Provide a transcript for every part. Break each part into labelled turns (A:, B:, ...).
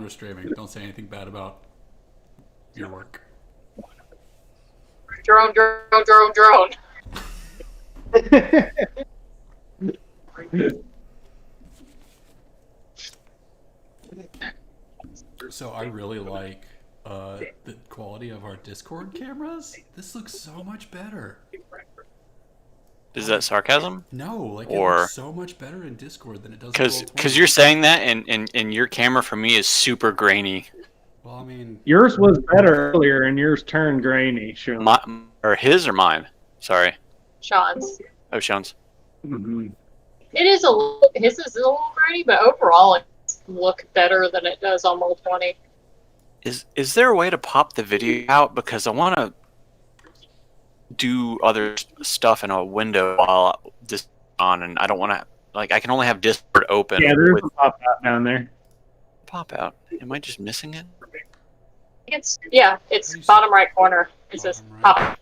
A: we're streaming. Don't say anything bad about your work.
B: Drone, drone, drone, drone.
A: So I really like the quality of our Discord cameras. This looks so much better.
C: Is that sarcasm?
A: No, like it
C: Or
A: looks so much better in Discord than it does in
C: because
A: Roll20.
C: you're saying that, and your camera for me is super grainy.
A: Well, I mean,
D: Yours was better earlier, and yours turned grainy. Sure.
C: Or his or mine? Sorry.
B: Sean's.
C: Oh, Sean's.
D: Mm-hmm.
B: It is a little, his is a little grainy, but overall it looks better than it does on Roll20.
C: Is there a way to pop the video out, because I want to do other stuff in a window while this is on, and I don't want to, like, I can only have Discord open.
D: Yeah, there's
C: with
D: a pop out down there.
C: pop out. Am I just missing it?
B: It's bottom right corner. It says pop.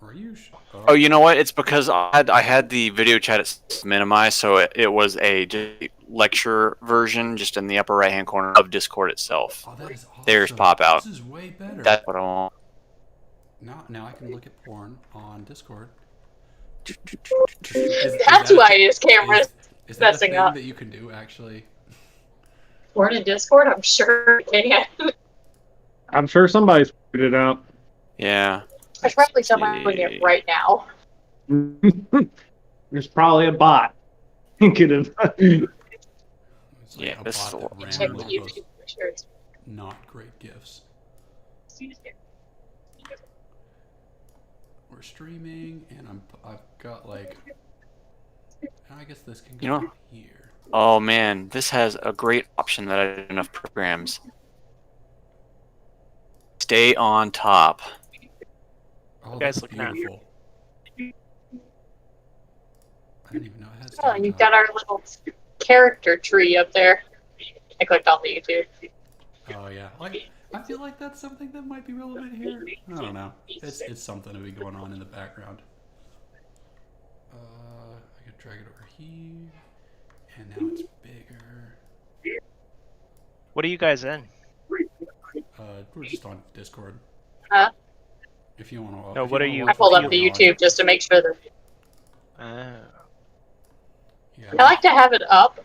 A: are you?
C: Oh, you know what? It's because I had the video chat at minimized, so it was a lecture version just in the upper right hand corner of Discord itself.
A: Oh, that is awesome.
C: There's pop out.
A: This is way better.
C: That's what I want.
A: Now I can look at porn on Discord.
B: That's why his camera's
A: is that
B: messing
A: a thing
B: up.
A: that you can do actually?
B: Born in Discord, I'm sure it can.
D: I'm sure somebody's figured it out.
C: Yeah.
B: There's probably someone doing it right now.
D: There's probably a bot. Could have.
A: It's like
C: Yeah,
A: a
C: this
A: bot
C: is
A: that
C: a-
B: Check
A: randomly
B: YouTube
A: posts
B: for sure.
A: not great gifs. We're streaming, and I've got like. I guess this can go
C: You know-
A: here.
C: Oh man, this has a great option that I didn't enough programs. Stay on top.
A: Oh,
E: You
A: that's
E: guys looking at-
A: beautiful. I didn't even know it had.
B: Oh,
A: stand
B: you've
A: top.
B: got our little character tree up there. I clicked on the YouTube.
A: Oh yeah, like I feel like that's something that might be relevant here. I don't know. It's something to be going on in the background. I could drag it over here, and now it's bigger.
E: What are you guys in?
A: We're just on Discord.
B: Huh?
A: If you want to.
E: No, what are you-
B: I pulled up the YouTube just to make sure that
A: Yeah.
B: I like to have it up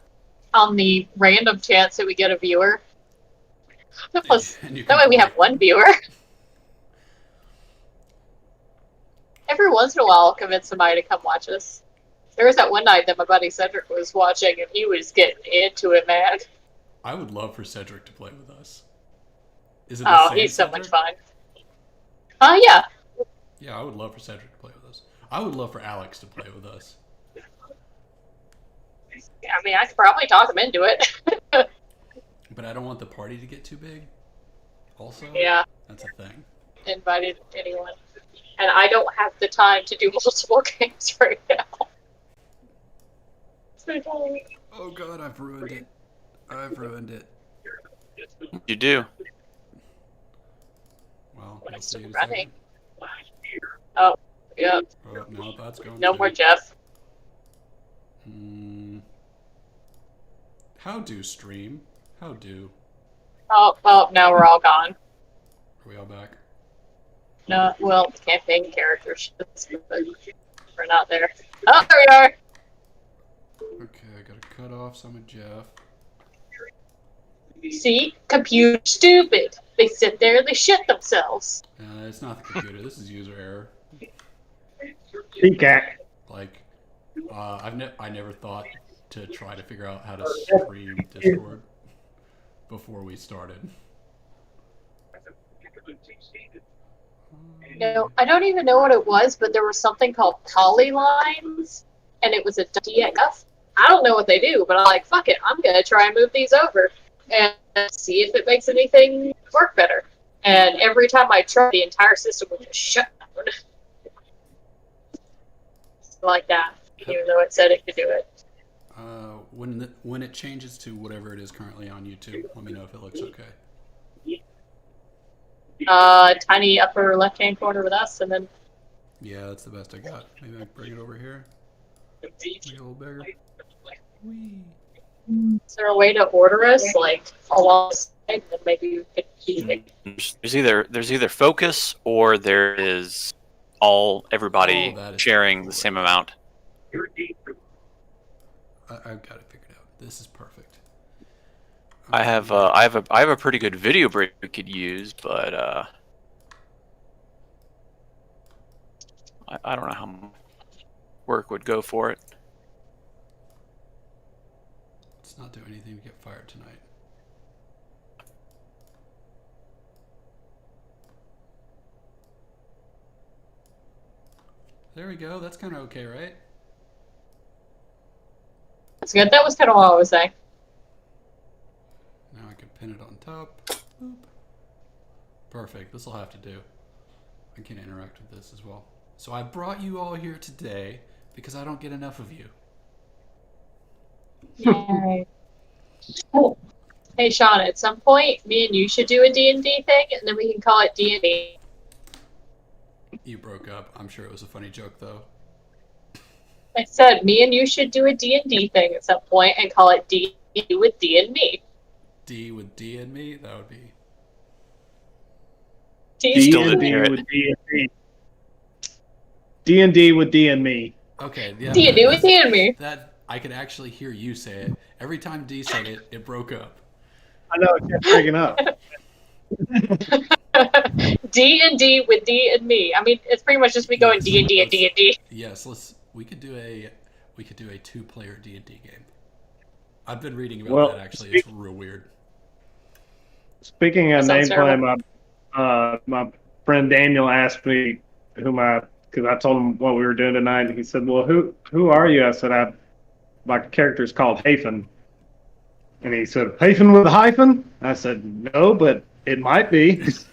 B: on the random chance that we get a viewer. Plus,
A: And you
B: that
A: can
B: way we
A: play.
B: have one viewer. Every once in a while, I'll convince somebody to come watch us. There was that one night that my buddy Cedric was watching, and he was getting into it, man.
A: I would love for Cedric to play with us. Is it the
B: Oh,
A: same
B: he's so
A: Cedric?
B: much fun. Oh, yeah.
A: Yeah, I would love for Cedric to play with us. I would love for Alex to play with us.
B: I mean, I could probably talk him into it.
A: But I don't want the party to get too big. Also,
B: Yeah,
A: that's a thing.
B: invited anyone. And I don't have the time to do multiple games right now.
A: Oh god, I've ruined it. I've ruined it.
C: You do.
A: Well,
B: But
A: we'll
B: it's
A: see
B: still
A: in a second.
B: running. Oh, yeah.
A: Oh, no, that's going
B: No
A: too.
B: more Jeff.
A: How do stream? How do?
B: Oh, now we're all gone.
A: Are we all back?
B: No, well, campaign characters. But we're not there. Oh, there we are.
A: Okay, I gotta cut off some of Jeff.
B: See? Computer stupid. They sit there and they shit themselves.
A: It's not the computer. This is user error.
D: PCAC.
A: Like, I never thought to try to figure out how to stream Discord before we started.
B: No, I don't even know what it was, but there was something called polylines, and it was a DXF. I don't know what they do, but I'm like, fuck it, I'm gonna try and move these over and see if it makes anything work better. And every time I tried, the entire system would just shut down. Like that, even though it said it could do it.
A: When it changes to whatever it is currently on YouTube, let me know if it looks okay.
B: Tiny upper left-hand corner with us, and then
A: Yeah, that's the best I got. Maybe I can bring it over here. Make it a little bigger. Whee.
B: Is there a way to order us like alongside, and then maybe we could be
C: There's either focus or there is everybody
A: Oh, that is
C: sharing
A: cool.
C: the same amount.
A: I've got it figured out. This is perfect.
C: I have a pretty good video break we could use, but I don't know how much work would go for it.
A: Let's not do anything to get fired tonight. There we go. That's kind of okay, right?
B: That's good. That was kind of what I was saying.
A: Now I can pin it on top. Boop. Perfect. This will have to do. I can interact with this as well. So I brought you all here today because I don't get enough of you.
B: Yay. Cool. Hey, Sean, at some point, me and you should do a D&D thing, and then we can call it D&D.
A: You broke up. I'm sure it was a funny joke, though.
B: I said, me and you should do a D&D thing at some point and call it D&D with D and me.
A: D with D and me? That would be...
C: Still didn't
D: D&D
C: hear it.
D: with D and me. D&D with D and me.
A: Okay, yeah.
B: D&D with D and me.
A: That, I could actually hear you say it. Every time D said it, it broke up.
D: I know, it kept breaking up.
B: D&D with D and me. I mean, it's pretty much just me going D&D and D and D.
A: Yes, we could do a 2-player D&D game. I've been reading about
D: Well,
A: that actually. It's real weird.
D: Speaking of
B: That
D: name
B: sounds terrible.
D: playing, my friend Daniel asked me because I told him what we were doing tonight, and he said, "Well, who are you?" I said, "My character's called Hafen." And he said, "Hafen with a hyphen?" I said, "No, but it might be."
A: So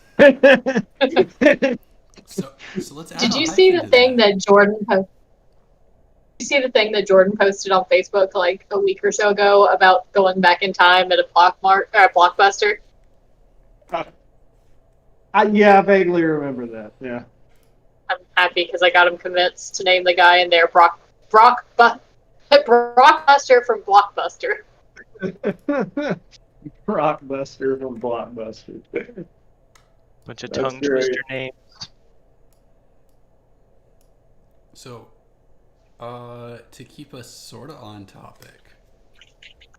A: let's add
B: Did
A: a
B: you see
A: hyphen
B: the
A: to
B: thing that Jordan posted? Did you see the thing that Jordan posted on Facebook like a week or so ago about going back in time at a Blockbuster?
D: Yeah, I vaguely remember that. Yeah.
B: I'm happy because I got him convinced to name the guy in there Brockbuster from Blockbuster.
D: Rockbuster from Blockbuster.
E: Bunch of
D: That's
E: tongue
D: great.
E: twister names.
A: So, to keep us sort of on topic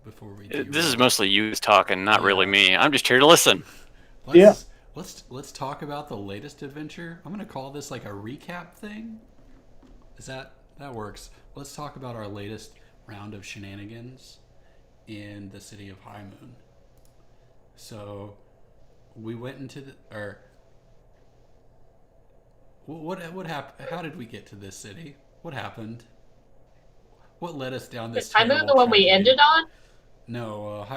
A: before we
C: This is mostly you talking, not really
A: Yeah.
C: me. I'm just here to listen.
A: Let's talk about the latest adventure. I'm gonna call this like a recap thing. That works? Let's talk about our latest round of shenanigans in the city of Highmoon. So we went into what happened? How did we get to this city? What happened? What led us down this
B: Is Highmoon
A: terrible
B: the one we
A: tragedy?
B: ended on?
A: No,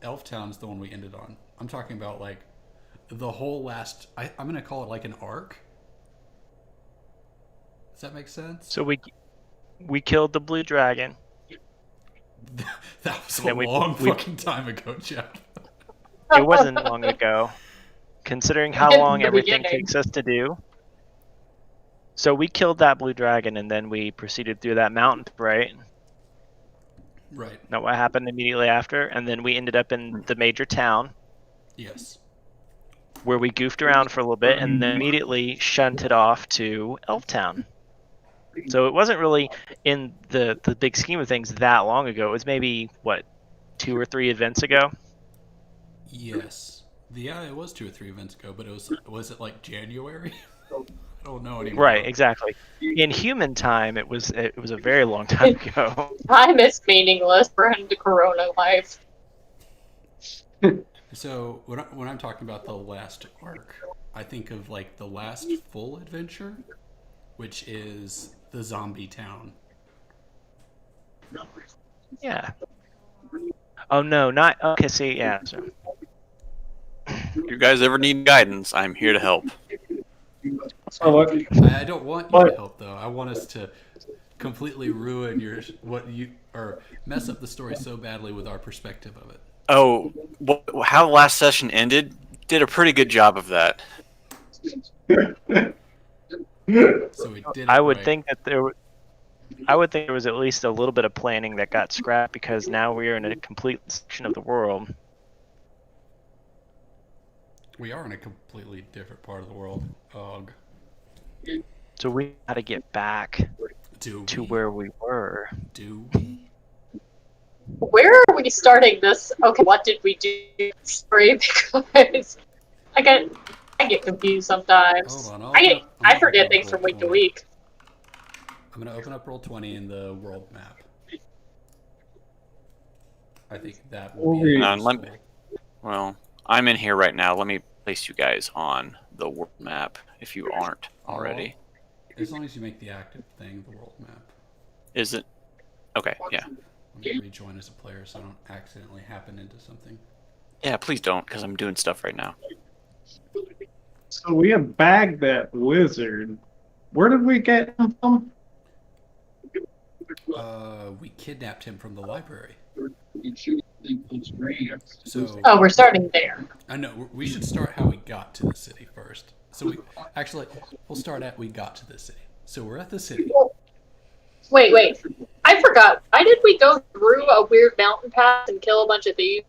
A: Elftown's the one we ended on. I'm talking about like the whole last. I'm gonna call it like an arc. Does that make sense?
E: So we killed the blue dragon.
A: That was a
E: Then
A: long
E: we-
A: fucking time ago, Jeff.
E: It wasn't long ago, considering how
B: In
E: long
B: the
E: everything
B: beginning.
E: takes us to do. So we killed that blue dragon, and then we proceeded through that mountain, right?
A: Right.
E: Not what happened immediately after, and then we ended up in the major town
A: Yes.
E: where we goofed around for a little bit, and then immediately shunted off to Elftown. So it wasn't really in the big scheme of things that long ago. It was maybe what 2 or 3 events ago.
A: Yes. Yeah, it was 2 or 3 events ago, but was it like January? I don't know anymore.
E: Right, exactly. In human time, it was a very long time ago.
B: Time is meaningless for the Corona life.
A: So when I'm talking about the last arc, I think of like the last full adventure, which is the zombie town.
E: Yeah. Oh no, not okay. See, yeah. So,
C: If you guys ever need guidance, I'm here to help.
D: So what?
A: I don't want you to help though. I want us to completely ruin or mess up the story so badly with our perspective of it.
C: Oh, how the last session ended? Did a pretty good job of that.
A: So we did.
E: I would think that there I would think there was at least a little bit of planning that got scrapped because now we are in a complete section of the world.
A: We are in a completely different part of the world. Ugh.
E: So we got to get back
A: Do
E: to
A: we?
E: where we were.
A: Do we?
B: Where are we starting this? Okay, what did we do? Sorry, because I get confused sometimes.
A: Hold on.
B: I forget things from week to week.
A: I'm going to open up Roll20 in the world map. I think that will be
C: Hang on, let
A: useful.
C: me- Well, I'm in here right now. Let me place you guys on the world map if you aren't already.
A: As long as you make the active thing the world map.
C: Is it? Okay, yeah.
A: Let me rejoin as a player so I don't accidentally happen into something.
C: Yeah, please don't, because I'm doing stuff right now.
D: So we have bagged that wizard. Where did we get him from?
A: We kidnapped him from the library. So
B: Oh, we're starting there.
A: I know we should start how we got to the city first. So we'll start at we got to the city. So we're at the city.
B: Wait. I forgot. Why did we go through a weird mountain pass and kill a bunch of thieves?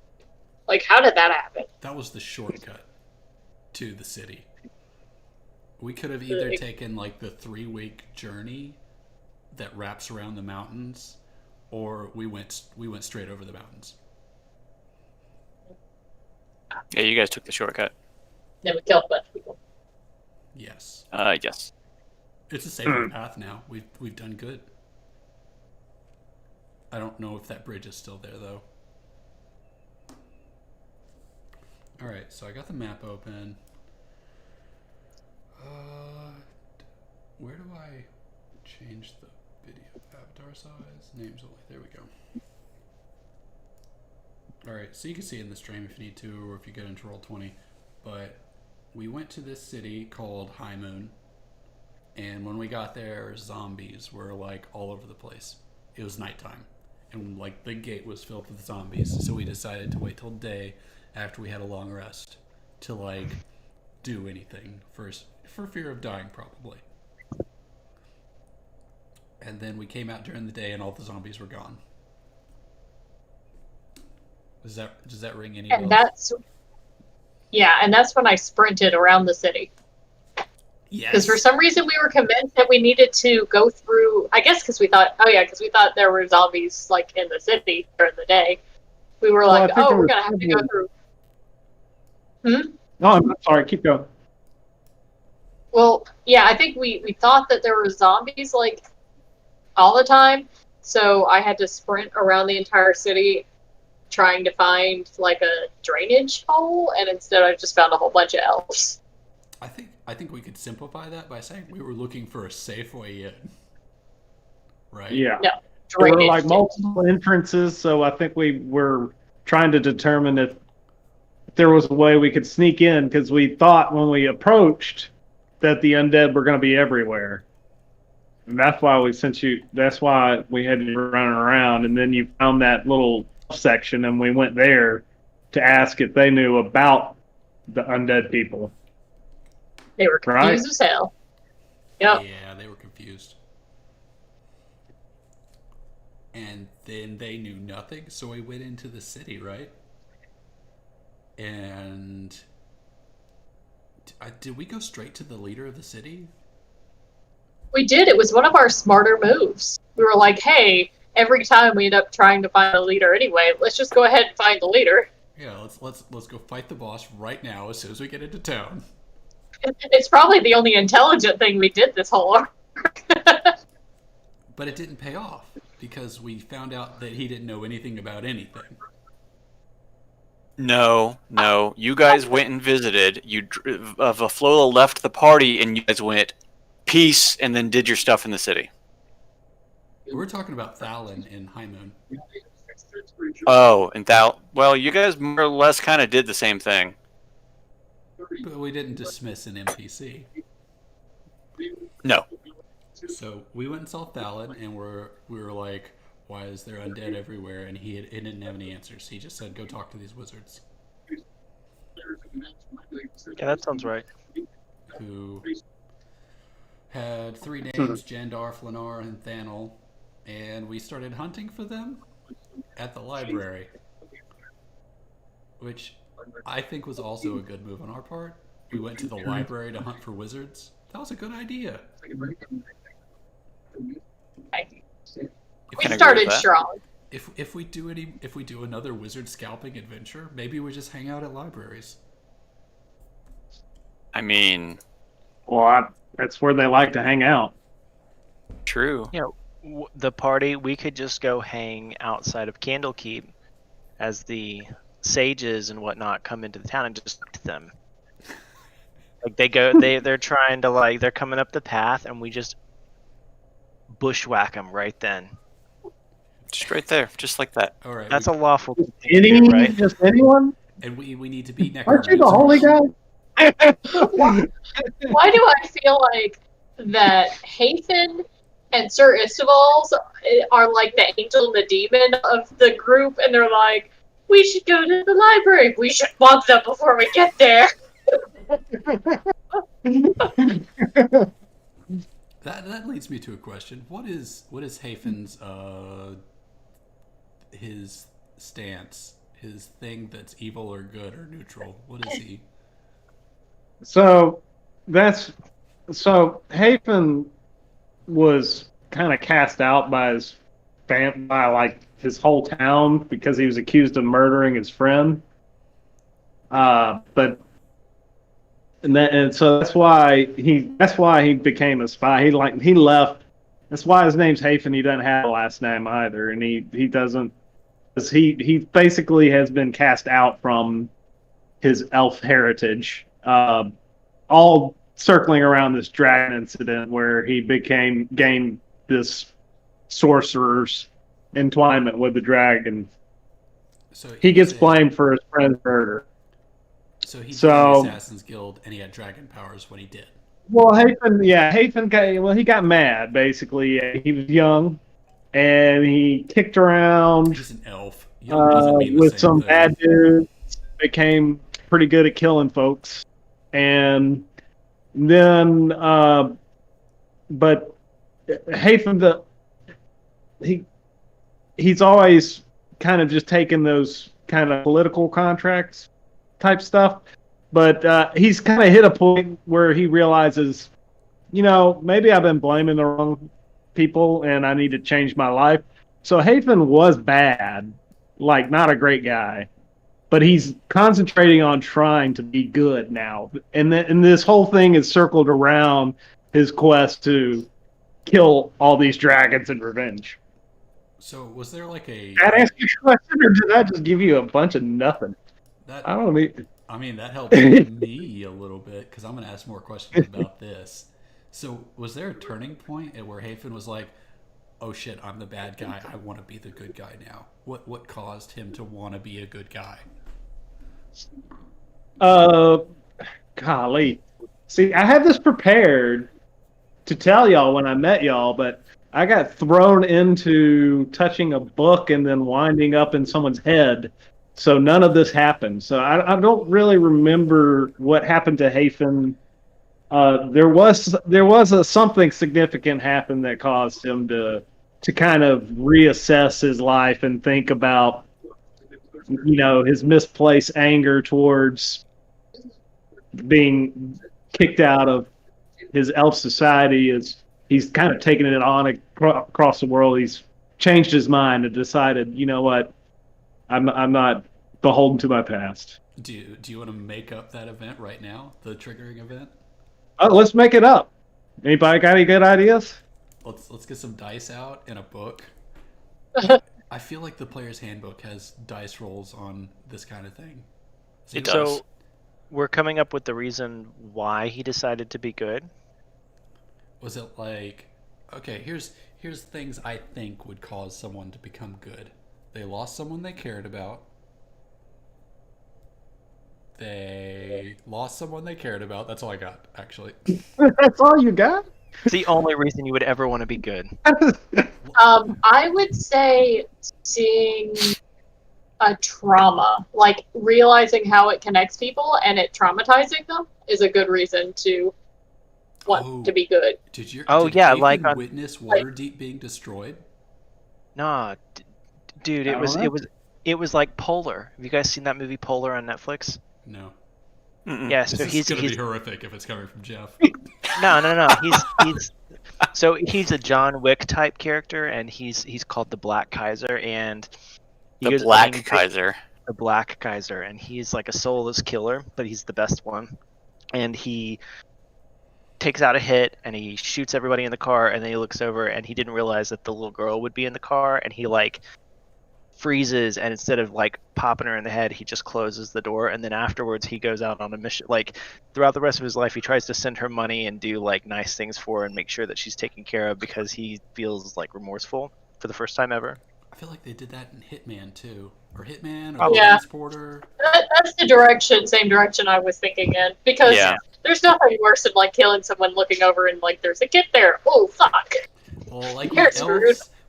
B: Like, how did that happen?
A: That was the shortcut to the city. We could have either taken like the 3-week journey that wraps around the mountains, or we went straight over the mountains.
C: Yeah, you guys took the shortcut.
B: Then we killed a bunch of people.
A: Yes.
C: Yes.
A: It's a safer path now. We've done good. I don't know if that bridge is still there though. All right, so I got the map open. Where do I change the video avatar size? Names only. There we go. All right, so you can see it in the stream if you need to, or if you get into Roll20. But we went to this city called Highmoon, and when we got there, zombies were like all over the place. It was nighttime, and like the gate was filled with zombies. So we decided to wait till day after we had a long rest to like do anything first, for fear of dying probably. And then we came out during the day, and all the zombies were gone. Does that ring any bells?
B: And that's when I sprinted around the city.
A: Yes.
B: Because for some reason we were convinced that we needed to go through. I guess because we thought there were zombies like in the city during the day. We were like, we're gonna have to go through.
D: No, I'm sorry. Keep going.
B: Well, yeah, I think we thought that there were zombies like all the time, so I had to sprint around the entire city trying to find like a drainage hole, and instead I just found a whole bunch of elves.
A: I think we could simplify that by saying we were looking for a safe way in. Right?
D: Yeah.
B: No,
D: There were
B: drainage.
D: like multiple entrances, so I think we were trying to determine if there was a way we could sneak in, because we thought when we approached that the undead were going to be everywhere. And that's why that's why we had you running around, and then you found that little section, and we went there to ask if they knew about the undead people.
B: They were confused as hell. Yep.
A: Yeah, they were confused. And then they knew nothing, so we went into the city, right? And did we go straight to the leader of the city?
B: We did. It was one of our smarter moves. We were like, hey, every time we end up trying to find a leader anyway, let's just go ahead and find the leader.
A: Yeah, let's go fight the boss right now as soon as we get into town.
B: It's probably the only intelligent thing we did this whole arc.
A: But it didn't pay off because we found out that he didn't know anything about anything.
C: No. You guys went and visited. Vaflola left the party, and you guys went peace, and then did your stuff in the city.
A: We're talking about Thalin in Highmoon.
C: Oh, and well, you guys more or less kind of did the same thing.
A: But we didn't dismiss an NPC.
C: No.
A: So we went and saw Thalin, and we were like, why is there undead everywhere? And he didn't have any answers. He just said, go talk to these wizards.
E: Yeah, that sounds right.
A: Who had 3 names, Jandar, Flanar, and Thanel. and we started hunting for them at the library, which I think was also a good move on our part. We went to the library to hunt for wizards. That was a good idea.
B: We
C: Can agree with
B: started
C: that.
B: strong.
A: If we do another wizard scalping adventure, maybe we just hang out at libraries.
C: I mean,
D: Well, that's where they like to hang out.
C: true.
E: The party, we could just go hang outside of Candlekeep as the sages and whatnot come into the town and just talk to them. Like they're trying to they're coming up the path and we just bushwhack them right then.
C: Just right there, just like that.
A: All right.
E: That's a lawful thing to do, right?
D: Just anyone?
A: And we need to be
D: Aren't you the holy
A: necromancers.
D: guy?
B: Why do I feel like that Hafen and Sir Istival's are like the angel and the demon of the group, and they're like, we should go to the library. We should bump them before we get there.
A: That leads me to a question. What is Hafen's his stance, his thing that's evil or good or neutral? What is he?
D: So Hafen was kind of cast out by his whole town because he was accused of murdering his friend. So that's why he became a spy. He left. That's why his name's Hafen. He doesn't have a last name either, and he doesn't. He basically has been cast out from his elf heritage. All circling around this dragon incident where he gained this sorcerer's entwinement with the dragon.
A: So
D: He gets blamed for his friend's murder.
A: So he joined the Assassin's Guild and he had dragon powers when he did.
D: Well, Hafen got mad, basically. He was young, and he kicked around
A: He's an elf. Young doesn't mean the
D: with
A: same
D: some
A: thing.
D: bad dudes, became pretty good at killing folks. And then, but Hafen, he's always kind of just taken those kind of political contracts type stuff. But he's kind of hit a point where he realizes, maybe I've been blaming the wrong people and I need to change my life. So Hafen was bad, like not a great guy, but he's concentrating on trying to be good now. And this whole thing is circled around his quest to kill all these dragons in revenge.
A: So was there like a...
D: Did that answer your question, or did I just give you a bunch of nothing?
A: That,
D: I don't mean...
A: I mean, that helps me a little bit because I'm going to ask more questions about this. So was there a turning point at where Hafen was like, oh shit, I'm the bad guy. I want to be the good guy now. What caused him to want to be a good guy?
D: Golly. See, I had this prepared to tell y'all when I met y'all, but I got thrown into touching a book and then winding up in someone's head. So none of this happened. So I don't really remember what happened to Hafen. There was something significant happened that caused him to kind of reassess his life and think about, his misplaced anger towards being kicked out of his elf society. He's kind of taken it on across the world. He's changed his mind and decided, you know what, I'm not beholden to my past.
A: Do you want to make up that event right now? The triggering event?
D: Let's make it up. Anybody got any good ideas?
A: Let's get some dice out and a book. I feel like the player's handbook has dice rolls on this kind of thing.
C: It does.
E: So we're coming up with the reason why he decided to be good.
A: Was it like, okay, here's things I think would cause someone to become good. They lost someone they cared about. They lost someone they cared about. That's all I got, actually.
D: That's all you got?
E: It's the only reason you would ever want to be good.
B: I would say seeing a trauma, like realizing how it connects people and it traumatizing them, is a good reason to want to be good.
A: Did
E: Oh, yeah,
A: Haven
E: like on-
A: witness Waterdeep being destroyed?
E: Nah, dude,
D: I
E: it
D: don't
E: was
D: know.
E: it was like Polar. Have you guys seen that movie Polar on Netflix?
A: No.
C: Mm-mm.
E: Yeah,
A: This
E: so
A: is going to be horrific if it's coming from Jeff.
E: no. He's a John Wick type character, and he's called the Black Kaiser, and he
C: The
E: goes,
C: Black Kaiser.
E: the Black Kaiser, and he's like a soulless killer, but he's the best one, and he takes out a hit and he shoots everybody in the car, and then he looks over and he didn't realize that the little girl would be in the car, and he like freezes, and instead of like popping her in the head, he just closes the door, and then afterwards he goes out on a mission. Like throughout the rest of his life, he tries to send her money and do like nice things for her and make sure that she's taken care of, because he feels like remorseful for the first time ever.
A: I feel like they did that in Hitman too, or Hitman, or
E: Probably.
B: Yeah.
A: Transporter.
B: That's the same direction I was thinking in. Because
C: Yeah.
B: there's nothing worse than like killing someone, looking over and like there's a kid there. Oh fuck!
A: Well, like
B: You're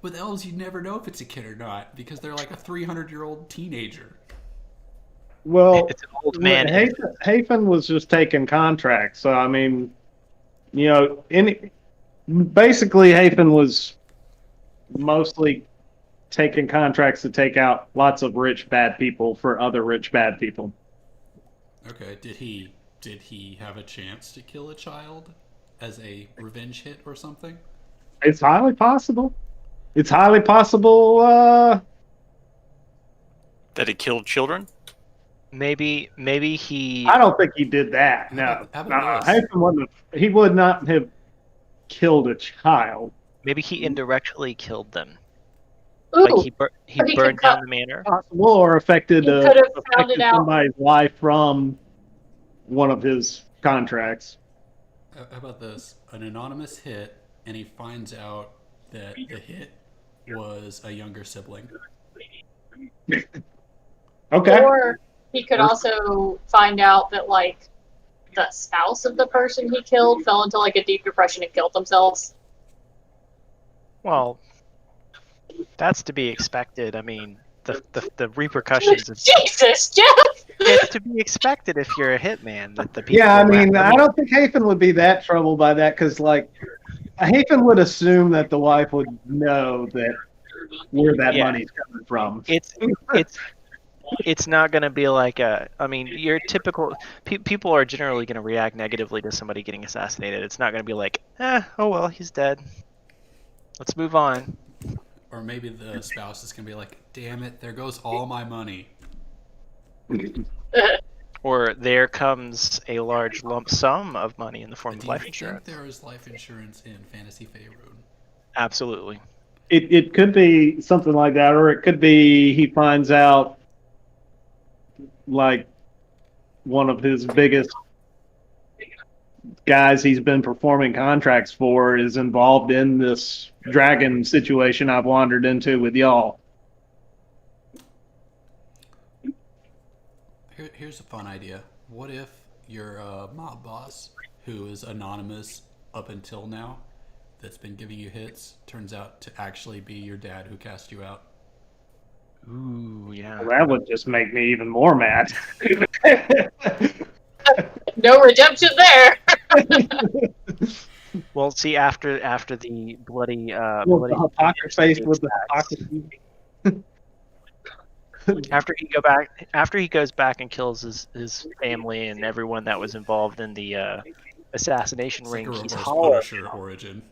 A: with elves, you never know if it's a kid or not because they're like a 300-year-old teenager.
D: Well,
E: It's an old man.
D: Hafen was just taking contracts. So, I mean, you know, basically, Hafen was mostly taking contracts to take out lots of rich, bad people for other rich, bad people.
A: Okay, did he have a chance to kill a child as a revenge hit or something?
D: It's highly possible. It's highly possible.
C: That he killed children?
E: Maybe he.
D: I don't think he did that. No,
A: How about this?
D: Hafen wouldn't have, he would not have killed a child.
E: Maybe he indirectly killed them.
B: Ooh,
E: Like he
B: Or he could
E: burned
B: cut-
E: down the manor.
D: Possible, or affected,
B: He could have found it out.
D: somebody's life from one of his contracts.
A: How about this? An anonymous hit, and he finds out that the hit was a younger sibling.
D: Okay.
B: Or he could also find out that like the spouse of the person he killed fell into like a deep depression and killed themselves.
E: Well, that's to be expected. I mean, the repercussions of
B: Jesus, Jeff!
E: it's to be expected if you're a hitman that the people.
D: Yeah, I mean,
E: around-
D: I don't think Hafen would be that troubled by that because, like, Hafen would assume that the wife would know that where that
E: Yeah.
D: money's coming from.
E: It's not going to be like a. I mean, your typical people are generally going to react negatively to somebody getting assassinated. It's not going to be like, oh well, he's dead. Let's move on.
A: Or maybe the spouse is gonna be like, "Damn it, there goes all my money."
E: Or there comes a large lump sum of money in the form
A: Do
E: of
A: you
E: life
A: think
E: insurance.
A: there is life insurance in Fantasy Faerun?
E: Absolutely.
D: It could be something like that, or it could be he finds out, like, one of his biggest guys he's been performing contracts for is involved in this dragon situation I've wandered into with y'all.
A: Here's a fun idea. What if your mob boss, who is anonymous up until now, that's been giving you hits, turns out to actually be your dad who cast you out?
E: Ooh, yeah.
D: Well, that would just make me even more mad.
B: No redemption there.
E: Well, see, after the bloody
D: With the hypocrisy, with the hypocrisy.
E: after he goes back and kills his family and everyone that was involved in the assassination
A: It's like
E: ring,
A: a
E: he's
A: reverse
E: hollow.
A: Punisher origin.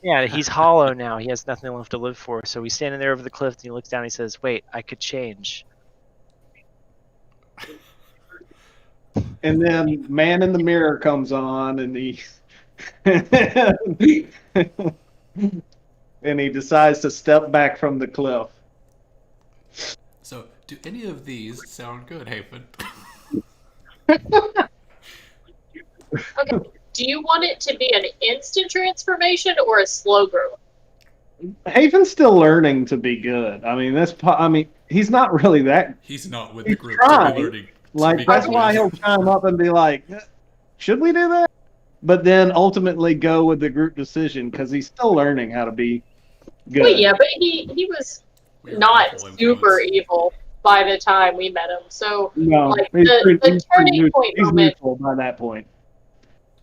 E: Yeah, he's hollow now. He has nothing left to live for. So he's standing there over the cliff and he looks down and he says, "Wait, I could change."
D: And then Man in the Mirror comes on, and he and he decides to step back from the cliff.
A: So, do any of these sound good, Hafen?
B: Okay. Do you want it to be an instant transformation or a slow growth?
D: Haven's still learning to be good. I mean, he's not really that.
A: He's not with the group.
D: trying.
A: So learning to
D: Like,
A: be
D: that's
A: good.
D: why he'll chime up and be like, "Should we do that?" But then ultimately go with the group decision because he's still learning how to be good.
B: Well, yeah, but he was
A: We were
B: not
A: awful
B: super
A: influence.
B: evil by the time we met him. So
D: No,
B: like,
D: he's
B: the
D: pretty
B: turning
D: neutral.
B: point
D: He's
B: moment-
D: neutral by that point.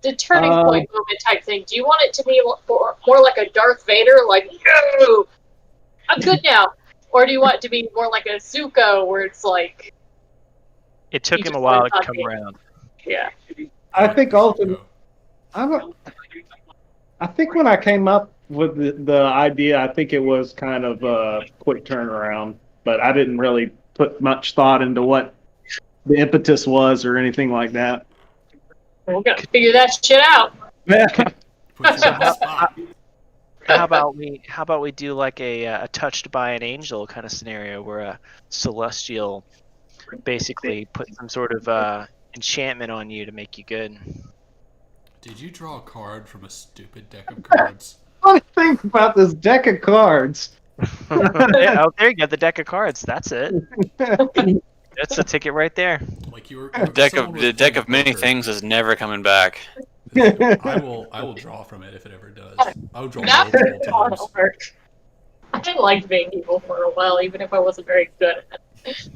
B: the turning point moment type thing. Do you want it to be more like a Darth Vader, like no? I'm good now. Or do you want it to be more like a Zuko, where it's like
E: It took
B: He
E: him a
B: just
E: while
B: went
E: to
B: on
E: come
B: it.
E: around.
B: yeah.
D: I think
A: Zuko.
D: ultimately, I think when I came up with the idea, I think it was kind of a quick turnaround, but I didn't really put much thought into what the impetus was or anything like that.
B: We're gonna figure that shit out.
A: Put you
E: So
A: on the spot.
E: How about we do like a touched by an angel kind of scenario where a celestial basically puts some sort of enchantment on you to make you good.
A: Did you draw a card from a stupid deck of cards?
D: Funny thing about this deck of cards.
E: Oh, there you go, the deck of cards. That's it. That's the ticket right there.
A: Like you were.
C: The deck
A: someone
C: of
A: was
C: the deck
A: playing
C: of many
A: poker.
C: things is never coming back.
A: I will draw from it if it ever does. I will draw
B: Now
A: multiple times.
B: over. I liked being evil for a while, even if I wasn't very good at it.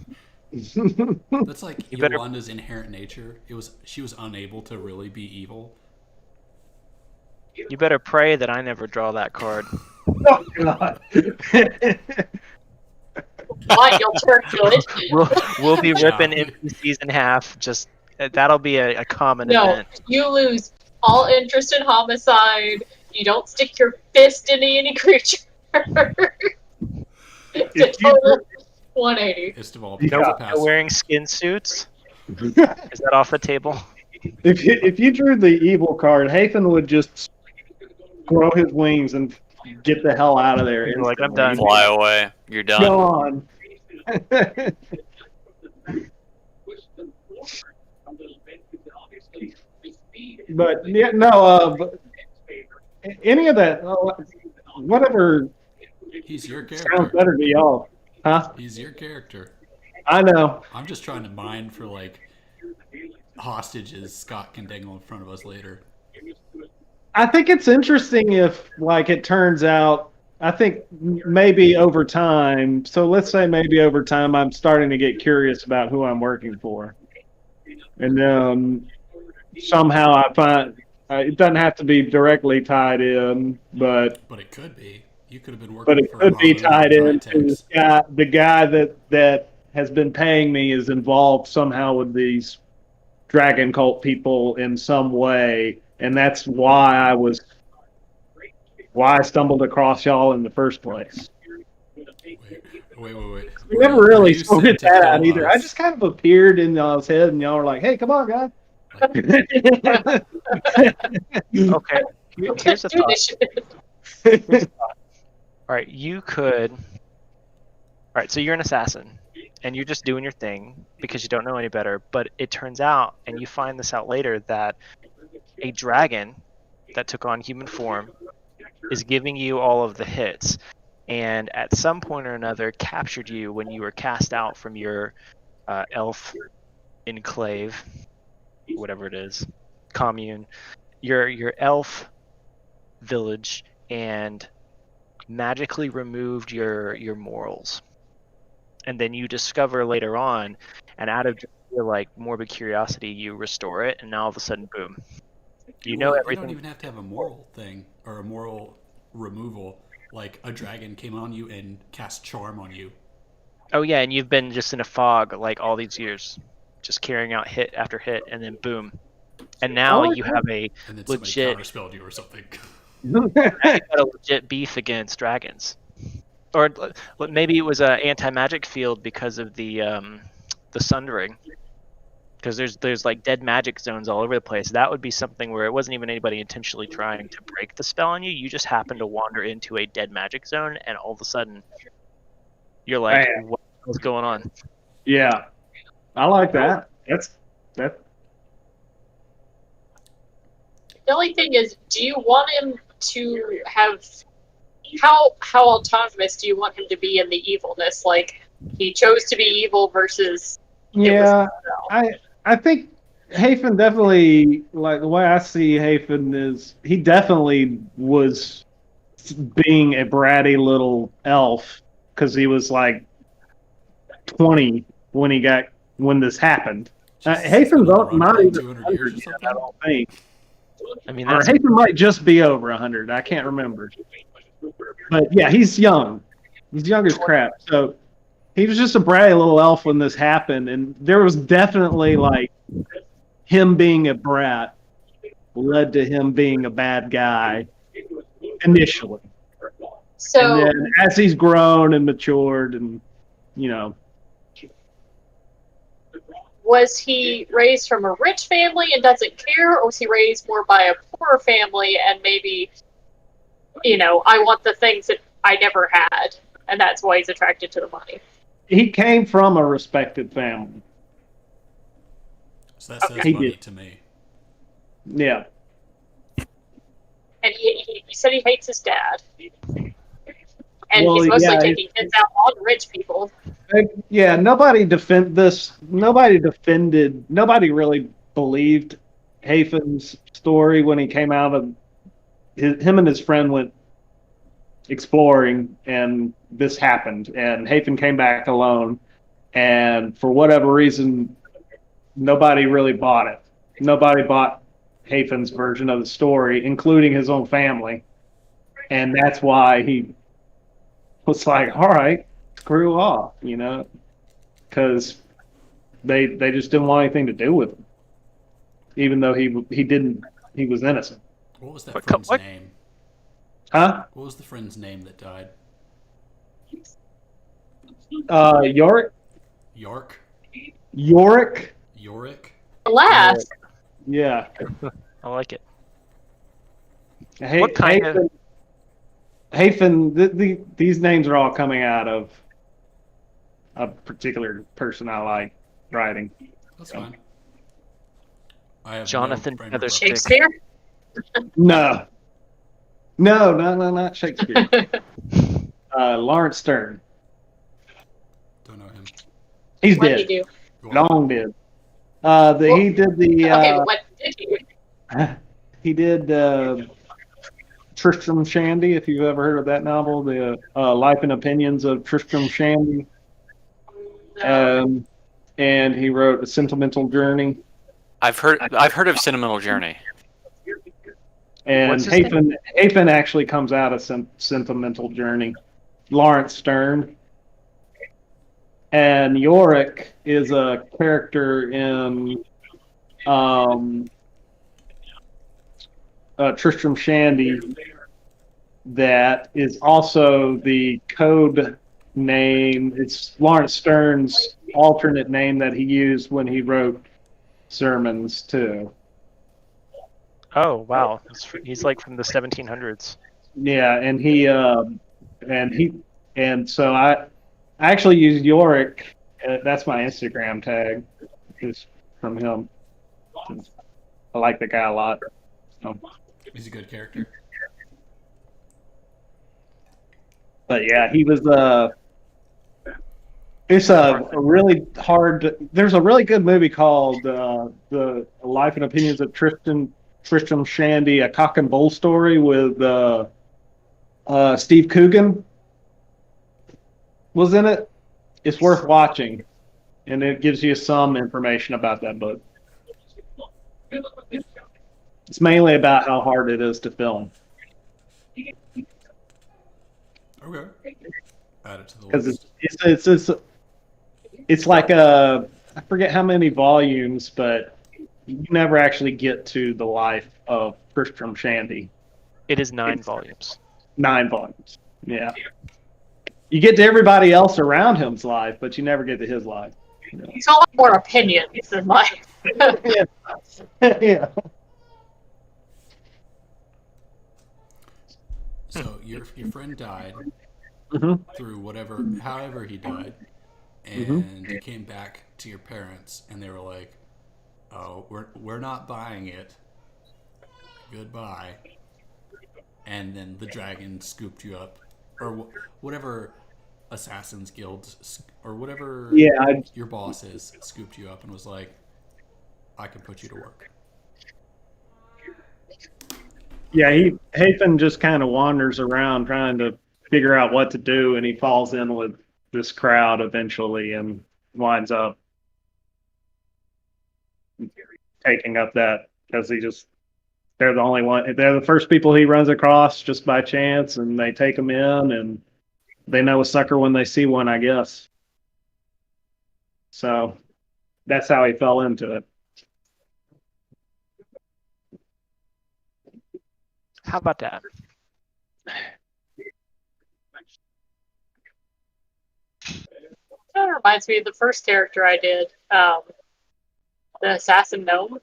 A: That's like
E: You better-
A: Yolanda's inherent nature. She was unable to really be evil.
E: You better pray that I never draw that card.
D: Oh, God.
B: Why you'll turn good?
E: We'll be ripping
A: Yeah.
E: NPCs in half. Just that'll be a common
B: No,
E: event.
B: you lose all interest in homicide. You don't stick your fist into any creature. It's a
D: If you-
B: total 180.
A: It's of all
D: Yeah.
A: people
E: No
A: pass.
E: wearing skin suits. Is that off the table?
D: If you drew the evil card, Hafen would just grow his wings and get the hell out of there.
E: You're like, I'm
D: instantly.
E: done.
C: Fly away. You're done.
D: Gone. But yeah, no. But any of that, whatever
A: He's your
D: sounds
A: character.
D: better to y'all, huh?
A: He's your character.
D: I know.
A: I'm just trying to mine for like hostages Scott can dangle in front of us later.
D: I think it's interesting if, like, it turns out. I think maybe over time. So let's say maybe over time, I'm starting to get curious about who I'm working for, and somehow I find it doesn't have to be directly tied in, but
A: But it could be. You could have been working
D: it
A: for
D: could be
A: Robin
D: tied
A: Hood
D: in to
A: Giants.
D: the guy that has been paying me is involved somehow with these dragon cult people in some way, and that's why I stumbled across y'all in the first place.
A: Wait.
D: We never really
A: You
D: sorted
A: said to
D: that out
A: kill
D: either.
A: us.
D: I just kind of appeared in y'all's head, and y'all were like, "Hey, come on, guys."
E: Okay. Here's a
B: Do
E: thought.
B: this shit.
E: All right, you could. All right, so you're an assassin, and you're just doing your thing because you don't know any better. But it turns out, and you find this out later, that a dragon that took on human form is giving you all of the hits, and at some point or another captured you when you were cast out from your elf enclave, whatever it is, commune, your elf village, and magically removed your morals. And then you discover later on, and out of your like morbid curiosity, you restore it, and now all of a sudden, boom, you know
A: Well, You
E: everything.
A: don't even have to have a moral thing or a moral removal. Like a dragon came on you and cast charm on you.
E: Oh yeah, and you've been just in a fog like all these years, just carrying out hit after hit, and then boom, and now
D: Oh,
E: you have a
A: And then somebody
E: legit,
A: counterspelled you or something.
E: you got a legit beef against dragons, or maybe it was a anti-magic field because of the sundering. Because there's like dead magic zones all over the place. That would be something where it wasn't even anybody intentionally trying to break the spell on you. You just happened to wander into a dead magic zone, and all of a sudden, you're like,
D: Man.
E: what's going on?
D: Yeah, I like that. That's that.
B: The only thing is, do you want him to have how autonomous do you want him to be in the evilness? Like he chose to be evil versus
D: Yeah, I think Hafen definitely, like the way I see Hafen is he definitely was being a bratty little elf because he was like 20 when this happened. Hafen's not even
A: 200 years or
D: 100 yet,
A: something.
D: I don't think.
E: I mean,
D: Or
E: that's
D: Hafen might just be over 100. I can't remember. But yeah, he's young. He's young as crap. So he was just a bratty little elf when this happened, and there was definitely like him being a brat led to him being a bad guy initially. And
B: So
D: then as he's grown and matured and, you know,
B: was he raised from a rich family and doesn't care, or was he raised more by a poor family and maybe, I want the things that I never had, and that's why he's attracted to the money?
D: he came from a respected family.
A: So that says
B: Okay.
A: money to me.
D: Yeah.
B: And he said he hates his dad. And
D: Well,
B: he's mostly
D: yeah,
B: taking hits out on rich people.
D: Yeah, nobody really believed Hafin's story when he came out of him and his friend went exploring and this happened and Hafin came back alone and for whatever reason nobody really bought it. Nobody bought Hafin's version of the story, including his own family. And that's why he was like, all right, screw off, because they just didn't want anything to do with him, even though he was innocent.
A: What was that friend's name?
D: Huh?
A: What was the friend's name that died?
D: Yorick.
A: Yorick?
B: Alas.
D: Yeah.
E: I like it.
D: What kind of Hafin? These names are all coming out of a particular person I like writing.
A: That's fine. I have
E: Jonathan
A: no frame of reference.
B: Shakespeare?
D: No, not Shakespeare. Lawrence Stern.
A: Don't know him.
D: He's
B: What
D: dead.
B: did he do?
D: Long dead. He did the.
B: Okay, but what did he do?
D: He did Tristram Shandy. If you've ever heard of that novel, the Life and Opinions of Tristram Shandy. And he wrote A Sentimental Journey.
C: I've heard of Sentimental Journey.
D: And
E: What's his name?
D: Hafin actually comes out of Sentimental Journey. Lawrence Stern. And Yorick is a character in Tristram Shandy that is also the code name. It's Lawrence Stern's alternate name that he used when he wrote sermons too.
E: Oh wow, he's like from the 1700s.
D: Yeah, and so I actually used Yorick. That's my Instagram tag. Is from him. I like the guy a lot. So.
A: He's a good character.
D: But yeah, he was it's a really hard. There's a really good movie called The Life and Opinions of Tristram Shandy, a cock and bull story with Steve Coogan was in it. It's worth watching, and it gives you some information about that book. It's mainly about how hard it is to film.
A: Okay. Add it to the
D: Because
A: list.
D: it's like I forget how many volumes, but you never actually get to the life of Tristram Shandy.
E: It is 9 volumes.
D: 9 volumes. Yeah. You get to everybody else around him's life, but you never get to his life.
B: He's a lot more opinions than life.
D: Yeah. Yeah.
A: So your friend died
D: Mm-hmm.
A: through however he died, and you came back to your parents, and they were like, "Oh, we're not buying it. Goodbye." And then the dragon scooped you up, or whatever Assassin's Guild or whatever your boss is scooped you up and was like, "I can put you to work."
D: Yeah, Hafin just kind of wanders around trying to figure out what to do, and he falls in with this crowd eventually and winds up taking up that because they're the first people he runs across just by chance, and they take him in, and they know a sucker when they see one, I guess. So that's how he fell into it.
E: How about that?
B: That reminds me of the first character I did, the assassin gnome.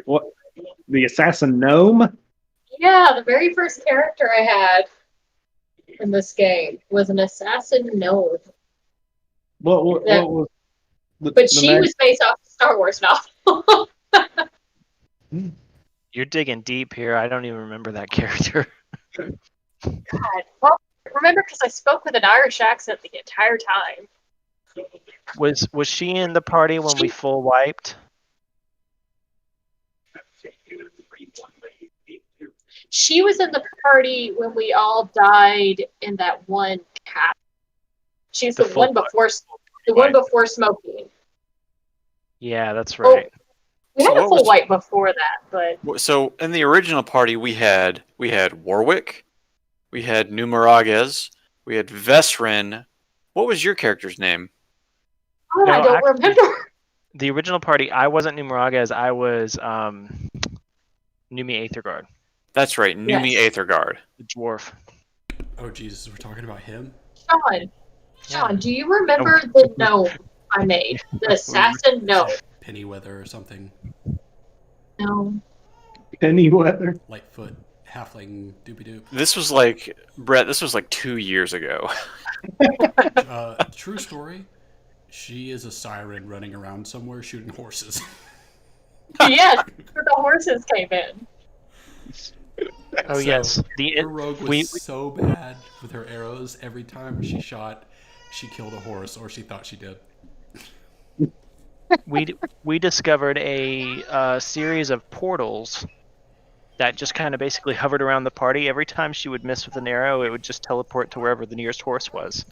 D: What? The assassin gnome?
B: Yeah, the very first character I had in this game was an assassin gnome.
D: What
B: Yeah.
D: was
B: But she was based off a Star Wars novel.
E: You're digging deep here. I don't even remember that character.
B: God. Well, remember, because I spoke with an Irish accent the entire time.
E: Was she in the party when we full wiped?
B: She was in the party when we all died in that one cat. She's the one before smoking.
E: Yeah, that's right.
B: We had a full wipe before that, but
C: So in the original party, we had Warwick, we had Numerages, we had Vesrin. What was your character's name?
B: I don't remember.
E: The original party, I wasn't Numerages. I was Numi Aetherguard.
C: That's right, Numi Aetherguard.
E: The dwarf.
A: Oh Jesus, we're talking about him.
B: Sean, do you remember the gnome I made? The assassin gnome.
A: Pennyweather or something.
B: No.
D: Pennyweather.
A: Lightfoot, halfling, doopy doop.
C: This was like, Brett, this was like 2 years ago.
A: True story. She is a siren running around somewhere shooting horses.
B: Yes, the horses came in.
E: Oh, yes.
A: Her rogue was so bad with her arrows. Every time she shot, she killed a horse, or she thought she did.
E: We discovered a series of portals that just kind of basically hovered around the party. Every time she would miss with an arrow, it would just teleport to wherever the nearest horse was.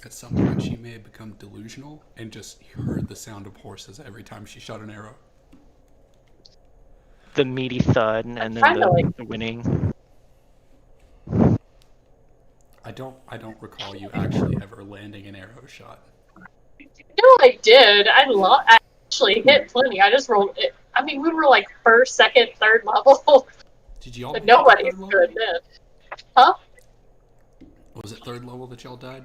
A: At some point, she may have become delusional and just heard the sound of horses every time she shot an arrow.
E: The meaty thud and then the winning.
A: I don't recall you actually ever landing an arrow shot.
B: No, I did. I actually hit plenty. I just rolled it. I mean, we were like first, second, third level.
A: Did you all?
B: But nobody's good then. Huh?
A: Was it third level that y'all died?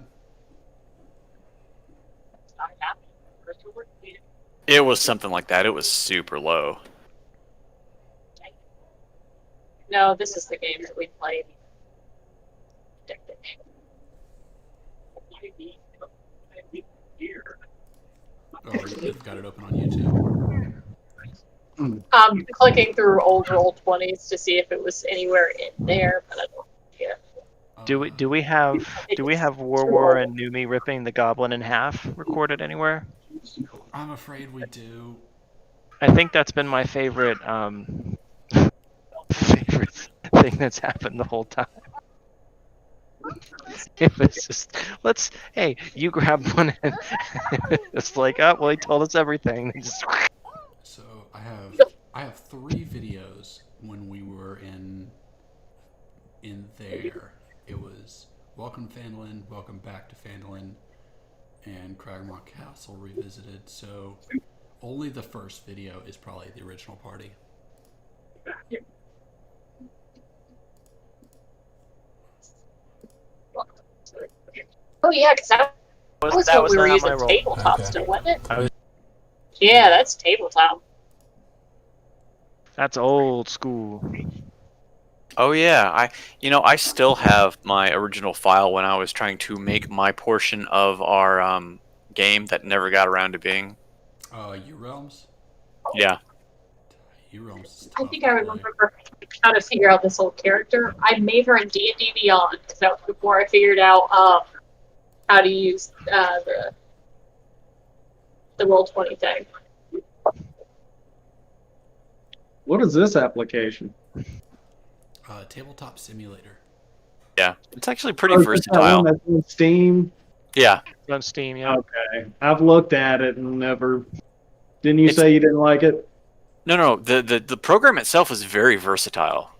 C: It was something like that. It was super low.
B: No, this is the game that we played.
A: Oh, you've got it open on YouTube.
B: I'm clicking through old Roll20s to see if it was anywhere in there, but I don't see it.
E: Do we have War and Numi ripping the goblin in half recorded anywhere?
A: I'm afraid we do.
E: I think that's been my favorite favorite thing that's happened the whole time. It was just hey, you grab one and it's like, oh well, he told us everything.
A: So I have 3 videos when we were in there. It was Welcome Phandalin, Welcome Back to Phandalin, and Cragmont Castle Revisited. So only the first video is probably the original party.
B: Oh yeah, because that was when we were using tabletop still, wasn't it? Yeah, that's tabletop.
E: That's old school.
C: Oh yeah, I still have my original file when I was trying to make my portion of our game that never got around to being.
A: U-Realms?
C: Yeah.
A: U-Realms is tough,
B: I think I remember how to figure out this old character. I made her in D&D Beyond because that was before I figured out how to use the Roll20 thing.
D: What is this application?
A: Tabletop Simulator.
C: Yeah, it's actually pretty versatile.
D: That's on Steam.
C: Yeah.
E: It's on Steam, yeah.
D: Okay, I've looked at it and never. Didn't you say you didn't like it?
C: No. The program itself is very versatile.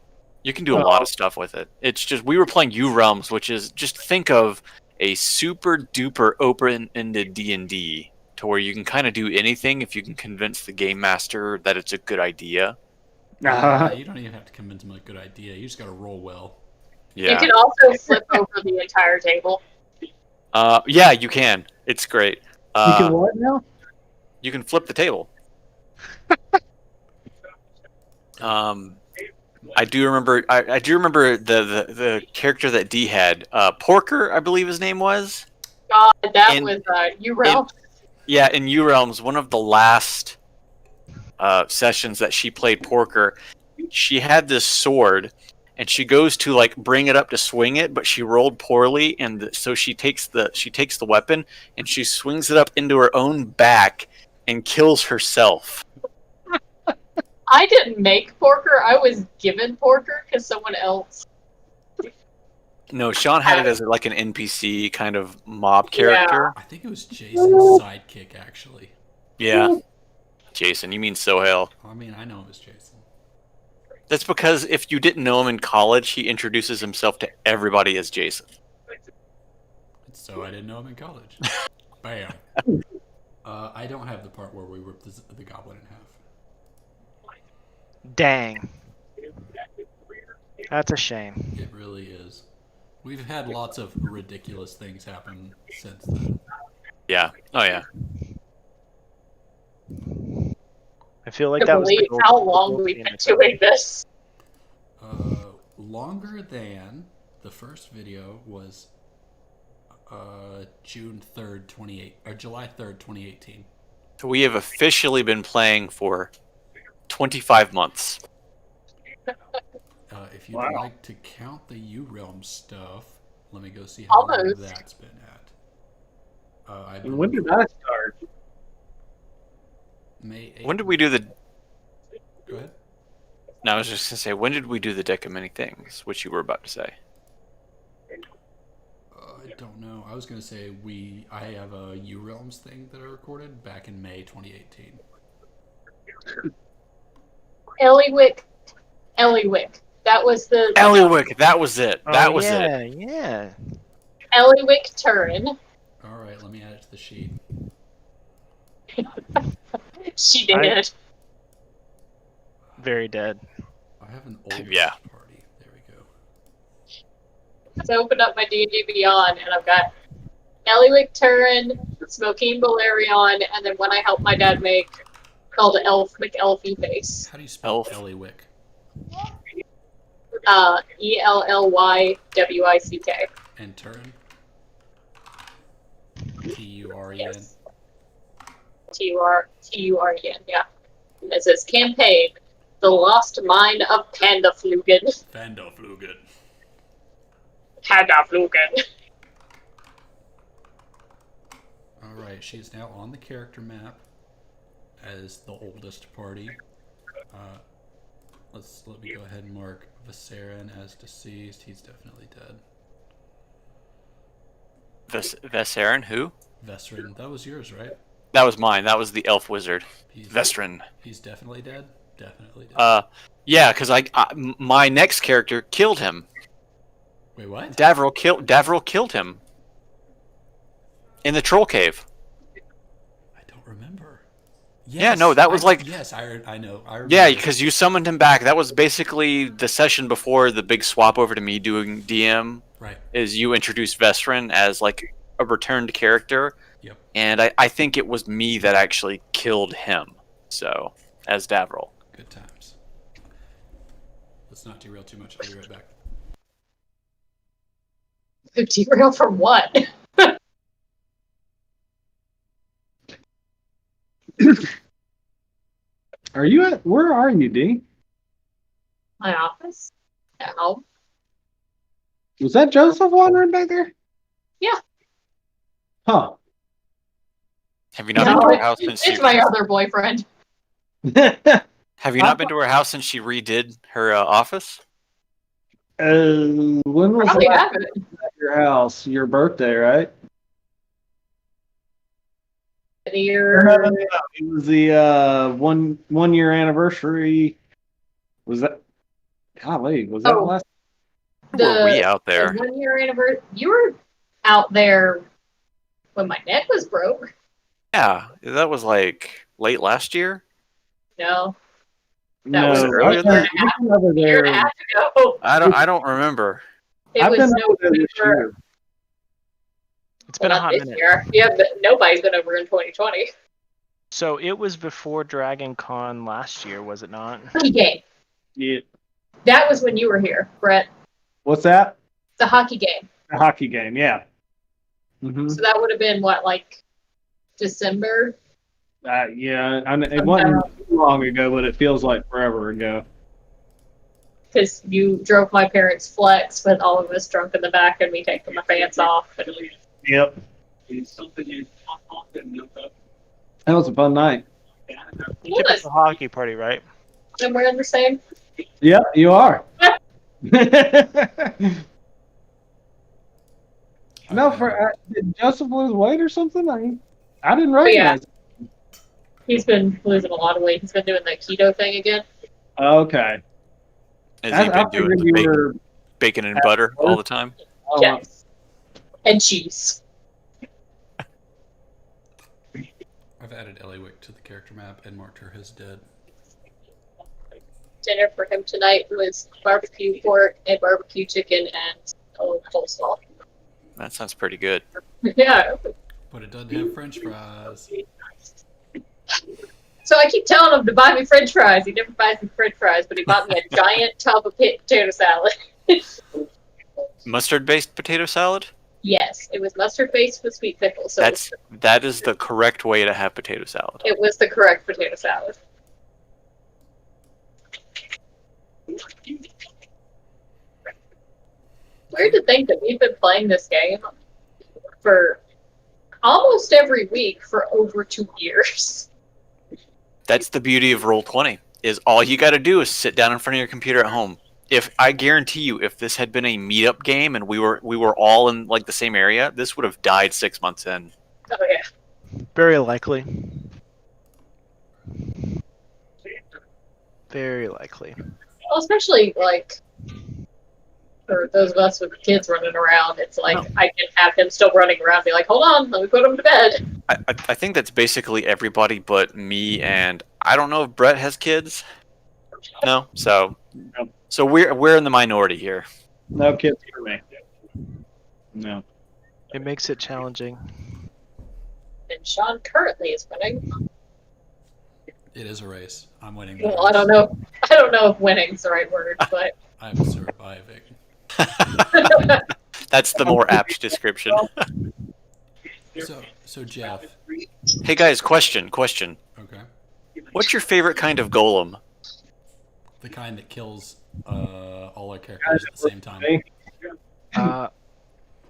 C: You can do a lot of stuff with it. It's just we were playing U Realms, which is just think of a super duper open-ended D&D to where you can kind of do anything if you can convince the game master that it's a good idea.
A: You don't even have to convince them a good idea. You just got to roll well.
C: Yeah.
B: You can also flip over the entire table.
C: Yeah, you can. It's great.
F: You can what now?
C: You can flip the table. I do remember. I do remember the character that D had. Porker, I believe his name was.
B: God, that
C: In-
B: was UREL.
C: Yeah, in U Realms, one of the last sessions that she played Porker, she had this sword, and she goes to like bring it up to swing it, but she rolled poorly, and so she takes the weapon and she swings it up into her own back and kills herself.
B: I didn't make Porker. I was given Porker because someone else.
C: No, Sean had it as like an NPC kind of mob character.
A: I think it was Jason's sidekick, actually.
C: Yeah. Jason, you mean Sohail.
A: I mean, I know it was Jason.
C: That's because if you didn't know him in college, he introduces himself to everybody as Jason.
A: So I didn't know him in college. Bam. I don't have the part where we ripped the goblin in half.
E: Dang. That's a shame.
A: It really is. We've had lots of ridiculous things happen since then.
C: Yeah. Oh, yeah.
E: I feel like
B: I
E: that
B: can't
E: was the
B: believe
E: goal-
B: how
E: the
B: long
E: goal
B: we've
E: theme
B: been
E: of it.
B: doing this.
A: Longer than the first video was June 3rd, 28 or July 3rd, 2018.
C: So we have officially been playing for 25 months.
A: If you'd
D: Wow.
A: like to count the U-Realm stuff, let me go see how long
B: Almost.
A: that's been at.
F: And when did I start?
A: May 8th.
C: When did we do the...
A: Go ahead.
C: No, I was just going to say, when did we do the Deck of Many Things, which you were about to say?
A: I don't know. I was going to say I have a U-Realms thing that I recorded back in May 2018.
B: Eliwick. That was the
C: Eliwick, that was it.
E: Oh,
C: That was
E: yeah,
C: it.
E: Yeah.
B: Eliwick turn.
A: All right, let me add it to the sheet.
B: She did.
E: Very dead.
A: I have an old
C: Yeah.
A: party. There we go.
B: So I opened up my D&D Beyond, and I've got Eliwick turn, Smoking Balerion, and then one I helped my dad make called Elf McElfie Face.
A: How do you spell
C: Elf.
A: Eliwick?
B: ELLYWICK.
A: And turn? T-U-R-E-N.
B: Yes. T-U-R-E-N, yeah. And it says campaign, The Lost Mine of Pandaflugen.
A: Vandalflugen.
B: Pandaflugen.
A: Alright, she is now on the character map as the oldest party. Let me go ahead and mark Viserion as deceased. He's definitely dead.
C: Vesserin, who?
A: Vesrin, that was yours, right?
C: That was mine. That was the elf wizard.
A: He's,
C: Vesrin.
A: He's definitely dead? Definitely dead.
C: Yeah, because my next character killed him.
A: Wait, what?
C: Davril killed him. In the troll cave.
A: I don't remember.
C: Yeah, no, that was like...
A: Yes, I know. I remember.
C: Yeah, because you summoned him back. That was basically the session before the big swap over to me doing DM.
A: Right.
C: Is you introduced Vesrin as like a returned character.
A: Yep.
C: And I think it was me that actually killed him. So, as Davril.
A: Good times. Let's not derail too much. I'll be right back.
B: Derail from what?
F: Are you at? Where are you, D?
B: My office? At home?
F: Was that Joseph wandering back there?
B: Yeah.
F: Huh.
C: Have you not
B: No,
C: been to her house since
B: it's my other boyfriend.
C: Have you not been to her house since she redid her office?
F: When was
B: Probably
F: the last
B: haven't.
F: time you were at your house? Your birthday, right?
B: What?
F: Your birthday, right?
B: What?
F: Your birthday, right?
B: The year.
F: It was the 1 year anniversary. Was that? Golly, was that
B: Oh.
F: last?
C: Were we out
B: The
C: there?
B: 1 year anniversary. You were out there when my neck was broke.
C: Yeah, that was like late last year.
B: No, that
F: No,
B: was
C: it earlier
F: I've
C: than
F: been,
C: that?
F: I've been over
B: a year and a
F: there.
B: half ago.
C: I don't remember.
B: It
F: I've
B: was
F: been over there this
B: November.
F: year.
E: It's been
B: Well,
E: a
B: not
E: hot
B: this
E: minute.
B: year. Yeah, but nobody's been over in 2020.
E: So it was before Dragon Con last year, was it not?
B: Hockey game.
F: Yeah.
B: That was when you were here, Brett.
F: What's that?
B: The hockey game.
F: The hockey game. Yeah. Mm-hmm.
B: So that would have been what, like December?
F: Yeah. It wasn't too long ago, but it feels like forever ago.
B: Because you drove my parents' Flex with all of us drunk in the back and me taking my pants off. And
F: Yep. That was a fun night.
E: You took us to a hockey party, right?
B: and we're in the same.
F: Yep, you are. No, did Joseph lose weight or something? I didn't recognize.
B: He's been losing a lot of weight. He's been doing the keto thing again.
F: Okay.
C: Has he been doing
F: figured
C: the
F: you were.
C: bacon and butter all the time?
F: Oh,
B: Yes. And cheese.
A: I've added Eliwick to the character map and marked her as dead.
B: Dinner for him tonight was barbecue pork and barbecue chicken and coleslaw.
C: That sounds pretty good.
B: Yeah.
A: But it doesn't have French fries.
B: So I keep telling him to buy me French fries. He never buys me French fries, but he bought me a giant tub of potato salad.
C: Mustard-based potato salad?
B: Yes, it was mustard based with sweet pickles. So
C: That is the correct way to have potato salad.
B: it was the correct potato salad. Weird to think that we've been playing this game for almost every week for over 2 years.
C: That's the beauty of Roll20. Is all you got to do is sit down in front of your computer at home. If I guarantee you, if this had been a meetup game and we were all in like the same area, this would have died 6 months in.
B: Oh yeah.
E: Very likely. Very likely.
B: Well, especially like for those of us with kids running around, it's like I can have him still running around, be like, "Hold on, let me put him to bed."
C: I think that's basically everybody but me, and I don't know if Brett has kids. No, so we're in the minority here.
F: No kids for me. No.
E: It makes it challenging.
B: And Sean currently is winning.
A: It is a race. I'm winning. the
B: Well, I
A: race.
B: don't know. I don't know if winning's the right word, but
A: I'm surviving.
C: That's the more apt description.
A: So Jeff.
C: Hey guys, question.
A: Okay.
C: What's your favorite kind of golem?
A: The kind that kills all our characters at the same time.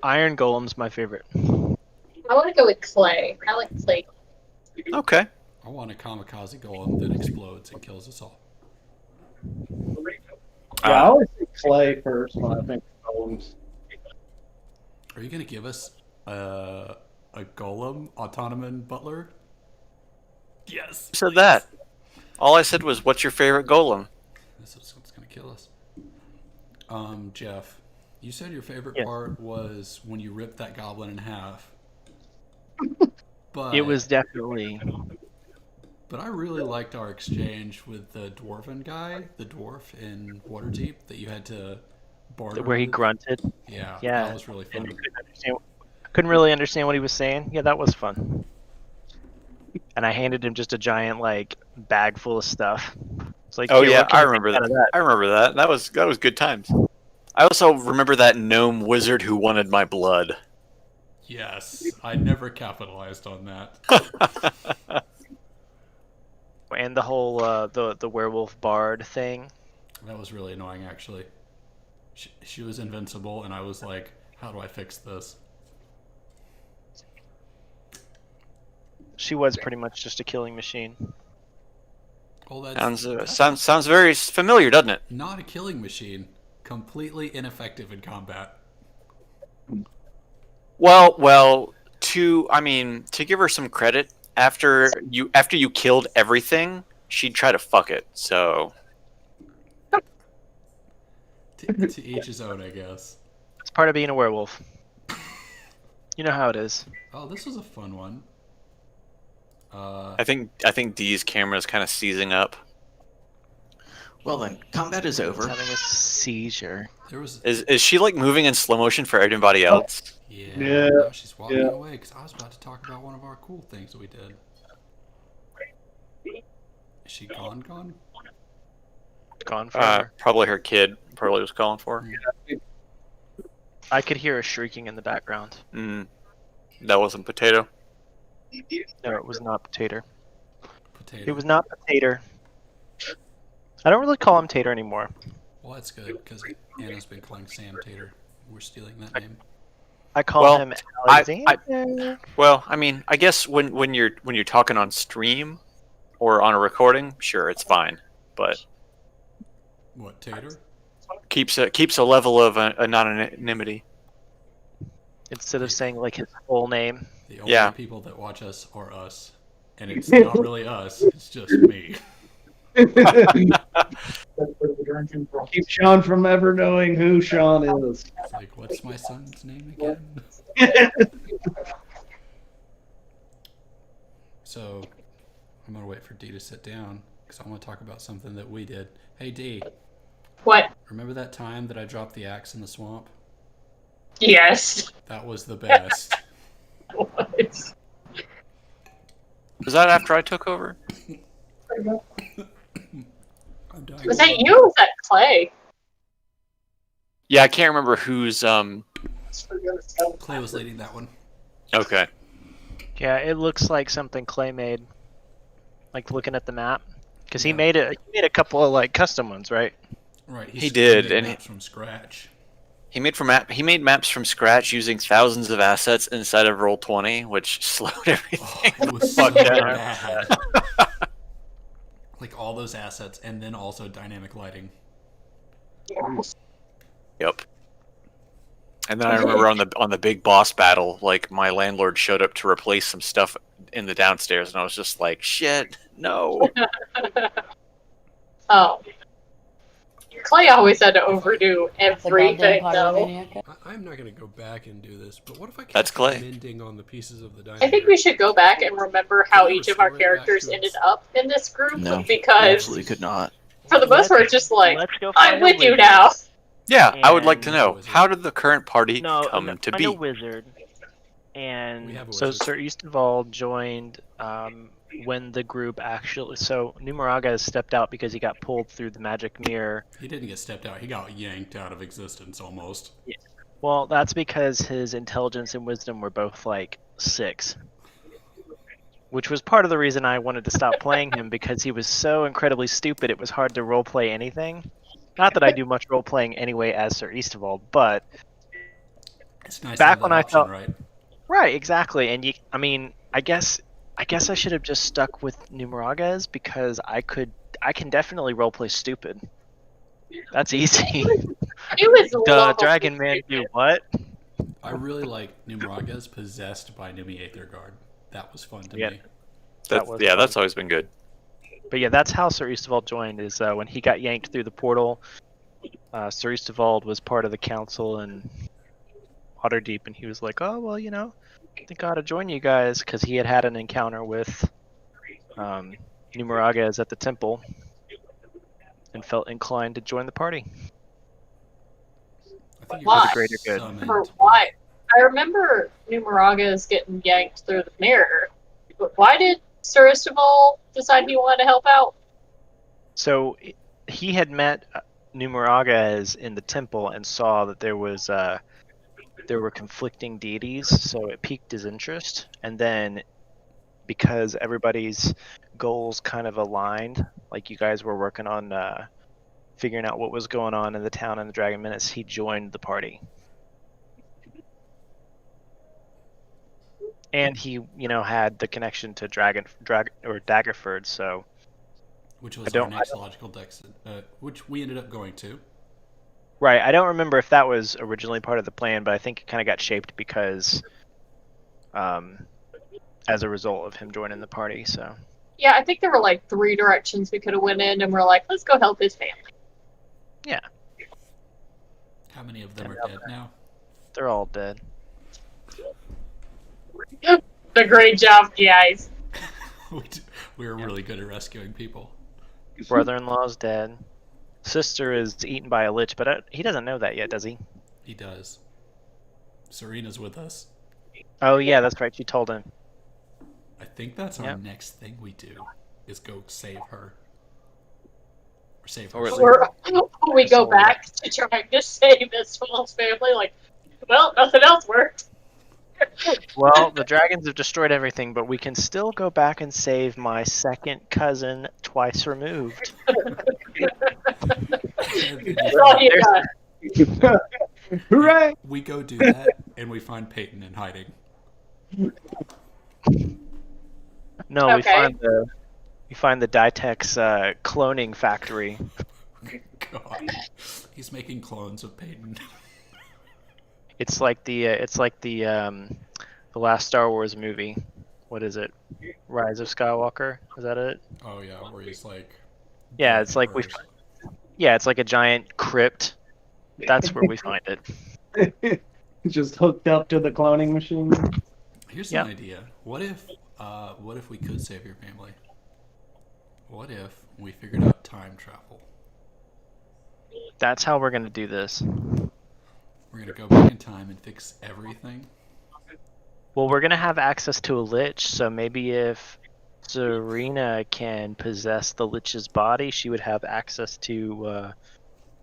E: Iron Golem's my favorite.
B: I want to go with clay. I like clay.
C: Okay.
A: I want a kamikaze golem that explodes and kills us all.
F: Yeah, I always think clay first when I think of golems.
A: Are you gonna give us a golem autonomous butler? Yes.
C: Who said that? All I said was, "What's your favorite golem?"
A: This is what's gonna kill us. Jeff, you said your favorite
E: Yes.
A: part was when you ripped that goblin in half. But
E: It was definitely.
A: But I really liked our exchange with the dwarven guy, the dwarf in Waterdeep that you had to barter
E: Where he
A: with.
E: grunted.
A: Yeah,
E: Yeah.
A: that was really
E: And
A: fun.
E: couldn't really understand what he was saying. Yeah, that was fun. And I handed him just a giant like bag full of stuff. It's like,
C: Oh
E: "Here,
C: yeah,
E: what can
C: I
E: you
C: remember
E: make out
C: that.
E: of that?"
C: I remember that. That was good times. I also remember that gnome wizard who wanted my blood.
A: Yes, I never capitalized on that.
E: And the whole the werewolf bard thing.
A: That was really annoying, actually. She was invincible, and I was like, how do I fix this?
E: She was pretty much just a killing machine.
A: Well, that's
C: Sounds very familiar, doesn't it?
A: not a killing machine. Completely ineffective in combat.
C: Well, to give her some credit, after you killed everything, she'd try to fuck it. So
A: To each his own, I guess.
E: It's part of being a werewolf. You know how it is.
A: Oh, this was a fun one.
C: I think Dee's camera's kind of seizing up.
G: Well then, combat is
E: It's
G: over.
E: having a seizure.
A: There was
C: Is she like moving in slow motion for everybody else?
A: yeah.
D: Yeah,
A: Now she's walking
F: yeah.
A: away because I was about to talk about one of our cool things that we did. Is she gone?
E: Gone forever.
C: Probably her kid. Probably was calling for her.
E: I could hear a shrieking in the background.
C: That wasn't Potato.
E: No, it was not Potato.
A: Potato.
E: It was not Potato. I don't really call him Tater anymore.
A: Well, that's good because Anna's been calling Sam Tater. We're stealing that name.
E: I call
C: Well,
E: him
C: I-
E: Alexander.
C: Well, I mean, I guess when you're talking on stream or on a recording, sure, it's fine. But
A: What, Tater?
C: keeps a level of anonymity.
E: Instead of saying like his full name.
A: The only
C: Yeah.
A: people that watch us are us, and it's not really us. It's just me.
F: Keep Sean from ever knowing who Sean is.
A: It's like, what's my son's name again? So, I'm gonna wait for Dee to sit down because I want to talk about something that we did. Hey Dee,
B: What?
A: remember that time that I dropped the axe in the swamp?
B: Yes.
A: That was the best.
B: What?
C: Was that after I took over?
A: I'm dying.
B: Was that you or was that Clay?
C: Yeah, I can't remember who's
A: Clay was leading that one.
C: Okay.
E: Yeah, it looks like something Clay made. Like looking at the map, because he
A: Yeah.
E: made a couple of like custom ones, right?
A: Right.
C: He did,
A: made
C: and
A: maps from scratch.
C: He made maps from scratch using thousands of assets inside of Roll20, which slowed
A: Oh,
C: everything.
A: it was so
C: Fuck yeah.
A: bad. Like all those assets, and then also dynamic lighting.
C: Yep. And then I remember on the big boss battle, like my landlord showed up to replace some stuff in the downstairs, and I was just like, "Shit, no!"
B: Oh. Clay always had to overdo everything, though.
A: I'm not gonna go back and do this, but what if I kept
C: That's Clay.
A: mending on the pieces of the dynamic?
B: I think we should go back and remember how
A: Can we
B: each of our
A: restore it back
B: characters
A: to
B: ended
A: its-
B: up in this group,
G: No, we
B: because
G: absolutely could not.
B: for the most part, it's just like,
E: Let's go
B: I'm
E: find a
B: with you
E: wizard.
B: now.
C: Yeah, I would like to
E: And-
C: know, how did the current party come to
E: I'm
C: be?
E: a wizard.
A: We
E: And
A: have a
E: so
A: wizard.
E: Sir Eastenval joined when the group actually. So Numeraga has stepped out because he got pulled through the magic mirror.
A: He didn't get stepped out. He got yanked out of existence almost.
E: Well, that's because his intelligence and wisdom were both like 6. Which was part of the reason I wanted to stop playing him, because he was so incredibly stupid it was hard to roleplay anything. Not that I do much roleplaying anyway as Sir Eastenval, but
A: It's nice
E: Back
A: to have
E: when
A: that
E: I
A: option,
E: felt-
A: right?
E: right, exactly. And I mean, I guess I should have just stuck with Numeragas, because I can definitely roleplay stupid. That's easy.
B: It was
E: Duh,
B: lovely.
E: Dragon Man do what?
A: I really like Numeragas possessed by Numi Aetherguard. That was fun to
E: Yeah.
A: me.
E: That was
C: Yeah,
E: fun.
C: that's always been good.
E: But yeah, that's how Sir Eastenval joined, is when he got yanked through the portal. Sir Eastenval was part of the council in Waterdeep, and he was like, oh, well, I think I ought to join you guys, because he had an encounter with Numeragas at the temple and felt inclined to join the party.
A: I think
B: Why?
A: you're
E: For the greater good.
A: summoned
B: For
A: by-
B: why? I remember Numeragas getting yanked through the mirror, but why did Sir Istival decide he wanted to help out?
E: So he had met Numeragas in the temple and saw that there were conflicting deities, so it piqued his interest. And then, because everybody's goals kind of aligned, like you guys were working on figuring out what was going on in the town and the Dragon Menace, he joined the party. And he, had the connection to Daggerford, so
A: which
E: I
A: was
E: don't-
A: our next logical dex, which we ended up going to.
E: right. I don't remember if that was originally part of the plan, but I think it kind of got shaped because as a result of him joining the party. So
B: Yeah, I think there were like 3 directions we could have went in, and we're like, let's go help his family.
A: How many of them are dead now?
E: they're all dead.
B: The great job, guys.
A: We were really good at rescuing people.
E: Brother-in-law's dead. Sister is eaten by a lich, but he doesn't know that yet, does he?
A: He does. Serena's with us.
E: Oh yeah, that's right. You told him.
A: I think that's our
E: Yep.
A: next thing we do, is go save her. Or save her.
C: Or at
B: Or we go back to try to save this small's family. Like, well, nothing else worked.
E: Well, the dragons have destroyed everything, but we can still go back and save my second cousin twice removed.
B: That's all you got.
F: Hooray!
A: We go do that, and we find Peyton in hiding.
E: No,
B: Okay.
E: we find the Ditex cloning factory.
A: God, he's making clones of Peyton.
E: It's like the last Star Wars movie. What is it? Rise of Skywalker? Is that it?
A: Oh yeah, where he's like.
E: Yeah, it's like
A: Birds.
E: it's like a giant crypt. That's where we find it.
F: Just hooked up to the cloning machine.
A: Here's
E: Yeah.
A: an idea. What if we could save your family? What if we figured out time travel?
E: That's how we're gonna do this.
A: We're gonna go back in time and fix everything.
E: Well, we're gonna have access to a lich, so maybe if Serena can possess the lich's body, she would have access to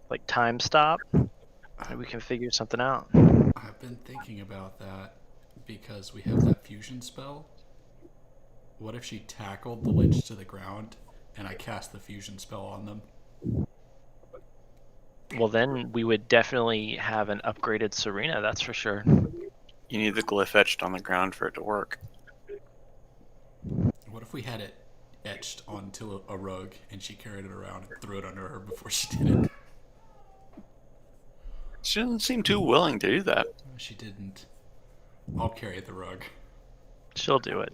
E: like time stop. And we can figure something out.
A: I've been thinking about that because we have that fusion spell. What if she tackled the lich to the ground and I cast the fusion spell on them?
E: Well, then we would definitely have an upgraded Serena, that's for sure.
C: You need the glyph etched on the ground for it to work.
A: What if we had it etched onto a rug and she carried it around and threw it under her before she did it?
C: She doesn't seem too willing to do that.
A: She didn't. I'll carry the rug.
E: She'll do it.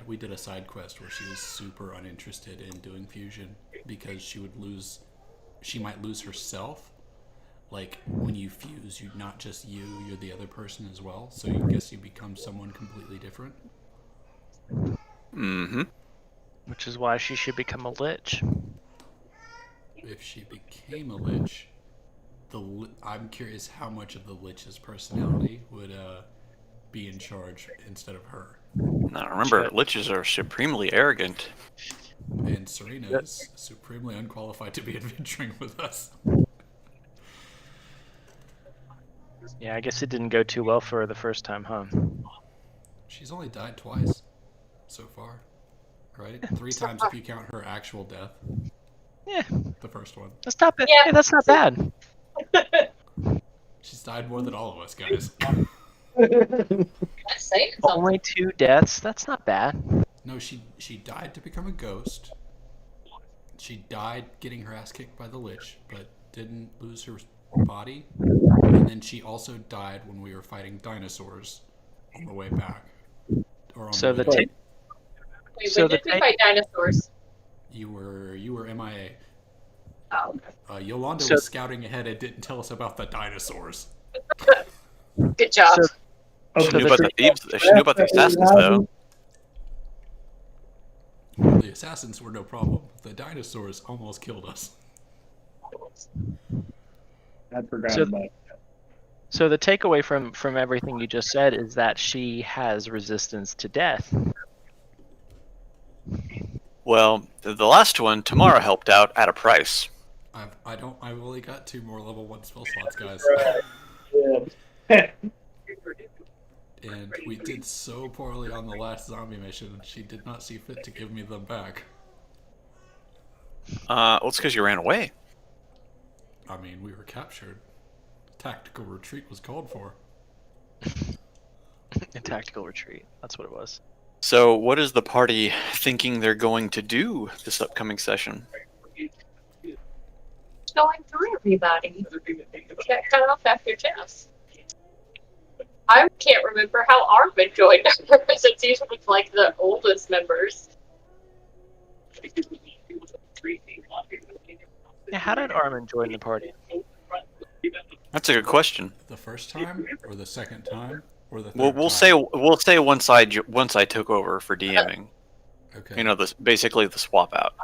A: We did a side quest where she was super uninterested in doing fusion because she might lose herself. Like when you fuse, you're not just you're the other person as well. So you guess you become someone completely different.
C: Mm-hmm.
E: Which is why she should become a lich.
A: If she became a lich, I'm curious how much of the lich's personality would be in charge instead of her.
C: Now remember, liches are supremely arrogant.
A: And Serena is supremely unqualified to be adventuring with us.
E: Yeah, I guess it didn't go too well for her the first time, huh?
A: She's only died twice so far, right? 3 times if you count her actual death.
E: Yeah,
A: The first one.
E: that's not bad.
B: Yeah.
E: Hey, that's not bad.
A: She's died more than all of us, guys.
B: That's saying something.
E: Only 2 deaths. That's not bad.
A: No, she died to become a ghost. She died getting her ass kicked by the lich, but didn't lose her body. And then she also died when we were fighting dinosaurs on the way back. Or on
E: So
A: the
E: the
A: way
E: ta-
B: Wait,
E: So
B: when
E: the
B: did we
E: ta-
B: fight dinosaurs?
A: You were MIA.
B: Oh,
A: Yolanda
E: So-
A: was scouting ahead and didn't tell us about the dinosaurs.
B: good job.
E: So-
C: She knew about the thieves. She knew about the assassins, though.
A: The assassins were no problem. The dinosaurs almost killed us.
F: I forgot
E: So-
F: about it.
E: So the takeaway from everything you just said is that she has resistance to death.
C: Well, the last one, Tamara helped out at a price.
A: I've only got 2 more level 1 spell slots, guys. And we did so poorly on the last zombie mission, she did not see fit to give me them back.
C: Well, it's because you ran away.
A: I mean, we were captured. Tactical retreat was called for.
E: A tactical retreat. That's what it was.
C: So, what is the party thinking they're going to do this upcoming session?
B: Going through everybody. Get cut off after chest. I can't remember how Armin joined since he's one of like the oldest members.
E: Yeah, how did Armin join the party?
C: That's a good question.
A: The first time, or the second time, or the 3rd
C: We'll
A: time?
C: say once I took over for DMing.
A: Okay.
C: You know, basically the swap out.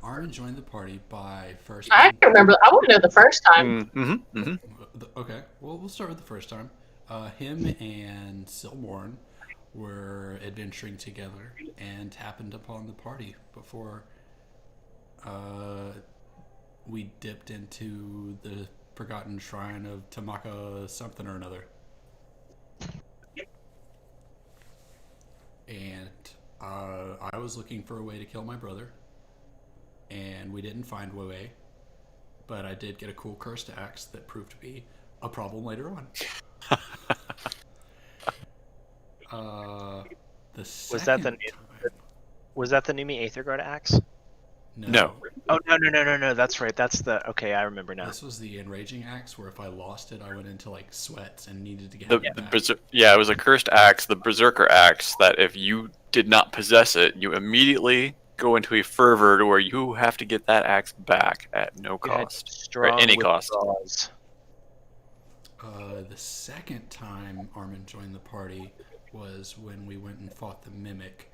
A: Armin joined the party by first.
B: I remember. I want to know the first time.
A: Okay, well, we'll start with the first time. Him and Silmorn were adventuring together and happened upon the party before we dipped into the forgotten shrine of Tamaka something or another. And I was looking for a way to kill my brother, and we didn't find a way, but I did get a cool cursed axe that proved to be a problem later on.
E: Was that the Numi Aetherguard axe?
C: No.
E: Oh no! That's right. That's the I remember now.
A: This was the enraging axe, where if I lost it, I went into like sweats and needed to get
C: The
A: it back.
C: it was a cursed axe, the Berserker axe, that if you did not possess it, you immediately go into a fervor to where you have to get that axe back at no cost, or at any cost.
E: withdrawals.
A: The second time Armin joined the party was when we went and fought the Mimic.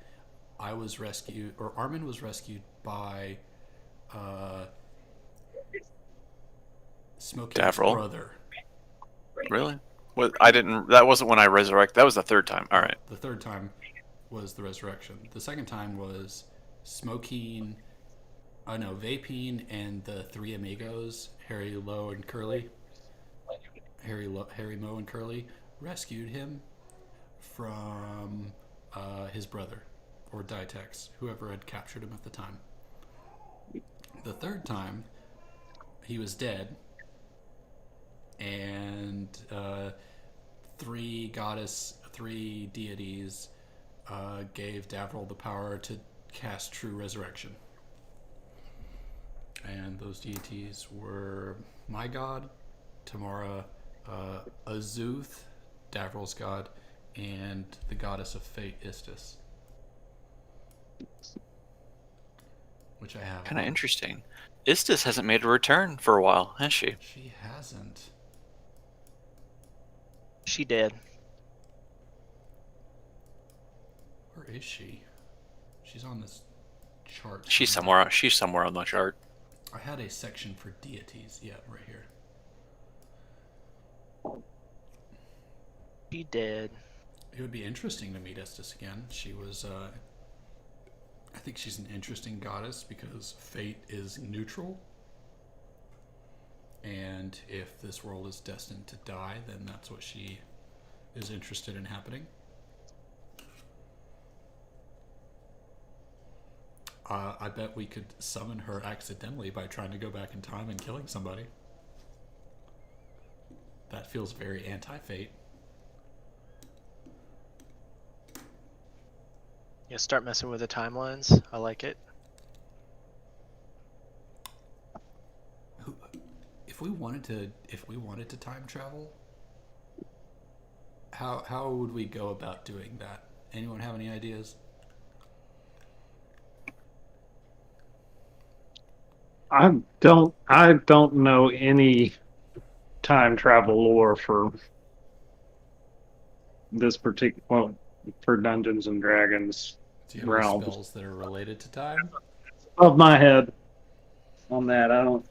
A: Armin was rescued by Smokey's
C: Davril?
A: brother.
C: Really? Well, I didn't. That wasn't when I resurrected. That was the 3rd time. All right.
A: The 3rd time was the resurrection. The 2nd time was Vapine, and the 3 amigos, Harry, Moe, and Curly, rescued him from his brother, or Ditex, whoever had captured him at the time. The 3rd time, he was dead, and 3 deities gave Davril the power to cast True Resurrection. And those deities were my god, Tamara, Azuth, Davril's god, and the goddess of fate, Istis. Which I have.
C: Kind of interesting. Istis hasn't made a return for a while, has she?
A: She hasn't.
E: She did.
A: Where is she? She's on this chart.
C: She's somewhere on the chart.
A: I had a section for deities. Yeah, right here.
E: She did.
A: It would be interesting to meet Estes again. She was, I think she's an interesting goddess because fate is neutral. And if this world is destined to die, then that's what she is interested in happening. I bet we could summon her accidentally by trying to go back in time and killing somebody. That feels very anti-fate.
E: Yeah, start messing with the timelines. I like it.
A: If we wanted to time travel, how would we go about doing that? Anyone have any ideas?
D: I don't know any time travel lore for this particular, for Dungeons and Dragons
A: Do you have any
D: realms.
A: spells that are related to time?
D: Above my head on that, I don't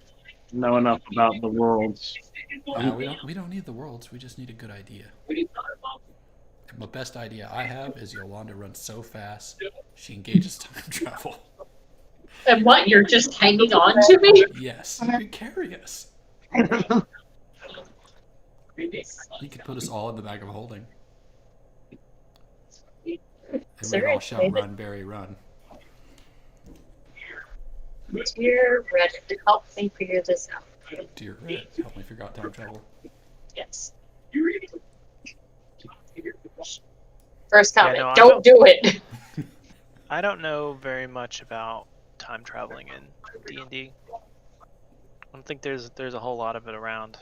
D: know enough about the worlds.
A: We don't need the worlds. We just need a good idea. And the best idea I have is Yolanda runs so fast she engages time travel.
B: And what? You're just hanging on to me?
A: Yes, you could carry us. You could put us all in the bag of holding. And we'd all shout, "Run, Barry, run."
B: Dear Reddit, help me figure this out.
A: Dear Red, help me figure out time travel.
B: Yes. First comment,
E: no, I
B: don't do it.
E: I don't know very much about time traveling in D&D. I don't think there's a whole lot of it around.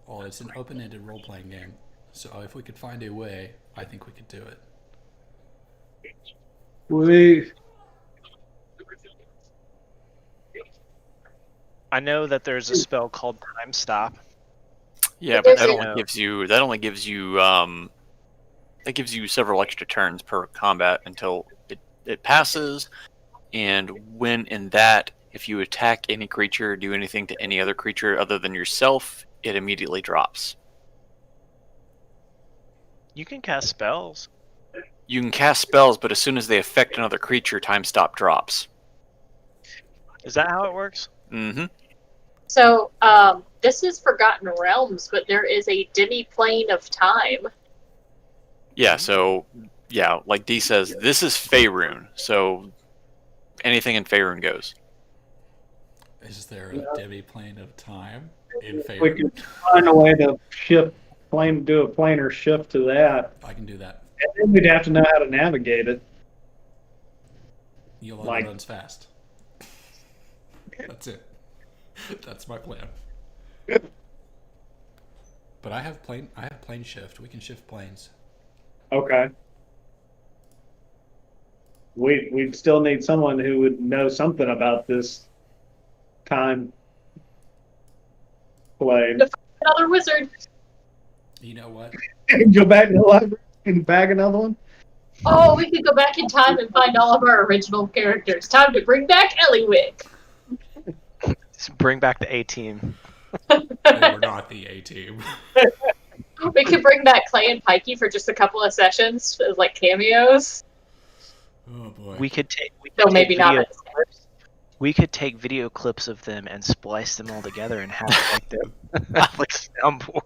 A: Well, it's an open-ended role-playing game, so if we could find a way, I think we could do it.
F: We
E: I know that there's a spell called Time Stop.
C: Yeah,
B: But
C: but that
B: there's
C: only gives you that gives you several extra turns per combat until it passes, and when in that, if you attack any creature or do anything to any other creature other than yourself, it immediately drops.
E: You can cast spells.
C: You can cast spells, but as soon as they affect another creature, time stop drops.
E: Is that how it works?
C: Mm-hmm.
B: So, this is Forgotten Realms, but there is a demi-plane of time.
C: Yeah, so, yeah, like Dee says, this is Faerun, so anything in Faerun goes.
A: Is there a demi-plane of time in
F: we
A: favor?
F: could find a way to do a planar shift to that.
A: I can do that.
F: And then we'd have to know how to navigate it.
A: Yolanda
F: Like-
A: runs fast. That's it. That's my plan. But I have plane shift. We can shift planes.
F: Okay. We'd still need someone who would know something about this time plane.
B: Another wizard.
A: You know what?
F: Go back to the library and bag another one.
B: Oh, we could go back in time and find all of our original characters. Time to bring back Eliwick.
E: Just bring back the A-Team.
A: They were not the A-Team.
B: We could bring back Clay and Pikey for just a couple of sessions as like cameos.
A: Oh boy.
E: We could take.
B: No, maybe not.
E: We could take video clips of them and splice them all together and have like them like soundboard.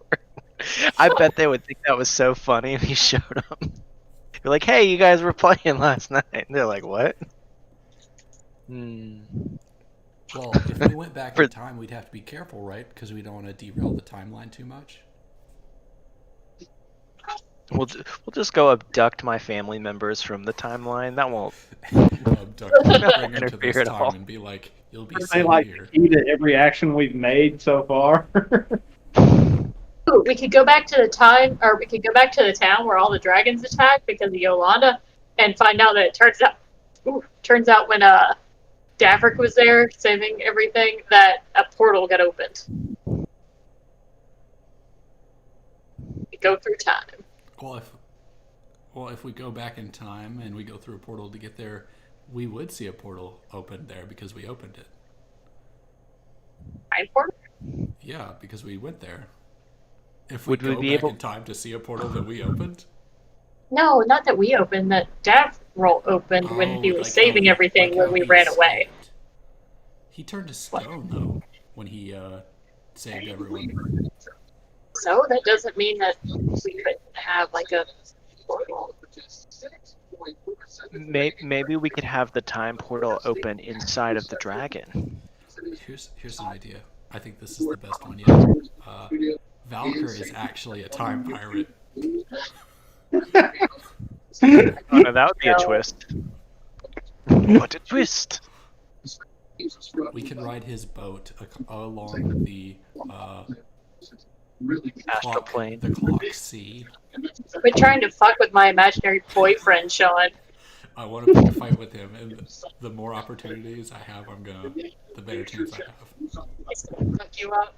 E: I bet they would think that was so funny if you showed them. You're like, "Hey, you guys were playing last night." And they're like, "What?"
A: Well, if we went back in time, we'd have to be careful, right? Because we don't want to derail the timeline too much.
E: We'll just go abduct my family members from the timeline. That won't.
A: Abduct them, bring them to
E: Interfere
A: this
E: at all.
A: time and be like, "You'll be
F: They
A: safe
F: like
A: here."
F: the key to every action we've made so far.
B: Ooh, we could go back to the time, or we could go back to the town where all the dragons attacked because of Yolanda, and find out that it turns out when Davrick was there saving everything, that a portal got opened. We go through time.
A: Well, if we go back in time and we go through a portal to get there, we would see a portal open there because we opened it.
B: Time portal?
A: Yeah, because we went there. If
E: Would we
A: go
E: be
A: back
E: able-
A: in time to see a portal that we opened?
B: No, not that we opened. That Davrick opened when he was saving everything when
A: how
B: we
A: he
B: ran away.
A: escaped. He turned to stone though when he saved everyone.
B: So that doesn't mean that we couldn't have like a portal.
E: Maybe we could have the time portal open inside of the dragon.
A: Here's an idea. I think this is the best one yet. Valkyr is actually a time pirate.
E: Oh, no, that would be a twist. What a twist!
A: We can ride his boat along the
E: Astral plane.
A: The clock sea.
B: Quit trying to fuck with my imaginary boyfriend, Sean.
A: I want to pick a fight with him, and the more opportunities I have, the better chance I have.
B: He's gonna fuck you up.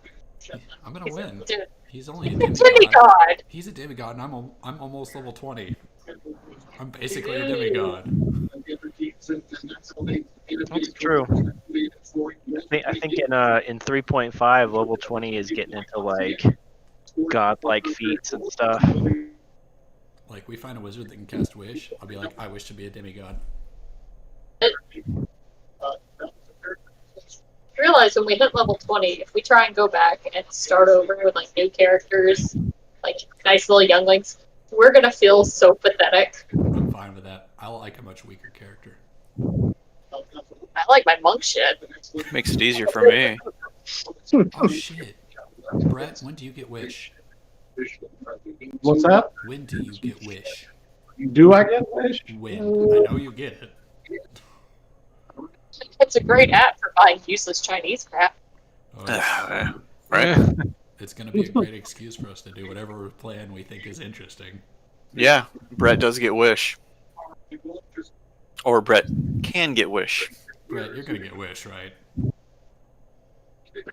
A: I'm gonna win.
B: Dude,
A: He's only a
B: demigod.
A: demigod. He's a demigod, and I'm almost level 20. I'm basically a demigod.
E: That's true. I think in 3.5, level 20 is getting into like godlike feats and stuff.
A: Like, we find a wizard that can cast wish, I'll be like, I wish to be a demigod.
B: Realize when we hit level 20, if we try and go back and start over with like new characters, like nice little younglings, we're gonna feel so pathetic.
A: I'm fine with that. I like a much weaker character.
B: I like my monk shit.
C: Makes it easier for me.
A: Oh shit. Brett, when do you get wish?
F: What's that?
A: When do you get wish?
F: Do I get wish?
A: When? I know you get it.
B: It's a great app for buying useless Chinese crap.
A: Oh,
C: Right?
A: It's going to be a great excuse for us to do whatever plan we think is interesting.
C: Yeah, Brett does get wish. Or Brett can get wish.
A: Brett, you're going to get wish, right?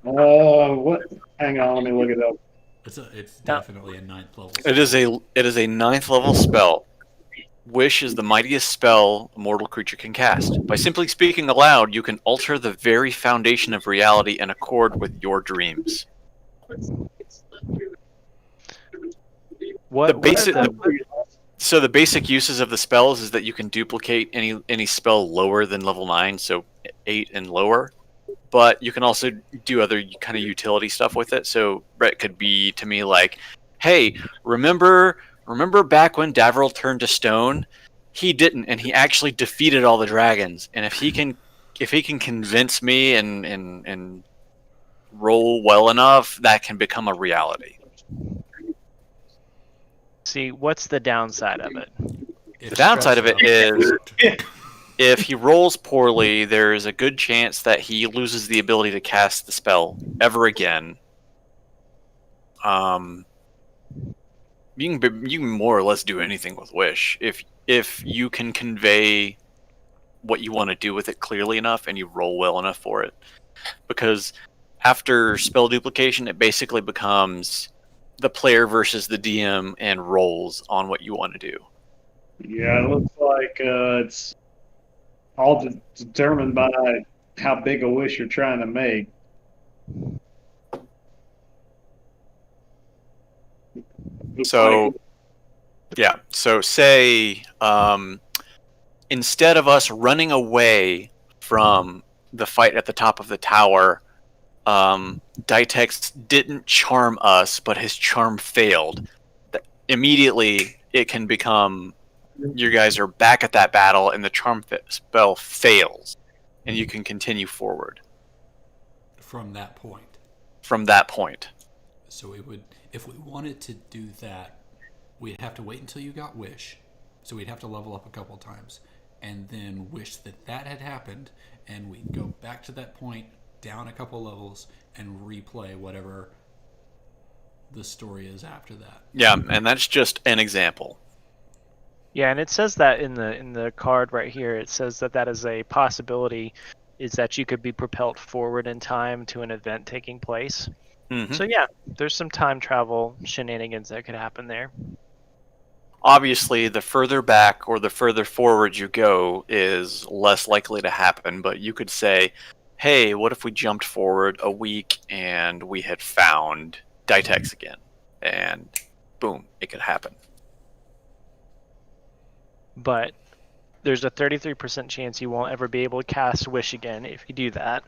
D: What? Hang on, let me look it up.
A: It's definitely a 9th level spell.
C: It is a 9th level spell. Wish is the mightiest spell a mortal creature can cast. By simply speaking aloud, you can alter the very foundation of reality in accord with your dreams. So the basic uses of the spells is that you can duplicate any spell lower than level 9, so 8 and lower. But you can also do other kind of utility stuff with it. So Brett could be to me like, "Hey, remember back when Davriel turned to stone? He didn't, and he actually defeated all the dragons. And if he can convince me and roll well enough, that can become a reality."
E: See, what's the downside of it?
C: The downside of it is if he rolls poorly, there is a good chance that he loses the ability to cast the spell ever again. You can more or less do anything with wish if you can convey what you want to do with it clearly enough and you roll well enough for it. Because after spell duplication, it basically becomes the player versus the DM and rolls on what you want to do.
D: Yeah, it looks like it's all determined by how big a wish you're trying to make.
C: So, yeah. So say instead of us running away from the fight at the top of the tower, Ditex didn't charm us, but his charm failed. Immediately, it can become you guys are back at that battle, and the charm spell fails, and you can continue forward
A: From that point.
C: From that point.
A: So we would, if we wanted to do that, we'd have to wait until you got wish. So we'd have to level up a couple times, and then wish that had happened, and we'd go back to that point, down a couple levels, and replay whatever the story is after that.
C: Yeah, and that's just an example.
E: Yeah, and it says that in the card right here. It says that is a possibility, is that you could be propelled forward in time to an event taking place.
C: Mm-hmm.
E: So yeah, there's some time travel shenanigans that could happen there.
C: Obviously, the further back or the further forward you go is less likely to happen, but you could say, hey, what if we jumped forward a week and we had found Ditex again? And boom, it could happen.
E: But there's a 33% chance you won't ever be able to cast Wish again if you do that.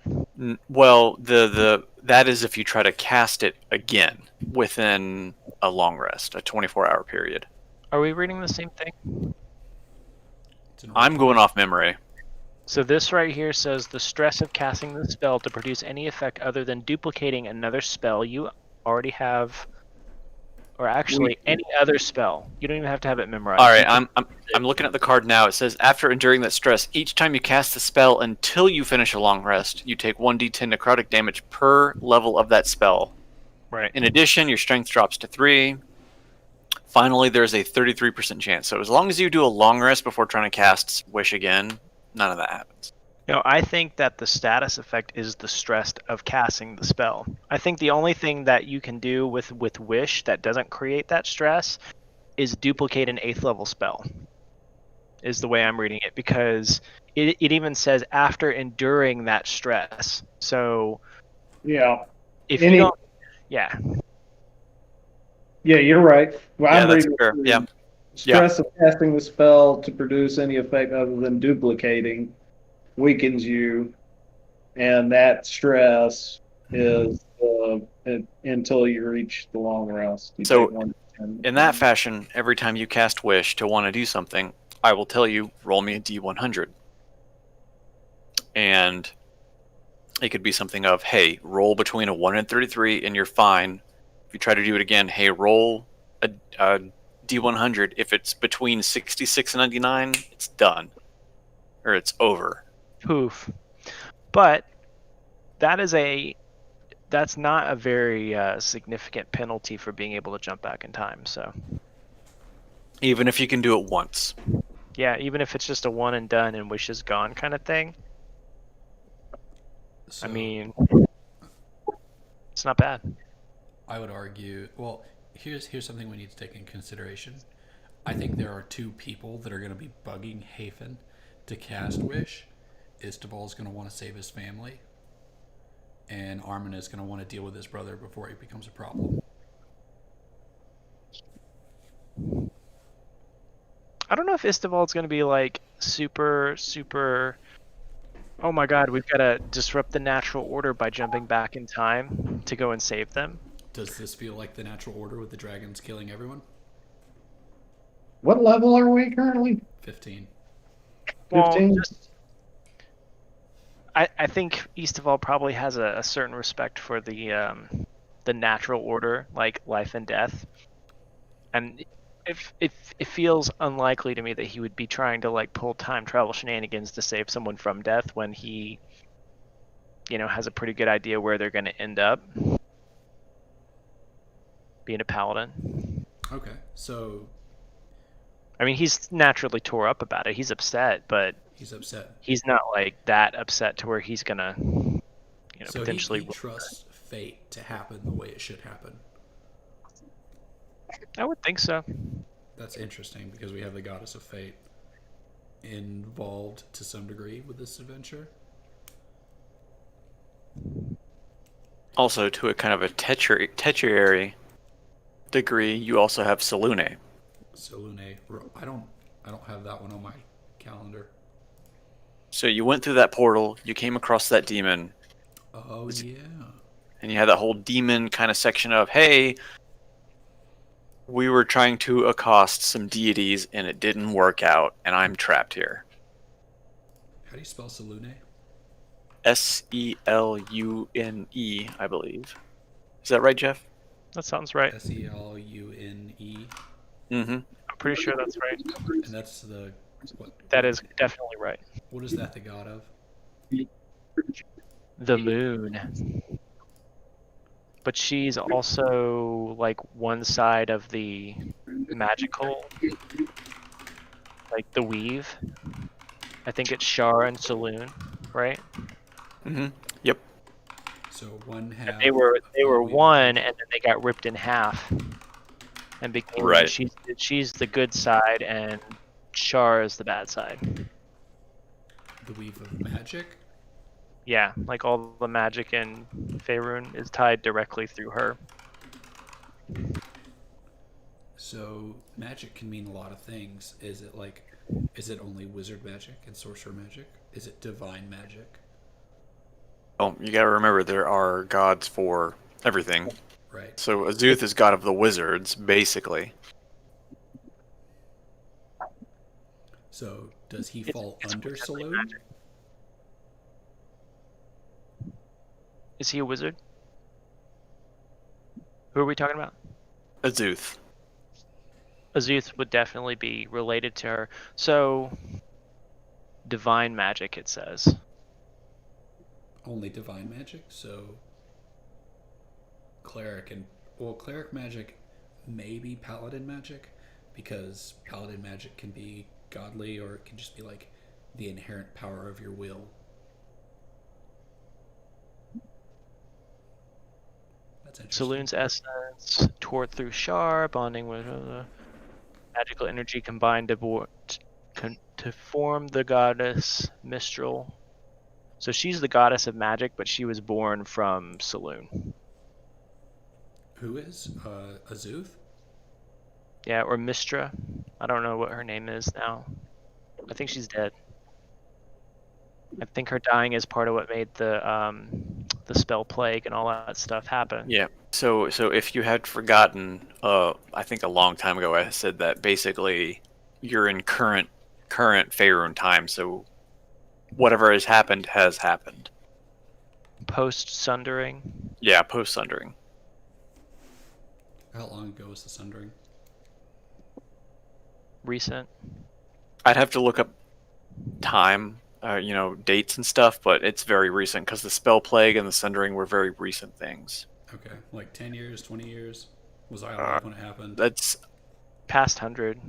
C: Well, that is if you try to cast it again within a long rest, a 24-hour period.
E: Are we reading the same thing?
C: I'm going off memory.
E: So this right here says the stress of casting the spell to produce any effect other than duplicating another spell you already have, or actually any other spell. You don't even have to have it memorized.
C: All right, I'm looking at the card now. It says after enduring that stress, each time you cast the spell until you finish a long rest, you take 1d10 necrotic damage per level of that spell.
E: Right.
C: In addition, your strength drops to 3. Finally, there's a 33% chance. So as long as you do a long rest before trying to cast Wish again, none of that happens.
E: No, I think that the status effect is the stress of casting the spell. I think the only thing that you can do with Wish that doesn't create that stress is duplicate an 8th level spell, is the way I'm reading it, because it even says after enduring that stress. So
D: yeah,
E: if you don't, yeah.
D: Yeah, you're right. Well,
C: Yeah,
D: I'm
C: that's
D: reading
C: fair. Yeah.
D: stress of casting the spell to produce any effect other than duplicating weakens you, and that stress is until you reach the long rest. You
C: So,
D: take 1d10.
C: In that fashion, every time you cast Wish to want to do something, I will tell you, roll me a d100. And it could be something of, hey, roll between a 1 and 33 and you're fine. If you try to do it again, hey, roll a d100. If it's between 66 and 99, it's done. Or it's over.
E: Poof. But that is a that's not a very significant penalty for being able to jump back in time. So
C: Even if you can do it once.
E: yeah, even if it's just a one and done and wish is gone kind of thing,
A: So
E: I mean, it's not bad.
A: I would argue. Well, here's something we need to take in consideration. I think there are two people that are going to be bugging Hafen to cast Wish. Istabal's going to want to save his family, and Armin is going to want to deal with his brother before he becomes a problem.
E: I don't know if Istavald's going to be like super. Oh my God, we've got to disrupt the natural order by jumping back in time to go and save them.
A: Does this feel like the natural order with the dragons killing everyone?
F: What level are we currently?
A: 15.
E: Well,
F: 15?
E: I think Eastavall probably has a certain respect for the natural order, like life and death, and if it feels unlikely to me that he would be trying to like pull time travel shenanigans to save someone from death when he, has a pretty good idea where they're going to end up being a paladin.
A: Okay, so
E: I mean, he's naturally tore up about it. He's upset, but
A: he's upset.
E: he's not like that upset to where he's gonna,
A: So
E: potentially.
A: he trusts fate to happen the way it should happen.
E: I would think so.
A: That's interesting because we have the goddess of fate involved to some degree with this adventure.
C: Also, to a kind of a tertiary degree, you also have Selune.
A: So Lune, I don't have that one on my calendar.
C: So you went through that portal, you came across that demon,
A: Oh yeah.
C: and you had that whole demon kind of section of, hey, we were trying to accost some deities and it didn't work out, and I'm trapped here.
A: How do you spell Selune?
C: Selune, I believe. Is that right, Jeff?
E: That sounds right.
A: Selune.
C: Mm-hmm.
E: I'm pretty sure that's right.
A: And that's the what?
E: That is definitely right.
A: What is that the god of?
E: The moon. But she's also like one side of the magical, like the weave. I think it's Shar and Saloon, right?
C: Mm-hmm. Yep.
A: So one half.
E: They were
A: of the wheel.
E: one, and then they got ripped in half, and became
C: Right.
E: she's the good side, and Shar is the bad side.
A: The weave of magic.
E: Yeah, like all the magic in Faerun is tied directly through her.
A: So magic can mean a lot of things. Is it only wizard magic and sorcerer magic? Is it divine magic?
C: Oh, you gotta remember there are gods for everything.
A: Right.
C: So Azuth is god of the wizards, basically.
A: So does he fall
E: it's
A: under
E: wizardly
A: Saloon?
E: magic. Is he a wizard? Who are we talking about?
C: Azuth.
E: Azuth would definitely be related to her. So, divine magic, it says.
A: Only divine magic. So cleric magic may be paladin magic because paladin magic can be godly or it can just be like the inherent power of your will. That's interesting.
E: Saloon's essence tore through Shar, bonding with magical energy combined to form the goddess Mistral. So she's the goddess of magic, but she was born from Saloon.
A: Who is Azuth?
E: Yeah, or Mistra. I don't know what her name is now. I think she's dead. I think her dying is part of what made the spell plague and all that stuff happen.
C: Yeah. So if you had forgotten, I think a long time ago I said that basically you're in current Faerun time, so whatever has happened has happened.
E: Post sundering.
C: Yeah, post sundering.
A: How long ago was the sundering?
E: Recent.
C: I'd have to look up time dates and stuff, but it's very recent because the Spell Plague and the Sundering were very recent things.
A: Okay, like 10 years, 20 years? Was I alive when it happened?
C: That's
E: Past 100.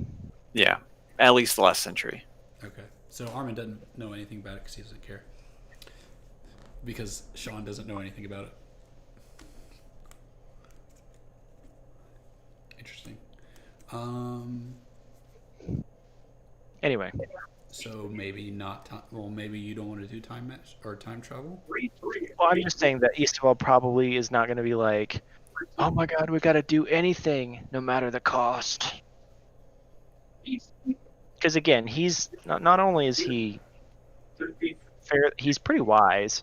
C: yeah, at least the last century.
A: Okay, so Armin doesn't know anything about it because he doesn't care. Because Sean doesn't know anything about it. Interesting.
E: Anyway,
A: So maybe not time. Well, maybe you don't want to do time match or time travel.
E: well, I'm just saying that Eastwell probably is not going to be like, oh my god, we got to do anything, no matter the cost. Because again, he's not only is he fair, he's pretty wise,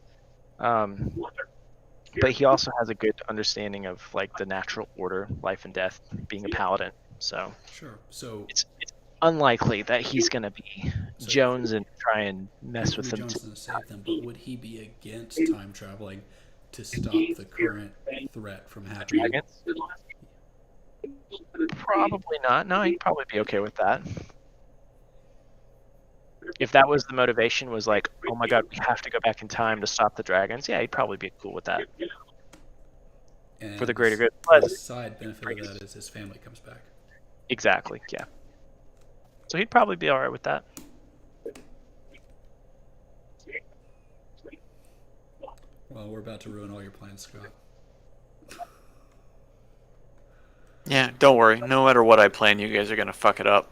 E: but he also has a good understanding of like the natural order, life and death, being a paladin. So
A: Sure. So
E: it's unlikely that he's going to be
A: So-
E: Jones and try and mess with
A: Maybe
E: them.
A: Jones doesn't save them, but would he be against time traveling to stop the current threat from happening?
E: Dragons? Probably not. No, he'd probably be okay with that. If that was the motivation, was like, oh my god, we have to go back in time to stop the dragons, yeah, he'd probably be cool with that.
A: And
E: For the greater good.
A: The side benefit of that is his family comes back.
E: Exactly, yeah. So he'd probably be alright with that.
A: Well, we're about to ruin all your plans, Scott.
C: Yeah, don't worry. No matter what I plan, you guys are gonna fuck it up.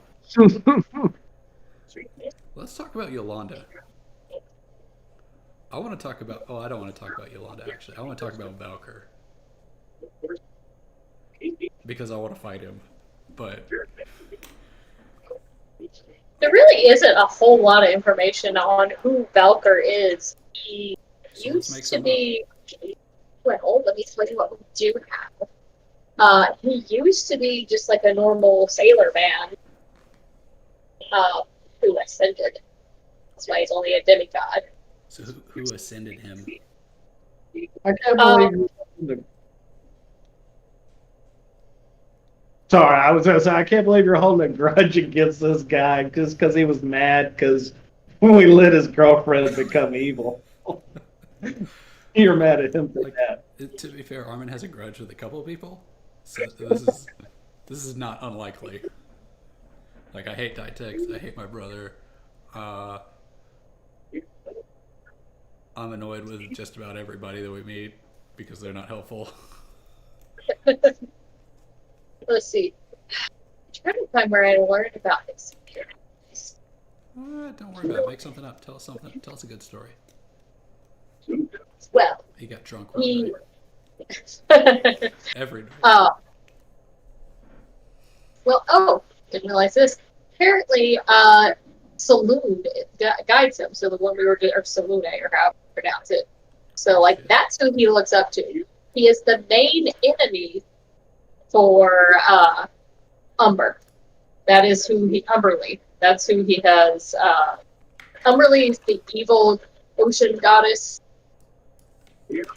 A: Let's talk about Yolanda. I want to talk about. Oh, I don't want to talk about Yolanda. Actually, I want to talk about Valkyr because I want to fight him. But
B: There really isn't a whole lot of information on who Valkyr is. He
A: So let's make
B: used to
A: some
B: be. Well, let me tell you what we do have. He used to be just like a normal sailor man who ascended. That's why he's only a demigod.
A: so who ascended him?
D: I can't believe. Sorry, I was gonna say I can't believe you're holding a grudge against this guy just because he was mad because when we let his girlfriend become evil. You're mad at him for
A: Like,
D: that.
A: To be fair, Armin has a grudge with a couple of people, so this is not unlikely. Like, I hate Ditex, I hate my brother. I'm annoyed with just about everybody that we meet because they're not helpful.
B: Let's see. I'm trying to find where I learned about his appearance.
A: Don't worry about it. Make something up. Tell us something. Tell us a good story.
B: Well,
A: He got drunk one
B: he.
A: night. Every night.
B: Didn't realize this. Apparently, Saloon guides him. So the one we were, or Salune, or how you pronounce it. So, like, that's who he looks up to. He is the main enemy for Umber. That is who Umberly. That's who he has. Umberly is the evil ocean goddess.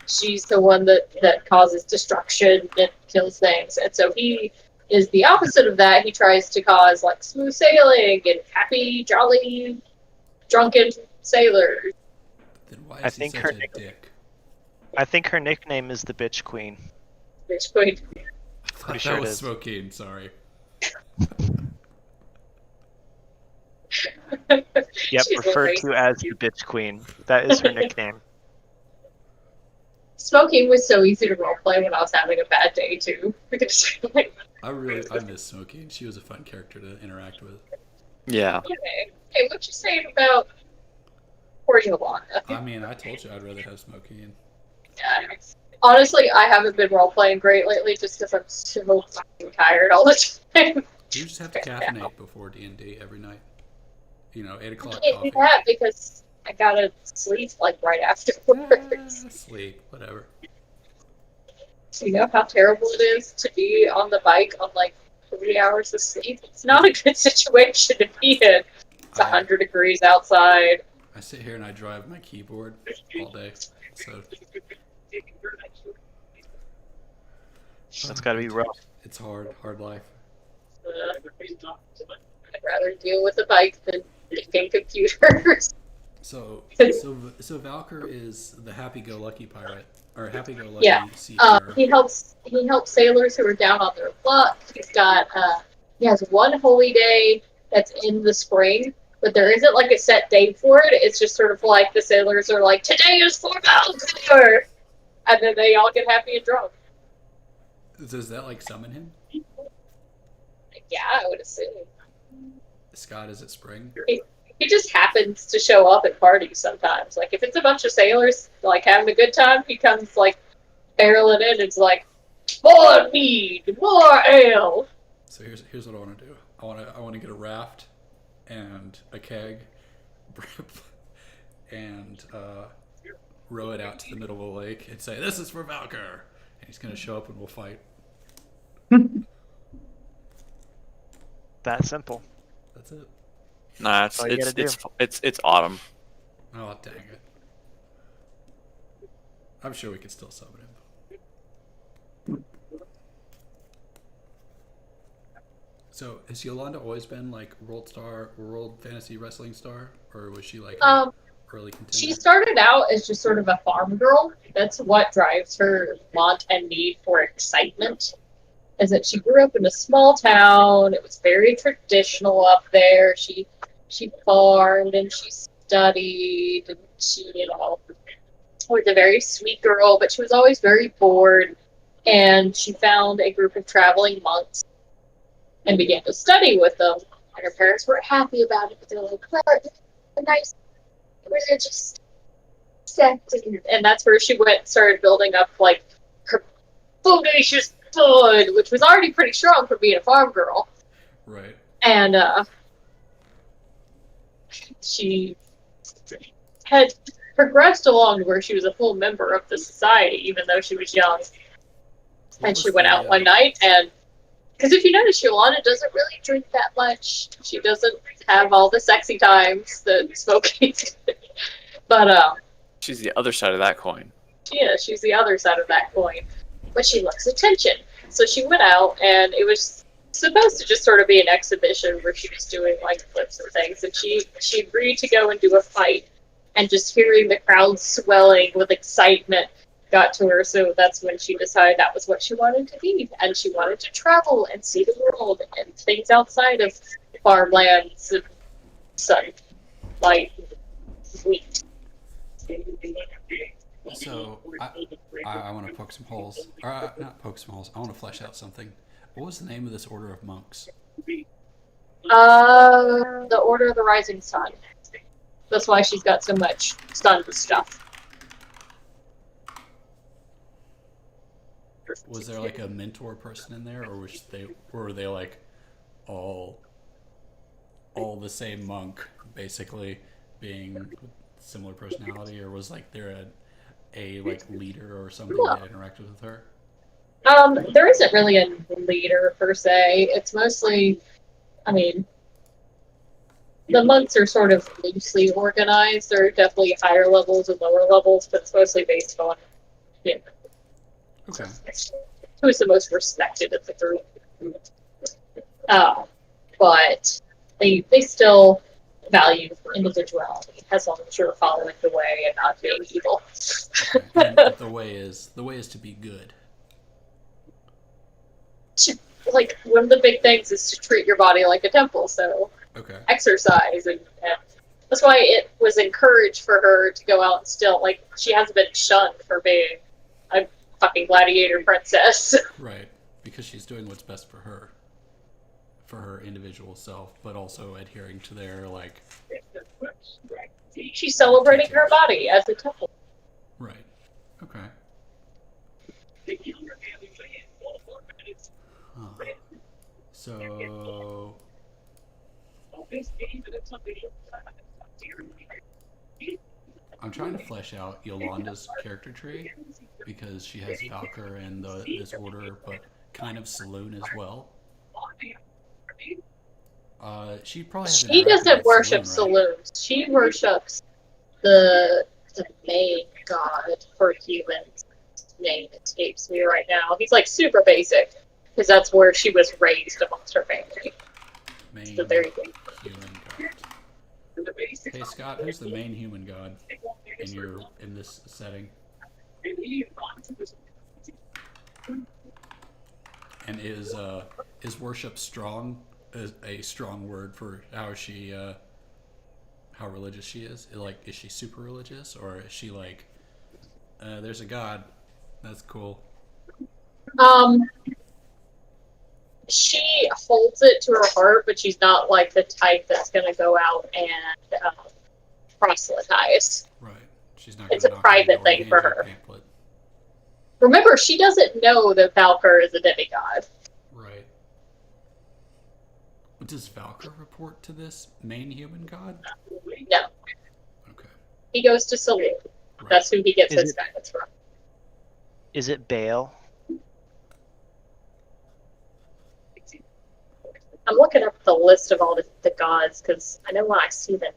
B: She's the one that causes destruction and kills things. And so he is the opposite of that. He tries to cause like smooth sailing and happy, jolly, drunken sailors.
A: Then why
E: I
A: is he
E: think
A: such
E: her
A: a
E: nick-
A: dick?
E: I think her nickname is the Bitch Queen.
B: Bitch queen.
A: I thought
E: Pretty
A: that
E: sure it
A: was
E: is.
A: Smoking. Sorry.
E: Yep,
B: She's
E: referred
B: hilarious.
E: to as the Bitch Queen. That is her nickname.
B: Smoking was so easy to roleplay when I was having a bad day too.
A: I miss Smoking. She was a fun character to interact with.
C: Yeah.
B: Okay. Hey, what you saying about poor Yolanda?
A: I mean, I told you I'd rather have Smoking.
B: Yeah. Honestly, I haven't been role playing great lately just because I'm so fucking tired all the time.
A: You just have to caffeinate before D&D every night. 8 o'clock
B: I can't do
A: coffee.
B: that because I gotta sleep like right afterwards.
A: Sleep, whatever.
B: So you know how terrible it is to be on the bike on like 3 hours of sleep? It's not a good situation to be in. It's 100 degrees outside.
A: I sit here and I drive my keyboard all day. So
E: That's got to be rough.
A: it's hard life.
B: I'd rather deal with a bike than making computers.
A: So Valkyr is the happy-go-lucky pirate, or happy-go-lucky
B: Yeah.
A: seafarer.
B: He helps sailors who are down on their luck. He has one holy day that's in the spring, but there isn't like a set day for it. It's just sort of like the sailors are like, today is for Valkyr, and then they all get happy and drunk.
A: Does that like summon him?
B: Yeah, I would assume.
A: Scott, is it spring?
B: He just happens to show up at parties sometimes. Like if it's a bunch of sailors like having a good time, he comes like barreling in. It's like more mead, more ale.
A: So here's what I want to do. I want to get a raft and a keg, and row it out to the middle of the lake and say, "This is for Valkyr," and he's gonna show up and we'll fight.
E: That simple.
A: That's it.
C: Nah,
E: all you gotta do.
C: it's autumn.
A: Oh dang it! I'm sure we could still summon him. So has Yolanda always been like world fantasy wrestling star, or was she like an early contender?
B: She started out as just sort of a farm girl. That's what drives her want and need for excitement. Is that she grew up in a small town. It was very traditional up there. She farmed and she studied and she, was a very sweet girl, but she was always very bored. And she found a group of traveling monks and began to study with them. And her parents weren't happy about it, but they're like, well, it's a nice religious sect. And that's where she went and started building up like her bodacious bud, which was already pretty strong for being a farm girl.
A: Right.
B: And she had progressed along to where she was a full member of the society, even though she was young. And she went out one night, and because if you notice, Yolanda doesn't really drink that much. She doesn't have all the sexy times that smoking. But
C: She's the other side of that coin.
B: yeah, she's the other side of that coin. But she loves attention. So she went out, and it was supposed to just sort of be an exhibition where she was doing like flips and things. And she agreed to go and do a fight. And just hearing the crowd swelling with excitement got to her. So that's when she decided that was what she wanted to be. And she wanted to travel and see the world and things outside of farmlands and sunlight, wheat.
A: So I want to poke some holes, or not poke some holes. I want to flesh out something. What was the name of this order of monks?
B: The Order of the Rising Sun. That's why she's got so much sun stuff.
A: Was there like a mentor person in there, or were they like all the same monk, basically being similar personality, or was like there a like leader or something that interacted with her?
B: There isn't really a leader per se. It's mostly, the monks are sort of loosely organized. There are definitely higher levels and lower levels, but it's mostly based on
A: Okay.
B: who is the most respected of the group. But they still value individuality as long as you're following the way and not being evil.
A: And the way is to be good.
B: Like one of the big things is to treat your body like a temple. So exercise and that's why it was encouraged for her to go out and still like she hasn't been shunned for being a fucking gladiator princess.
A: Right, because she's doing what's best for her individual self, but also adhering to their like.
B: She's celebrating her body as a temple.
A: Right. Okay. Huh. So. I'm trying to flesh out Yolanda's character tree because she has Valkyr and this order, but kind of Saloon as well. She probably has
B: She doesn't worship saloons. She worships the main god for humans. His name escapes me right now. He's like super basic because that's where she was raised amongst her family.
A: Main
B: so very good.
A: human god. Hey Hey Scott, who's the main human god in this setting? And is worship strong? Is a strong word for how religious she is? Like, is she super religious, or is she like, there's a god, that's cool?
B: Um, she holds it to her heart, but she's not like the type that's going to go out and proselytize.
A: Right. She's not
B: It's
A: gonna
B: a
A: knock on your
B: private
A: door and
B: thing
A: hand
B: for
A: you a
B: her.
A: pamphlet.
B: Remember, she doesn't know that Valkyr is a demigod.
A: Right. Does Valkyr report to this main human god?
B: No,
A: Okay.
B: he goes to Salute.
A: Right.
B: That's who he gets
E: Is
B: his
E: it-
B: guidance from.
E: Is it Baal?
B: I'm looking up the list of all the gods because I know when I see them.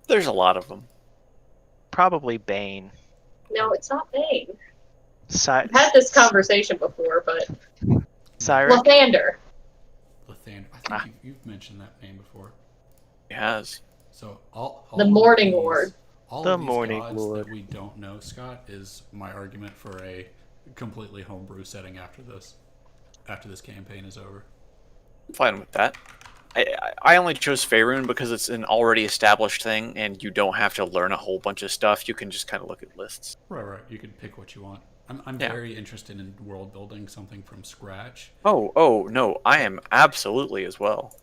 C: There's a lot of them.
E: Probably Bane.
B: No, it's not Bane.
E: Cy-
B: I've had this conversation before, but
E: Cyric?
B: Lathander.
A: Lathander. I think
E: Ah.
A: you've mentioned that name before.
C: He has.
A: So all
B: The
A: of
B: Morning
A: these-
B: Lord.
A: All
E: The
A: of these
E: Morning
A: gods
E: Lord.
A: that we don't know, Scott, is my argument for a completely homebrew setting after this campaign is over.
C: I'm fine with that. I only chose Faerun because it's an already established thing, and you don't have to learn a whole bunch of stuff. You can just kind of look at lists.
A: Right. You can pick what you want. I'm
C: Yeah.
A: very interested in world building something from scratch,
C: Oh no, I am absolutely as well.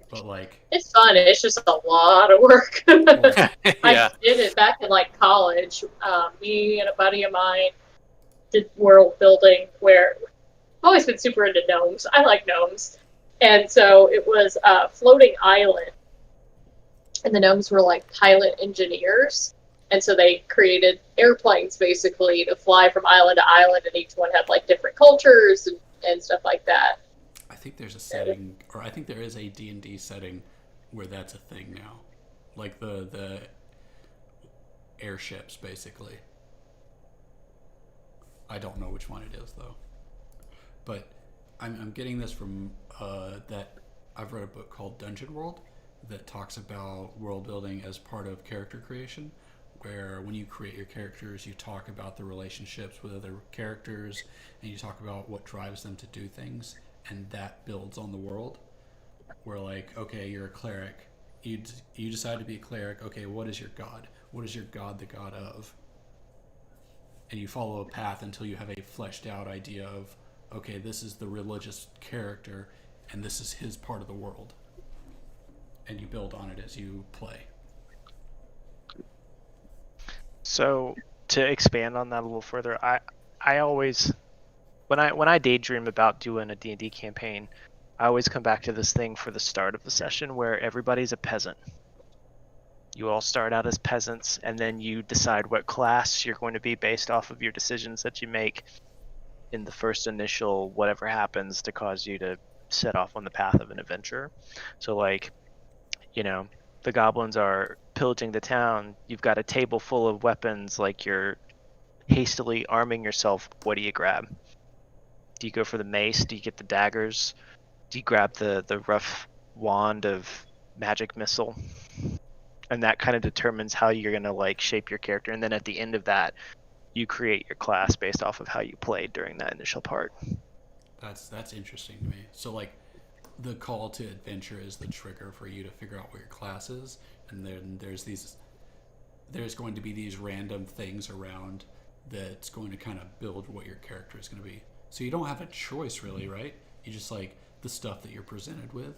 A: but like,
B: It's fun. It's just a lot of work.
A: well,
C: Yeah.
B: I did it back in like college. Me and a buddy of mine did world building where I've always been super into gnomes. I like gnomes. And so it was a floating island. And the gnomes were like pilot engineers. And so they created airplanes basically to fly from island to island, and each one had like different cultures and stuff like that.
A: I think there's a setting, or I think there is a D&D setting where that's a thing now, like the airships, basically. I don't know which one it is though, but I'm getting this from that I've read a book called Dungeon World that talks about world building as part of character creation, where when you create your characters, you talk about the relationships with other characters, and you talk about what drives them to do things, and that builds on the world. Where like, okay, you're a cleric, you decide to be a cleric. Okay, what is your god? What is your god the god of? And you follow a path until you have a fleshed out idea of, okay, this is the religious character, and this is his part of the world. And you build on it as you play.
E: So to expand on that a little further, I always when I daydream about doing a D&D campaign, I always come back to this thing for the start of the session where everybody's a peasant. You all start out as peasants, and then you decide what class you're going to be based off of your decisions that you make in the first initial whatever happens to cause you to set off on the path of an adventure. So like, the goblins are pillaging the town. You've got a table full of weapons, like you're hastily arming yourself. What do you grab? Do you go for the mace? Do you get the daggers? Do you grab the rough wand of magic missile? And that kind of determines how you're going to like shape your character. And then at the end of that, you create your class based off of how you played during that initial part.
A: That's interesting to me. So like, the call to adventure is the trigger for you to figure out what your class is, and then there's going to be these random things around that's going to kind of build what your character is going to be. So you don't have a choice really, right? You just like the stuff that you're presented with,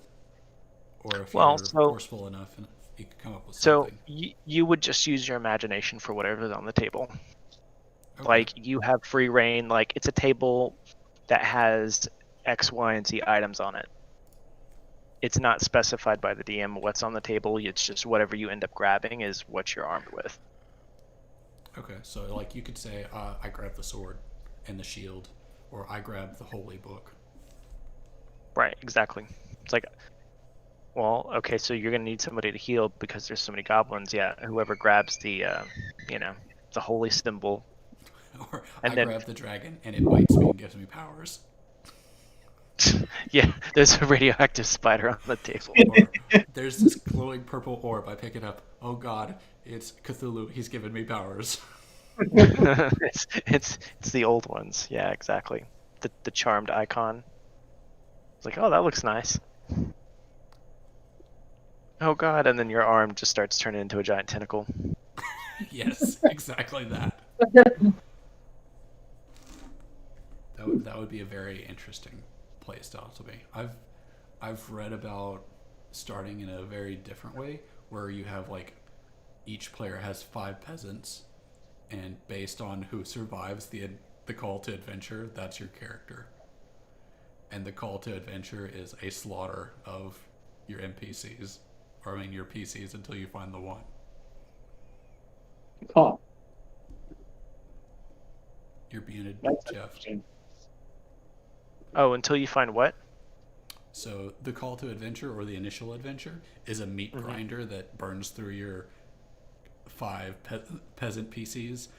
A: or if you're forceful enough, and you can come up with
E: So
A: something.
E: you would just use your imagination for whatever's on the table.
A: Okay.
E: Like you have free reign. Like it's a table that has X, Y, and Z items on it. It's not specified by the DM what's on the table. It's just whatever you end up grabbing is what you're armed with.
A: Okay, so like you could say, I grab the sword and the shield, or I grab the holy book.
E: Right, exactly. It's like, well, okay, so you're gonna need somebody to heal because there's so many goblins. Yeah, whoever grabs the holy symbol.
A: Or
E: And
A: I
E: then-
A: grab the dragon and it bites me and gives me powers.
E: Yeah, there's a radioactive spider on the table.
A: There's this glowing purple orb. I pick it up. Oh God, it's Cthulhu. He's given me powers.
E: It's the old ones. Yeah, exactly. The charmed icon. It's like, oh, that looks nice. Oh God, and then your arm just starts turning into a giant tentacle.
A: Yes, exactly that. That would be a very interesting playstyle to me. I've read about starting in a very different way, where you have like each player has 5 peasants, and based on who survives the call to adventure, that's your character. And the call to adventure is a slaughter of your NPCs, or I mean your PCs, until you find the one.
F: Oh,
A: You're being a
F: that's
A: Jeff.
F: interesting.
E: Oh, until you find what?
A: So the call to adventure, or the initial adventure, is a meat grinder that burns through your 5 peasant PCs,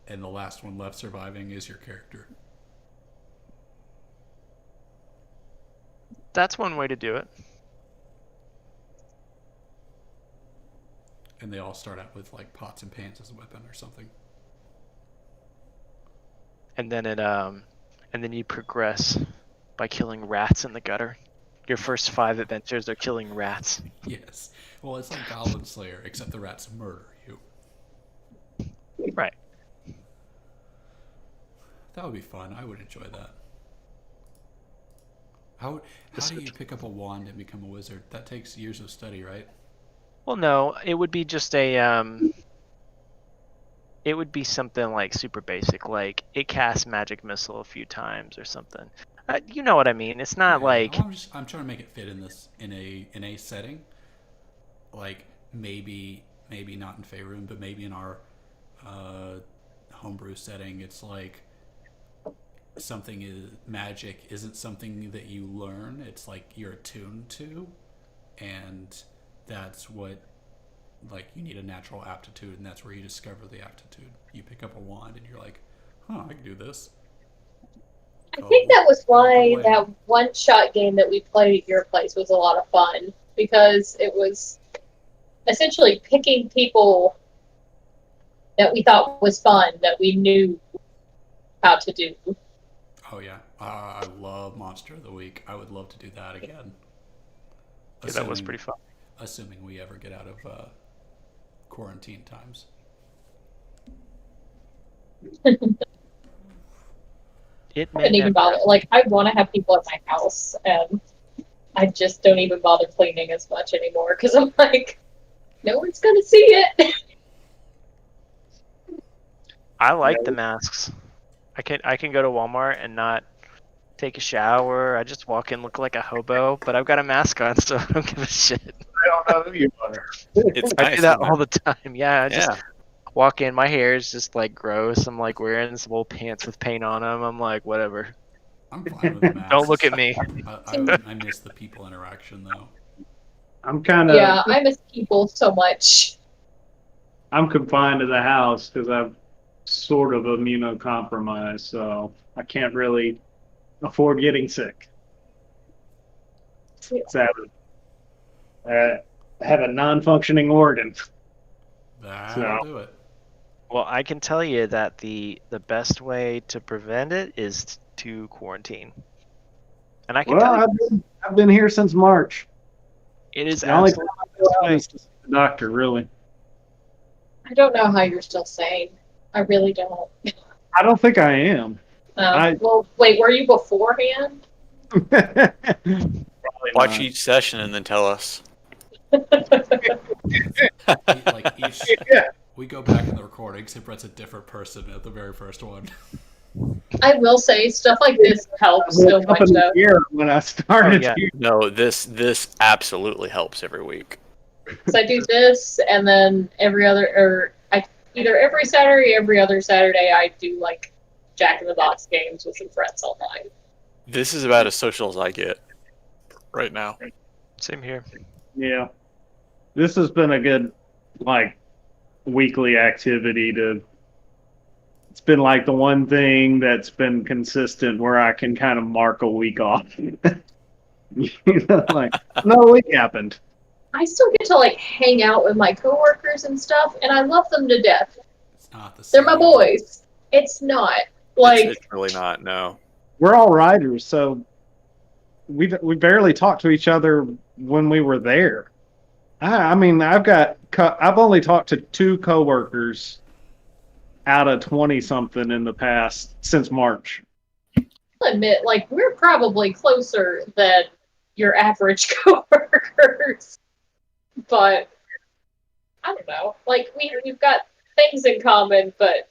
A: and the last one left surviving is your character.
E: That's one way to do it.
A: And they all start out with like pots and pans as a weapon or something.
E: And then you progress by killing rats in the gutter. Your first 5 adventures are killing rats.
A: Yes. Well, it's like Goblin Slayer, except the rats murder you.
E: Right.
A: That would be fun. I would enjoy that. How do you pick up a wand and become a wizard? That takes years of study, right?
E: Well, no, it would be just it would be something like super basic, like it casts magic missile a few times or something. You know what I mean? It's not like
A: well, I'm trying to make it fit in a setting. Like maybe not in Faerun, but maybe in our homebrew setting, it's like magic isn't something that you learn. It's like you're attuned to, and that's what, like, you need a natural aptitude, and that's where you discover the aptitude. You pick up a wand and you're like, I can do this.
B: I think that was why that one-shot game that we played at your place was a lot of fun, because it was essentially picking people that we thought was fun, that we knew how to do.
A: Oh yeah, I love Monster of the Week. I would love to do that again.
E: yeah, that was pretty fun.
A: Assuming we ever get out of quarantine times.
E: It
B: I
E: may
B: didn't even
E: never.
B: bother. Like, I want to have people at my house, and I just don't even bother cleaning as much anymore, because I'm like, no one's going to see it.
E: I like the masks. I can go to Walmart and not take a shower. I just walk in, look like a hobo, but I've got a mask on, so I don't give a shit.
F: I don't know who you are.
C: It's
E: I
C: nice,
E: do that
C: isn't it?
E: all the time. Yeah, I just
C: Yeah.
E: walk in. My hair is just like gross. I'm like wearing some old pants with paint on them. I'm like, whatever.
A: I'm fine with the masks.
E: Don't look at me.
A: I miss the people interaction though.
F: I'm kind of
B: Yeah, I miss people so much.
F: I'm confined to the house because I'm sort of immunocompromised, so I can't really afford getting sick. Sadly, I have a non-functioning organ.
A: That'll
F: No.
A: do it.
E: Well, I can tell you that the best way to prevent it is to quarantine. And I can tell
F: Well,
E: you,
F: I've been here since March.
E: it is
F: The only
E: absolutely
F: time I go out is to see the doctor, really.
B: I don't know how you're still sane. I really don't.
F: I don't think I am.
B: Well, wait, were you beforehand?
F: Probably
C: Watch
F: not.
C: each session and then tell us.
A: Like we go back in the recordings, and Brett's a different person at the very first one.
B: I will say, stuff like this helps so
F: Up
B: much,
F: in the
B: though.
F: air when I started
E: Oh, yeah.
F: here.
C: No, this absolutely helps every week.
B: Because I do this, and then either every Saturday, every other Saturday, I do, like, Jack in the Box games with some friends all night.
C: This is about as social as I get right now.
E: same here.
F: Yeah. This has been a good, like, weekly activity to. It's been like the one thing that's been consistent where I can kind of mark a week off. You know, like, no week happened.
B: I still get to like hang out with my coworkers and stuff, and I love them to death.
A: It's not the
B: They're
A: same.
B: my boys. It's not like
C: It's really not. No.
F: We're all writers, so we barely talked to each other when we were there. I mean, I've only talked to 2 coworkers out of 20 something in the past since March.
B: I'll admit, like we're probably closer than your average coworkers, but I don't know. Like we've got things in common, but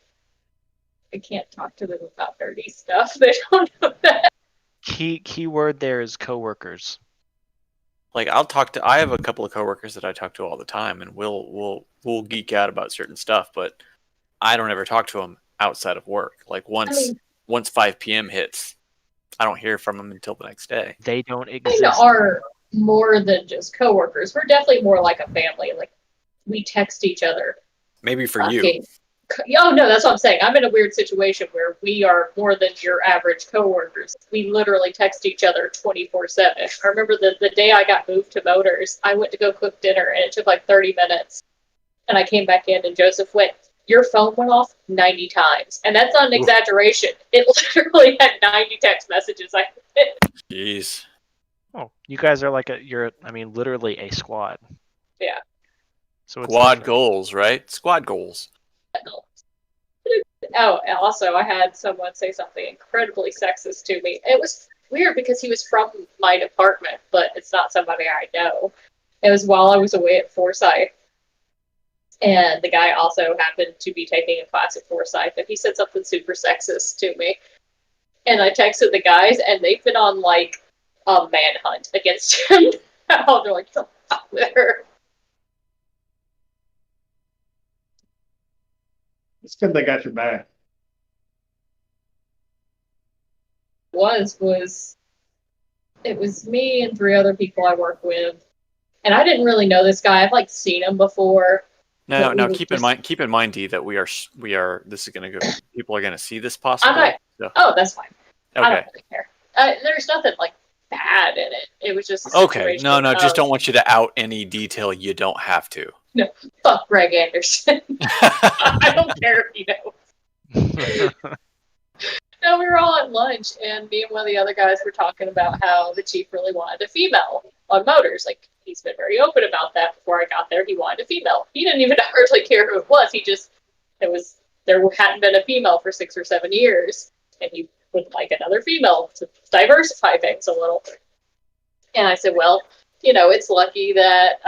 B: I can't talk to them about dirty stuff. They don't know that.
E: Key word there is coworkers.
C: Like I have a couple of coworkers that I talk to all the time, and we'll geek out about certain stuff, but I don't ever talk to them outside of work. Like once 5 p.m. hits, I don't hear from them until the next day.
E: They don't
B: We
E: exist.
B: are more than just coworkers. We're definitely more like a family. Like we text each other.
C: Maybe for you.
B: fucking- Oh no, that's what I'm saying. I'm in a weird situation where we are more than your average coworkers. We literally text each other 24/7. I remember the day I got moved to Motors, I went to go cook dinner and it took like 30 minutes. And I came back in and Joseph went, "Your phone went off 90 times." And that's not an exaggeration. It literally had 90 text messages.
C: Jeez.
E: Oh, you guys are like literally a squad.
B: Yeah.
E: So it's
C: Squad
E: different.
C: goals, right? Squad goals.
B: Oh, and also I had someone say something incredibly sexist to me. It was weird because he was from my department, but it's not somebody I know. It was while I was away at Forsyth. And the guy also happened to be taking a class at Forsyth, and he said something super sexist to me. And I texted the guys, and they've been on like a manhunt against him. Now they're like, "Get out there."
F: It's good they got your back.
B: Was it was me and 3 other people I work with, and I didn't really know this guy. I've like seen him before.
C: No,
B: But
C: no.
B: we
C: Keep in mind, Dee, that we are. This is gonna go. People are gonna see this possibly.
B: I'm not. Oh, that's fine. I
C: Okay.
B: don't really care. There's nothing like bad in it. It was just a
C: Okay.
B: situation
C: No.
B: of,
C: Just don't want you to out any detail you don't have to.
B: fuck Greg Anderson. I don't care if he knows. No, we were all at lunch, and me and one of the other guys were talking about how the chief really wanted a female on Motors. Like, he's been very open about that. Before I got there, he wanted a female. He didn't even hardly care who it was. There hadn't been a female for 6 or 7 years, and he would like another female to diversify things a little. And I said, well, it's lucky that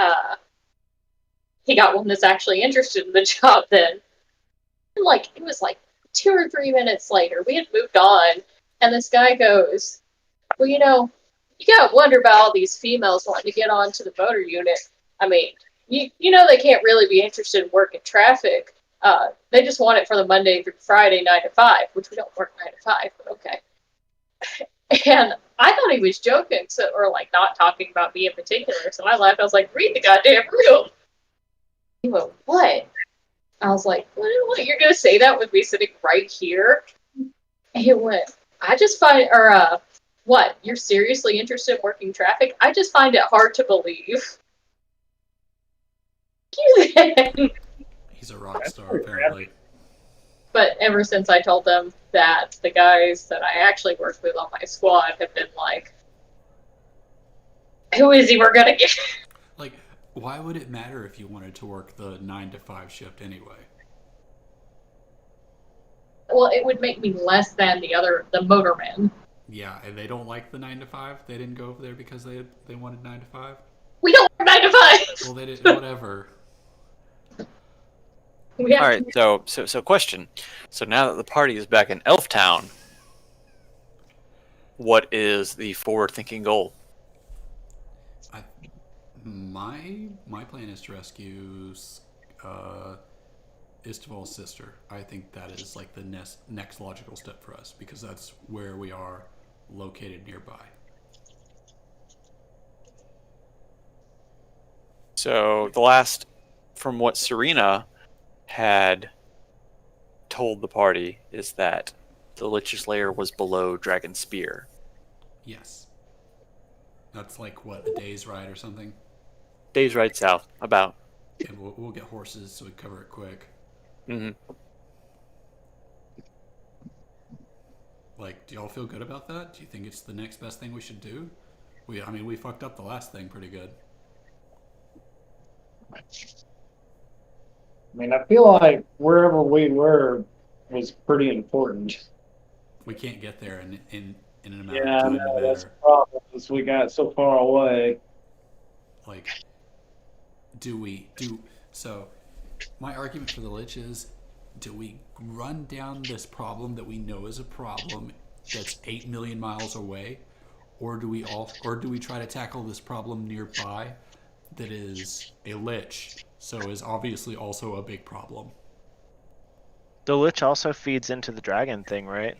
B: he got one that's actually interested in the job then. And like, it was like 2 or 3 minutes later, we had moved on, and this guy goes, well, you gotta wonder about all these females wanting to get onto the motor unit. I mean, they can't really be interested in working traffic. They just want it for the Monday through Friday 9 to 5, which we don't work 9 to 5, but okay. And I thought he was joking, or like not talking about me in particular. So I laughed. I was like, read the goddamn room. He went, what? I was like, what? You're gonna say that with me sitting right here? And he went, I just find, what? You're seriously interested in working traffic? I just find it hard to believe.
A: He's a rock star, apparently.
B: But ever since I told them that, the guys that I actually work with on my squad have been like, who is he we're gonna get?
A: Like, why would it matter if you wanted to work the 9 to 5 shift anyway?
B: Well, it would make me less than the motorman.
A: Yeah, and they don't like the 9 to 5? They didn't go over there because they wanted 9 to 5?
B: We don't work 9 to 5!
A: Well, they didn't, whatever.
B: We have
C: All right. So question. So now that the party is back in Elftown, what is the forward-thinking goal?
A: My plan is to rescue Istival's sister. I think that is like the next logical step for us because that's where we are located nearby.
C: So from what Serena had told the party is that the Lich's lair was below Dragon Spear.
A: Yes. That's like, what, a day's ride or something?
C: Days right south, about.
A: And we'll get horses so we cover it quick.
C: Hmm.
A: Like, do y'all feel good about that? Do you think it's the next best thing we should do? We fucked up the last thing pretty good.
F: I mean, I feel like wherever we were was pretty important.
A: We can't get there in an amount
F: Yeah,
A: of
F: I
A: time
F: know,
A: to
F: that's the
A: matter.
F: problem, is we got so far away.
A: Like, so my argument for the Lich is, do we run down this problem that we know is a problem that's 8 million miles away, or do we try to tackle this problem nearby that is a Lich, so is obviously also a big problem?
E: The Lich also feeds into the dragon thing, right?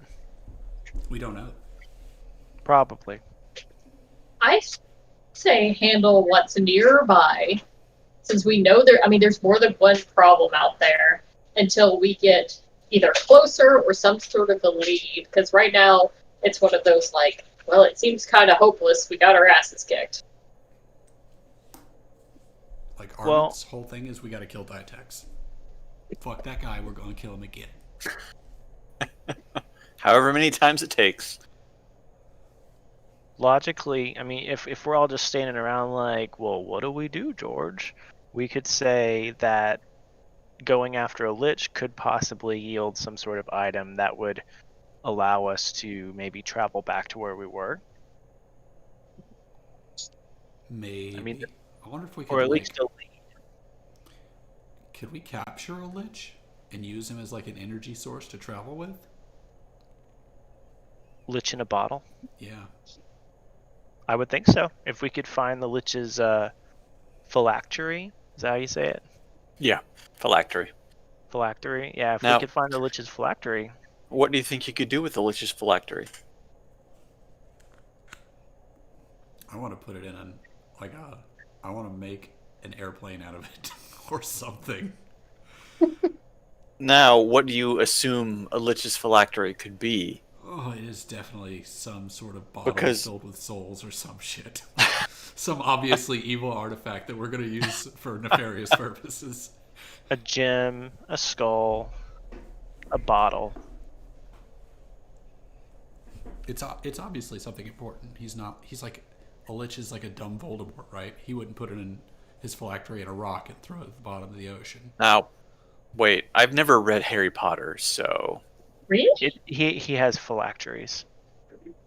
A: We don't know.
E: Probably.
B: I say handle what's nearby, since we know there's more than one problem out there until we get either closer or some sort of a lead. Because right now, it's one of those like, well, it seems kind of hopeless. We got our asses kicked.
A: Like,
E: Well-
A: Armin's whole thing is we gotta kill Ditex. Fuck that guy, we're gonna kill him again.
C: However many times it takes.
E: Logically, I mean, if we're all just standing around like, well, what do we do, George? We could say that going after a Lich could possibly yield some sort of item that would allow us to maybe travel back to where we were.
A: Maybe.
E: I mean,
A: I wonder if we could,
E: or at
A: like,
E: least a lead.
A: could we capture a Lich and use him as like an energy source to travel with?
E: Lich in a bottle.
A: Yeah.
E: I would think so. If we could find the Lich's phylactery, is that how you say it?
C: Yeah, phylactery.
E: Phylactery? Yeah, if
C: Now-
E: we could find the Lich's phylactery.
C: What do you think you could do with the Lich's phylactery?
A: I want to put it in I want to make an airplane out of it or something.
C: Now, what do you assume a Lich's phylactery could be?
A: Oh, it is definitely some sort of bottle
C: Because-
A: filled with souls or some shit. Some obviously evil artifact that we're going to use for nefarious purposes.
E: A gem, a skull, a bottle.
A: It's obviously something important. He's like, a Lich is like a dumb Voldemort, right? He wouldn't put it in his phylactery in a rock and throw it at the bottom of the ocean.
C: Now, wait, I've never read Harry Potter, so...
B: Really?
E: He has phylacteries.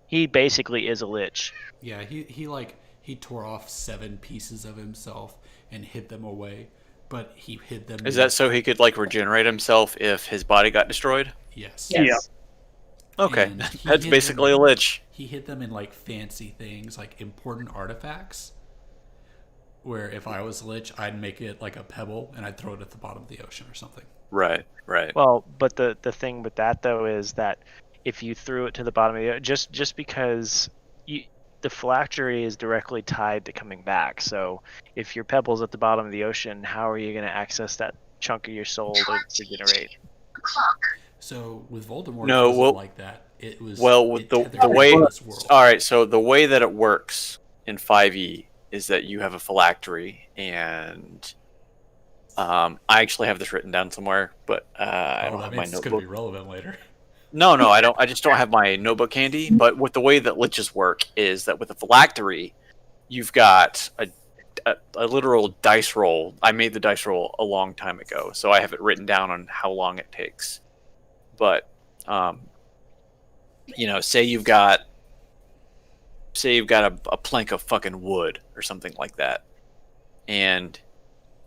E: He basically is a Lich.
A: Yeah, he tore off 7 pieces of himself and hid them away, but he hid them.
C: Is that so he could, like, regenerate himself if his body got destroyed?
A: Yes.
B: Yes.
C: Okay,
A: And he
C: that's
A: hid
C: basically
A: them-
C: a Lich.
A: He hid them in like fancy things, like important artifacts. Where if I was Lich, I'd make it like a pebble and I'd throw it at the bottom of the ocean or something.
C: Right.
E: Well, but the thing with that though is that if you threw it to the bottom of the just because the phylactery is directly tied to coming back. So if your pebble's at the bottom of the ocean, how are you going to access that chunk of your soul to regenerate?
A: So with Voldemort,
C: No,
A: it wasn't
C: well-
A: like that. It was
C: Well,
A: it
C: the
A: tethered
C: way...
A: to this world.
C: All right, so the way that it works in 5e is that you have a phylactery, and I actually have this written down somewhere, but I don't
A: that
C: have my
A: means it's going to
C: notebook.
A: be relevant later.
C: No, I don't. I just don't have my notebook handy. But with the way that liches work is that with a phylactery, you've got a literal dice roll. I made the dice roll a long time ago, so I have it written down on how long it takes. But say you've got a plank of fucking wood or something like that, and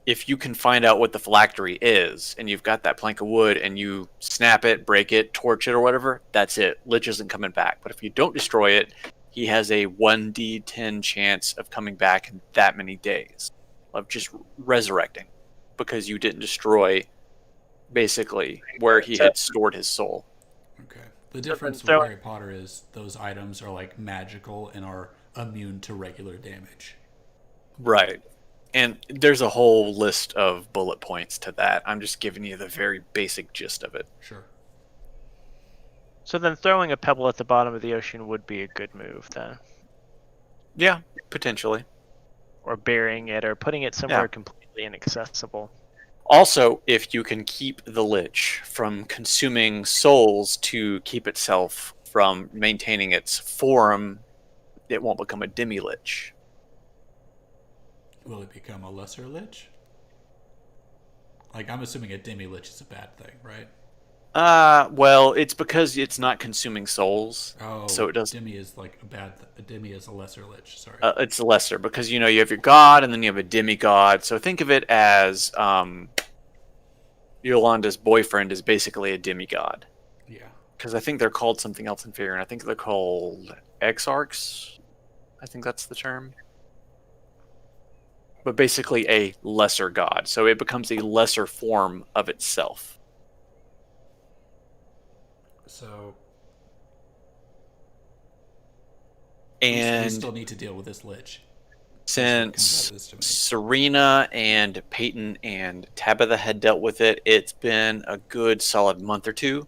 C: if you can find out what the phylactery is, and you've got that plank of wood, and you snap it, break it, torch it, or whatever, that's it. Lich isn't coming back. But if you don't destroy it, he has a 1d10 chance of coming back in that many days, of just resurrecting, because you didn't destroy, basically, where he had stored his soul.
A: Okay. The difference with
E: So-
A: Harry Potter is those items are like magical and are immune to regular damage.
C: Right. And there's a whole list of bullet points to that. I'm just giving you the very basic gist of it.
A: Sure.
E: So then throwing a pebble at the bottom of the ocean would be a good move then.
C: Yeah, potentially.
E: or burying it or putting it somewhere
C: Yeah.
E: completely inaccessible.
C: Also, if you can keep the lich from consuming souls to keep itself from maintaining its form, it won't become a demi-lich.
A: Will it become a lesser lich? Like, I'm assuming a demi-lich is a bad thing, right?
C: Well, it's because it's not consuming souls.
A: Oh,
C: So it does.
A: demi is like a bad. A demi is a lesser lich. Sorry.
C: It's lesser because you have your god and then you have a demigod. So think of it as Yolanda's boyfriend is basically a demigod.
A: Yeah.
C: Because I think they're called something else in Figure, and I think they're called exarchs. I think that's the term. But basically a lesser god. So it becomes a lesser form of itself.
A: So
C: And
A: we still need to deal with this lich.
C: since
A: Comes out of this to me.
C: Serena and Peyton and Tabitha had dealt with it, it's been a good solid month or two.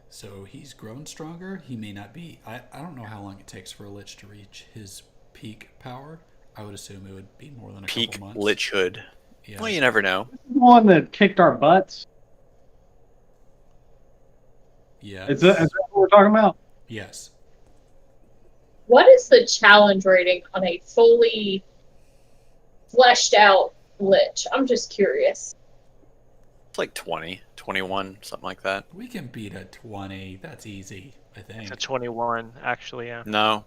A: So he's grown stronger. He may not be. I don't know how long it takes for a lich to reach his peak power. I would assume it would be more than a
C: Peak
A: couple months.
C: lichhood.
A: Yeah.
C: Well, you never know.
F: The one that kicked our butts.
A: Yeah.
F: Is that what we're talking about?
A: Yes.
B: What is the challenge rating on a fully fleshed out lich? I'm just curious.
C: It's like 20, 21, something like that.
A: We can beat a 20. That's easy, I think.
E: It's a 21, actually, yeah.
C: No,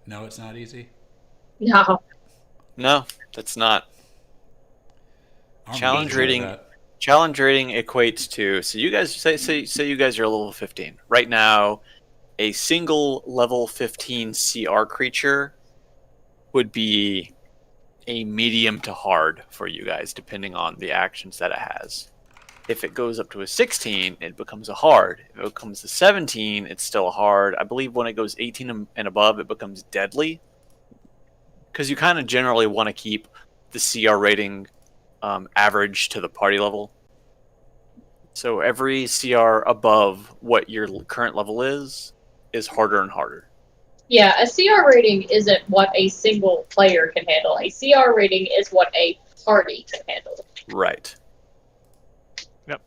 A: No, it's not easy.
B: No.
C: no, that's not.
A: I'm
C: Challenge
A: gonna go with
C: rating.
A: that.
C: Challenge rating equates to, so you guys say you guys are level 15 right now. A single level 15 CR creature would be a medium to hard for you guys, depending on the actions that it has. If it goes up to a 16, it becomes a hard. If it becomes a 17, it's still a hard. I believe when it goes 18 and above, it becomes deadly. Because you kind of generally want to keep the CR rating average to the party level. So every CR above what your current level is harder and harder.
B: Yeah, a CR rating isn't what a single player can handle. A CR rating is what a party can handle.
C: Right.
E: Yep.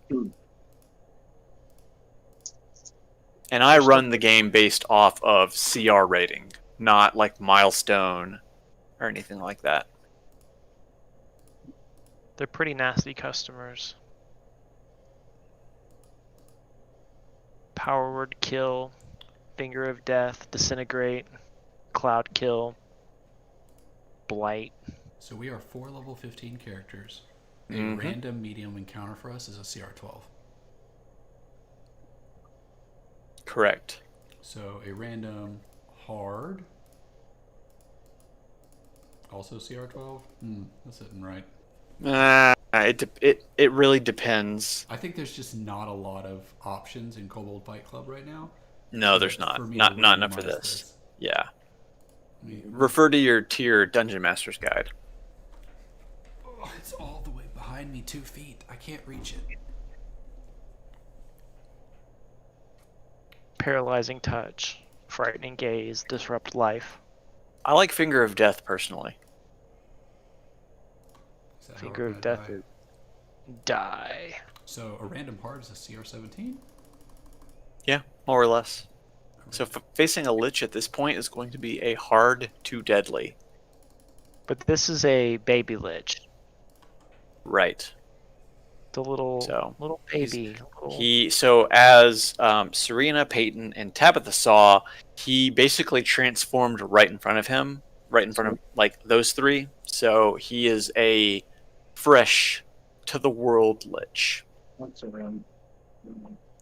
C: And I run the game based off of CR rating, not like milestone or anything like that.
E: They're pretty nasty customers. Power word kill, finger of death, disintegrate, cloud kill, blight.
A: So we are 4 level 15 characters. A
C: Mhm.
A: random medium encounter for us is a CR 12.
C: Correct.
A: So a random hard. Also CR 12? That's sitting right.
C: It really depends.
A: I think there's just not a lot of options in Kobold Fight Club right now.
C: No, there's not.
A: For me
C: Not
A: to
C: enough for
A: randomize
C: this. Yeah.
A: I mean,
C: Refer to your Dungeon Master's Guide.
A: oh, it's all the way behind me 2 feet. I can't reach it.
E: Paralyzing touch, frightening gaze, disrupt life.
C: I like Finger of Death personally.
A: Is that how
E: Finger
A: we're
E: of
A: gonna
E: death
A: die?
E: is die.
A: So a random hard is a CR 17?
C: Yeah, more or less. So facing a Lich at this point is going to be a hard to deadly.
E: But this is a baby lich.
C: Right.
E: The little
C: So,
E: little baby.
C: So as Serena, Peyton, and Tabitha saw, he basically transformed right in front of him, right in front of like those three. So he is a fresh to the world Lich.
F: What's around?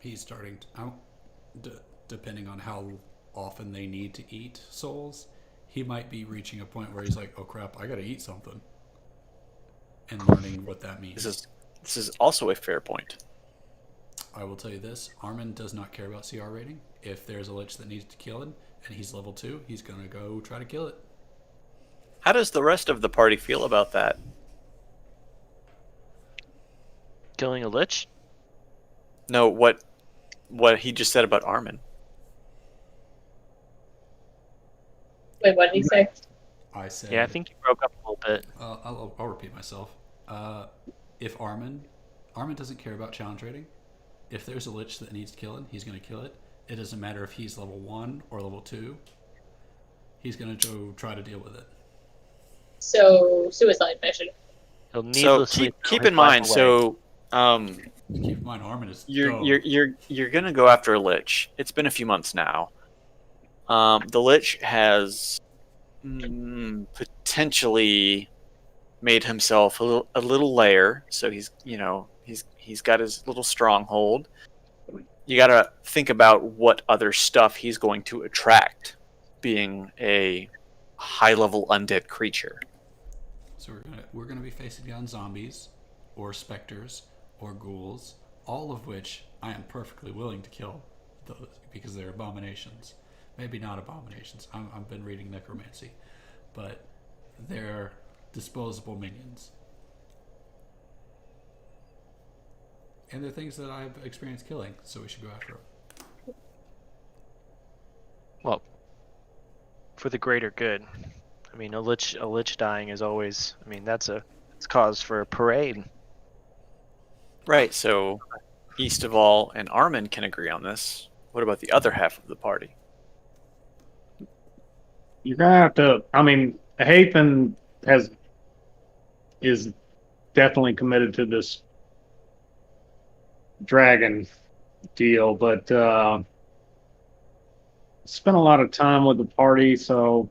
A: He's starting to, depending on how often they need to eat souls, he might be reaching a point where he's like, oh crap, I gotta eat something. And learning what that means.
C: This is also a fair point.
A: I will tell you this, Armin does not care about CR rating. If there's a lich that needs to kill him, and he's level 2, he's gonna go try to kill it.
C: How does the rest of the party feel about that?
E: Killing a lich?
C: No, what he just said about Armin.
B: Wait, what did he say?
A: I said.
E: Yeah, I think you broke up a little bit.
A: I'll repeat myself. If Armin doesn't care about challenge rating. If there's a lich that needs killing, he's going to kill it. It doesn't matter if he's level 1 or level 2. He's going to go try to deal with it.
B: So, suicide mission.
E: He'll
C: So
E: needlessly
C: keep
E: throw
C: in
E: his life
C: mind.
E: away.
C: So
A: Keep in mind, Armin is
C: you're gonna go after a lich. It's been a few months now. The lich has potentially made himself a little lair, so he's got his little stronghold. You got to think about what other stuff he's going to attract, being a high-level undead creature.
A: So we're gonna be facing down zombies, or specters, or ghouls, all of which I am perfectly willing to kill, those because they're abominations. Maybe not abominations. I've been reading necromancy, but they're disposable minions, and they're things that I've experienced killing. So we should go after them.
E: Well, for the greater good. I mean, a lich dying is always. I mean, it's cause for a parade.
C: Right. So East of All and Armin can agree on this. What about the other half of the party?
F: You're gonna have to. I mean, Hathan is definitely committed to this dragon deal, but spent a lot of time with the party, so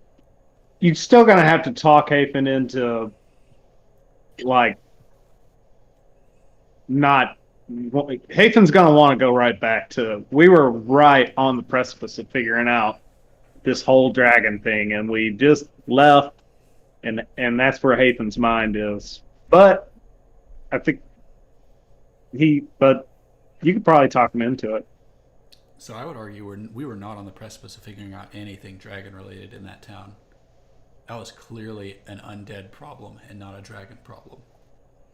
F: you're still gonna have to talk Hathan into like not. Hathan's gonna want to go right back to. We were right on the precipice of figuring out this whole dragon thing, and we just left, and that's where Hathan's mind is. But I think but you could probably talk him into it.
A: So I would argue we were not on the precipice of figuring out anything dragon related in that town. That was clearly an undead problem and not a dragon problem.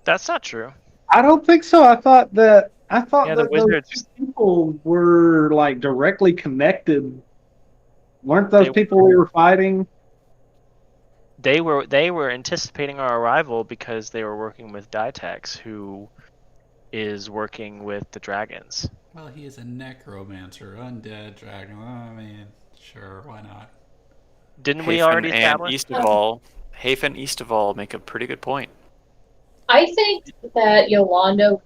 E: That's not true.
F: I don't think so. I thought
E: Yeah,
F: that
E: the wizards.
F: those people were like directly connected. Weren't those people we were fighting?
E: They were anticipating our arrival because they were working with Ditex, who is working with the dragons.
A: Well, he is a necromancer, undead dragon. Well, I mean, sure, why not?
E: Didn't we already
C: and
E: establish?
C: East of All, Hafen East of All make a pretty good point.
B: I think that Yolanda,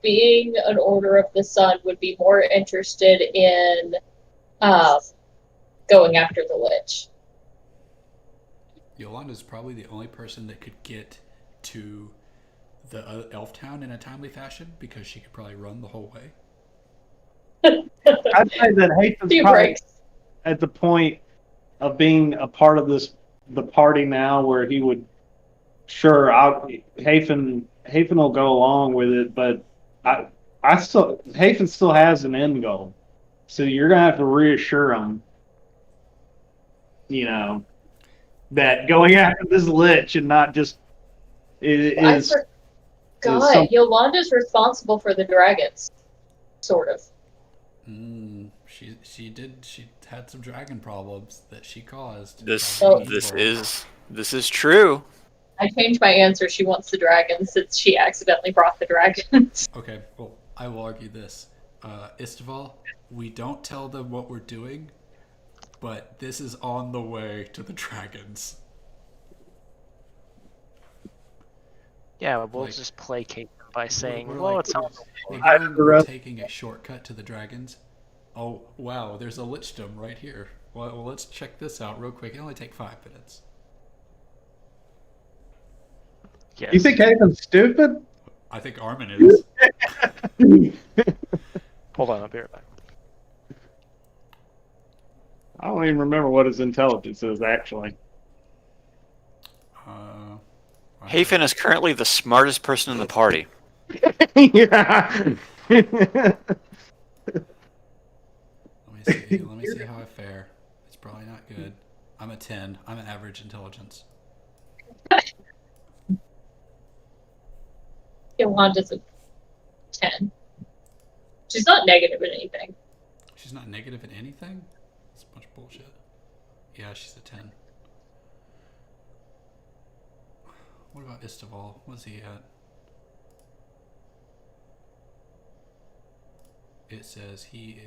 B: being an Order of the Sun, would be more interested in going after the Lich.
A: Yolanda's probably the only person that could get to the elf town in a timely fashion because she could probably run the whole way.
F: I'd say that Hathan's
B: Few
F: probably
B: breaks.
F: at the point of being a part of the party now, where he would. Sure, Hafen will go along with it, but Hafen still has an end goal, so you're gonna have to reassure him, that going after this lich and not just
B: I forgot. Yolanda's responsible for the dragons, sort of.
A: She had some dragon problems that she caused.
C: This is true.
B: I changed my answer. She wants the dragons since she accidentally brought the dragons.
A: Okay, well, I will argue this. Istival, we don't tell them what we're doing, but this is on the way to the dragons.
E: Yeah, we'll just placate them by saying,
A: We're
E: "Well,
A: like,
E: it's on."
A: we're taking a shortcut to the dragons. Oh, wow, there's a lichdom right here. Well, let's check this out real quick. It only take 5 minutes.
E: Yes.
F: You think Haven's stupid?
A: I think Armin is.
E: Hold on, I'll be right back.
F: I don't even remember what his intelligence is, actually.
C: Hafen is currently the smartest person in the party.
F: Yeah.
A: Let me see how I fare. It's probably not good. I'm a 10. I'm an average intelligence.
B: Yolanda's a 10. She's not negative in anything.
A: She's not negative in anything? That's a bunch of bullshit. Yeah, she's a 10. What about Istival? What's he at? It says he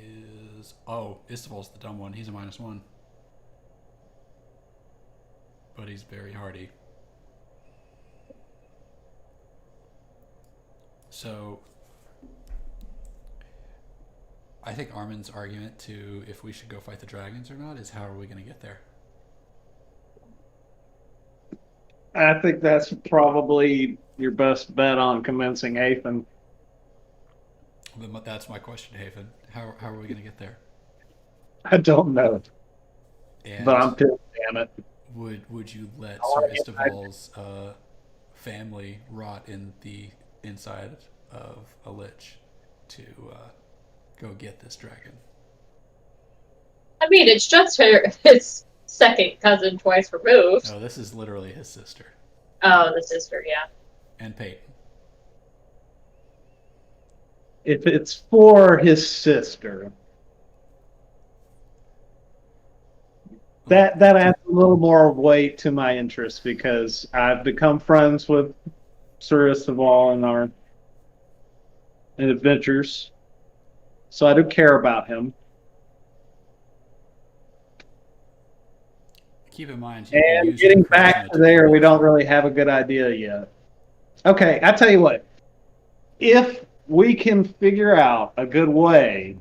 A: is... Oh, Istival's the dumb one. He's a -1. But he's very hardy. So... I think Armin's argument to if we should go fight the dragons or not is how are we going to get there?
F: I think that's probably your best bet on convincing Hafen.
A: But that's my question, Haven. How are we going to get there?
F: I don't know,
A: And
F: but I'm pissed, damn it.
A: would you let
F: Oh,
A: Sir
F: yeah,
A: Istival's family rot in the inside of a lich to go get this dragon?
B: I mean, it's just his second cousin twice removed.
A: No, this is literally his sister
B: Oh, the sister, yeah.
A: and Peyton.
F: If it's for his sister, that adds a little more weight to my interest because I've become friends with Sir Istival in our adventures, so I do care about him.
A: Keep in mind, you can
F: And
A: use
F: getting
A: your
F: back
A: charisma
F: to there, we
A: convince
F: don't really have a good idea yet. Okay, I tell you what. If we can figure out a good way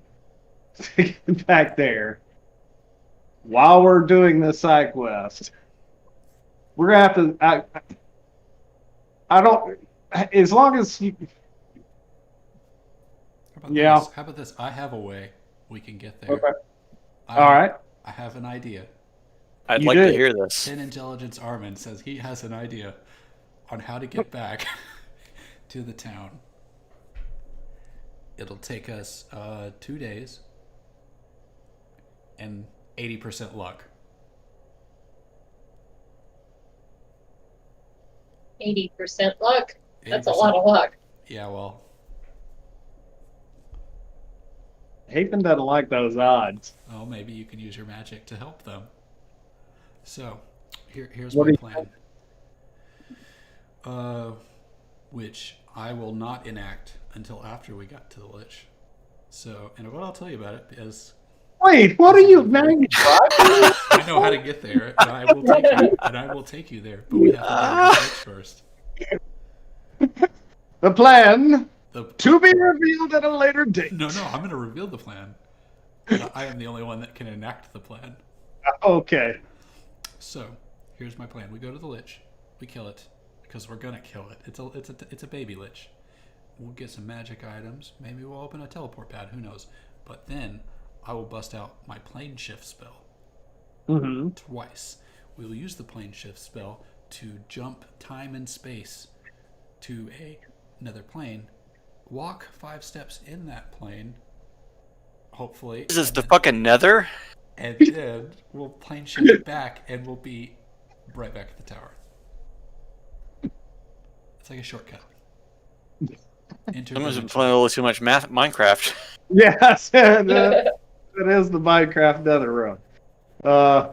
F: to get back there while we're doing the side quest, we're gonna have to. I don't. As long as you.
A: How about
F: Yeah.
A: this? How about this? I have a way we can get there.
F: Okay.
A: I,
F: All right.
A: I have an idea.
C: I'd
F: You
C: like
F: did.
C: to hear this.
A: 10 Intelligence Armin says he has an idea on how to get back to the town. It'll take us 2 days and 80% luck.
B: 80% luck. That's a
A: 80%.
B: lot of luck.
A: Yeah, well,
F: Haven doesn't like those odds.
A: well, maybe you can use your magic to help them. So, here's
F: What
A: my
F: do you
A: plan. Which I will not enact until after we got to the Lich. So, and what I'll tell you about it is
F: Wait, what are you now?
A: I know how to get there, and I will take you, there. But we have to go to the Lich first.
F: The plan
A: The,
F: to be revealed at a later date.
A: no, I'm going to reveal the plan. But I am the only one that can enact the plan.
F: Okay.
A: So, here's my plan. We go to the Lich. We kill it. Because we're going to kill it. It's a baby Lich. We'll get some magic items. Maybe we'll open a teleport pad. Who knows? But then, I will bust out my plane shift spell.
F: Mm-hmm.
A: Twice. We will use the plane shift spell to jump time and space to another plane. Walk 5 steps in that plane. Hopefully.
C: This is the fucking nether?
A: And then we'll plane shift back and we'll be right back at the tower. It's like a shortcut.
C: Someone's been playing a little too much Minecraft.
F: Yes, that is the Minecraft Nether Room. I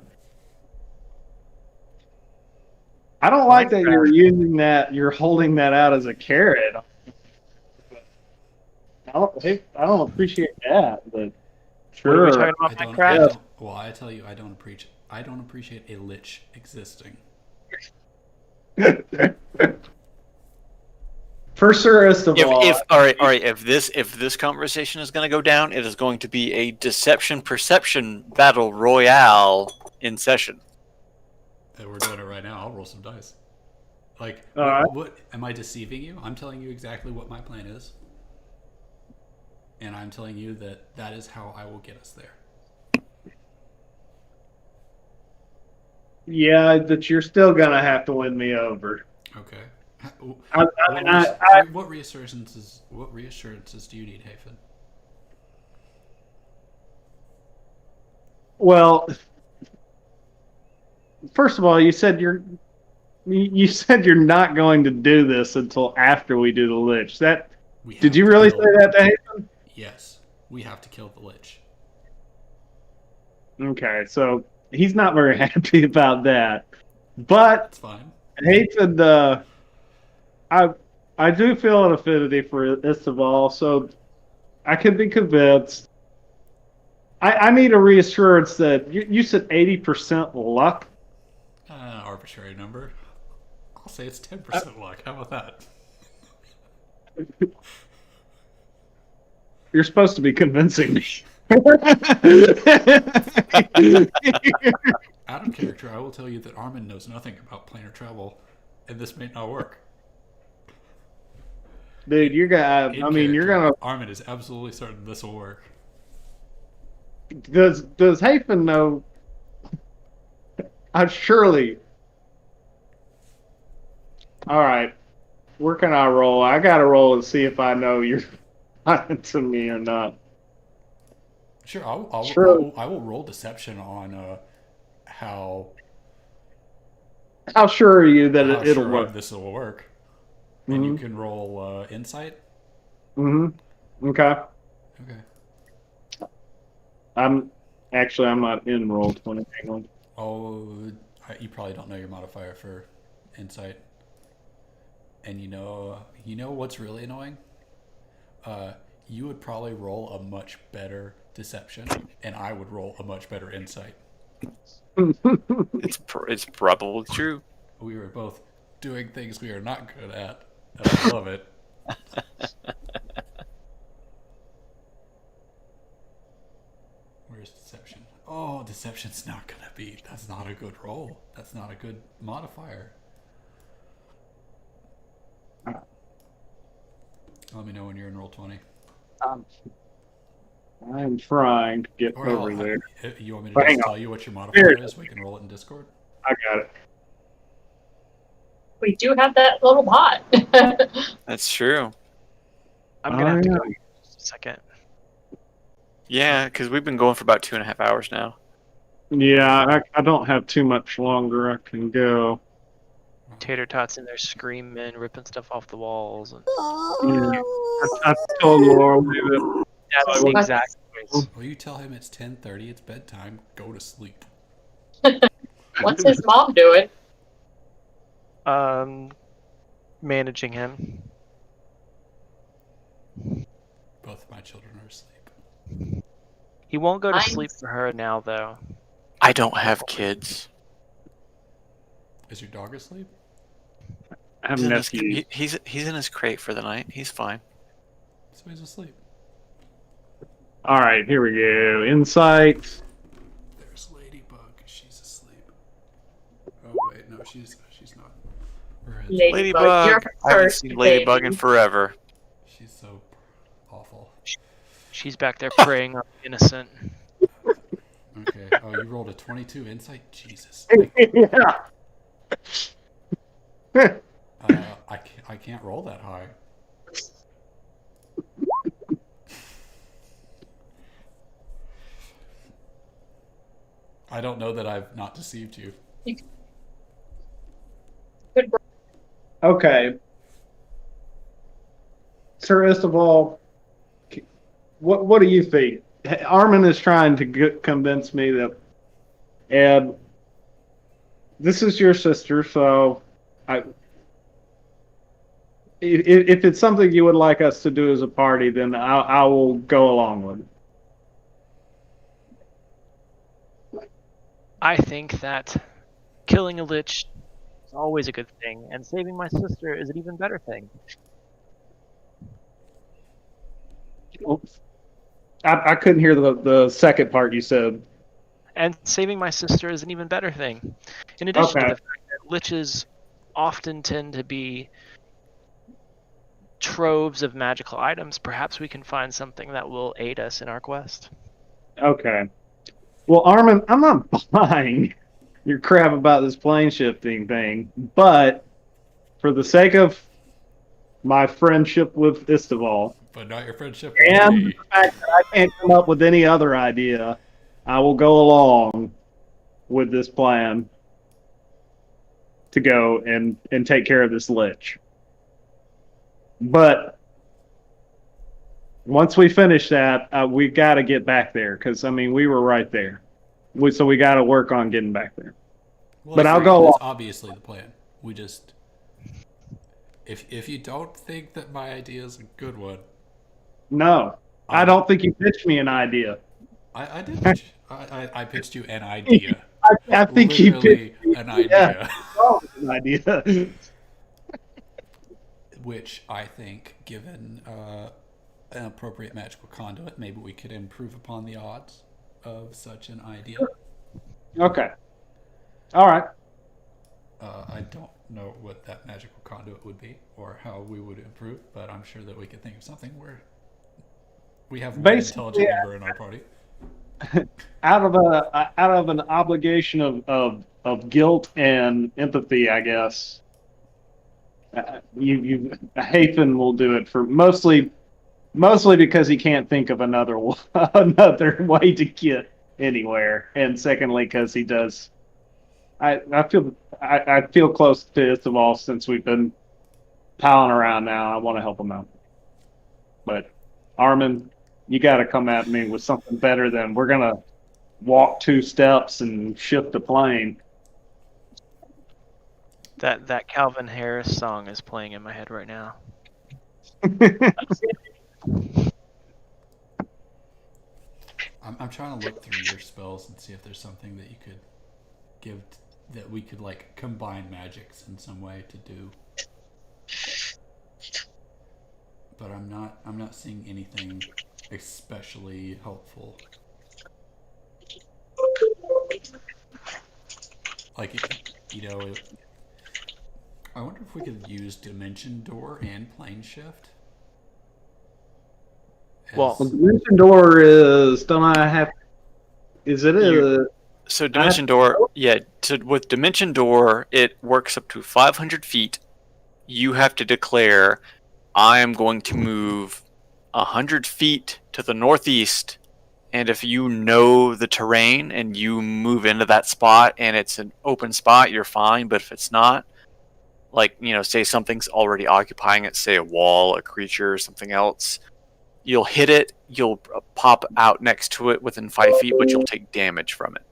F: don't like that you're using that. You're holding that out as a carrot. I don't appreciate that, but
E: What are we
F: sure.
E: talking
A: I
E: about?
A: don't,
E: Minecraft?
A: well, I tell you, I don't appreciate a Lich existing.
F: For sure, Istival.
C: If all right, if this conversation is going to go down, it is going to be a deception perception battle royale in session.
A: And we're doing it right now. I'll roll some dice. Like,
F: Alright.
A: what am I deceiving you? I'm telling you exactly what my plan is. And I'm telling you that is how I will get us there.
F: Yeah, that you're still gonna have to win me over.
A: Okay. What reassurances do you need, Hafen?
F: Well, first of all, you said you're not going to do this until after we do the Lich. Did you really say that to Hafen?
A: Yes. We have to kill the Lich.
F: Okay, so he's not very happy about that. But
A: That's fine.
F: Hafen, I do feel an affinity for Istival, so I can be convinced. I need a reassurance that you said 80% luck.
A: Arbitrary number. I'll say it's 10% luck. How about that?
F: You're supposed to be convincing me.
A: Out of character, I will tell you that Armin knows nothing about planar travel, and this may not work.
F: Dude, you're gonna.
A: In
F: I mean, you're
A: character,
F: gonna.
A: Armin is absolutely certain this will work.
F: Does Hafen know? Surely. All right. Where can I roll? I gotta roll and see if I know you're lying to me or not.
A: Sure,
F: Sure.
A: I will roll deception on how
F: How sure are you that
A: how
F: it'll
A: sure
F: work?
A: this will work, and you
F: Mm-hmm.
A: can roll insight.
F: Mm-hmm. Okay.
A: Okay.
F: I'm not in roll 20. Hang on.
A: Oh, you probably don't know your modifier for insight, and you know what's really annoying. You would probably roll a much better deception, and I would roll a much better insight.
C: It's probably true.
A: We were both doing things we are not good at, and I love it. Where's deception? Oh, deception's not gonna be. That's not a good roll. That's not a good modifier. Let me know when you're in roll 20.
F: I'm trying to get
A: Or
F: over there.
A: you want me to
F: But
A: just
F: hang on.
A: tell you what your modifier is? We can roll it in Discord.
F: I got it.
B: We do have that little bot.
C: That's true.
E: I'm gonna have to
F: yeah.
E: go in just a second.
C: Yeah, because we've been going for about 2.5 hours now.
F: Yeah, I don't have too much longer. I can go.
E: Tater Tots in there screaming, ripping stuff off the walls. And
F: Yeah. I told Laura leave it.
E: that's the exact voice.
A: Well, you tell him it's 10:30. It's bedtime. Go to sleep.
B: What's his mom doing?
E: Managing him.
A: Both of my children are asleep.
E: He won't go to
B: Mine's-
E: sleep for her now, though.
C: I don't have kids.
A: Is your dog asleep?
F: I have
C: He's in, his,
F: nephews.
C: he's in his crate for the night. He's fine.
A: So he's asleep.
F: All right, here we go. Insight.
A: There's Ladybug. She's asleep. Oh wait, no, she's not. Her head's-
B: Ladybug, you're
C: Ladybug. I haven't
B: first,
C: seen Ladybug
B: baby.
C: in forever.
A: She's so awful.
E: She's back there preying on the innocent.
A: Okay. Oh, you rolled a 22 insight. Jesus.
F: Yeah.
A: I can't roll that high. I don't know that I've not deceived you.
B: Good work.
F: Okay. Sir Esteval, what do you think? Armin is trying to convince me that, and this is your sister, so if it's something you would like us to do as a party, then I will go along with it.
E: I think that killing a lich is always a good thing, and saving my sister is an even better thing.
F: I couldn't hear the second part you said.
E: And saving my sister is an even better thing. In addition to
F: Okay.
E: the fact that liches often tend to be troves of magical items, perhaps we can find something that will aid us in our quest.
F: Okay. Well, Armin, I'm not buying your crap about this plane shifting thing, but for the sake of my friendship with Istival,
A: But not your friendship with
F: and
A: me.
F: the fact that I can't come up with any other idea, I will go along with this plan to go and take care of this lich. But once we finish that, we got to get back there because I mean we were right there, so we got to work on getting back there.
A: Well,
F: But I'll go
A: That's
F: along.
A: obviously the plan. We just if you don't think that my idea is a good one,
F: No, I don't think you pitched me an idea.
A: I did pitch. I pitched you an idea.
F: I think you pitched
A: Literally
F: me
A: an idea.
F: an idea.
A: Which I think, given an appropriate magical conduit, maybe we could improve upon the odds of such an idea.
F: Okay. All right.
A: I don't know what that magical conduit would be or how we would improve, but I'm sure that we could think of something where we have one
F: Basically,
A: intelligent member in our party.
F: out of an obligation of guilt and empathy, I guess. Hafen will do it for mostly because he can't think of another way to get anywhere, and secondly because he does. I feel close to Isabel since we've been palling around now. I want to help him out, but Armin, you got to come at me with something better than we're gonna walk 2 steps and shift the plane.
E: That Calvin Harris song is playing in my head right now.
A: I'm trying to look through your spells and see if there's something that you could give that we could like combine magics in some way to do. But I'm not seeing anything especially helpful. Like I wonder if we could use Dimension Door and Plane Shift.
E: Well,
F: Dimension Door is don't I have? Is it a?
C: So Dimension Door, yeah. With Dimension Door, it works up to 500 feet. You have to declare, I am going to move 100 feet to the northeast, and if you know the terrain and you move into that spot and it's an open spot, you're fine. But if it's not, like, say something's already occupying it, say a wall, a creature, something else, you'll hit it, you'll pop out next to it within 5 feet, but you'll take damage from it.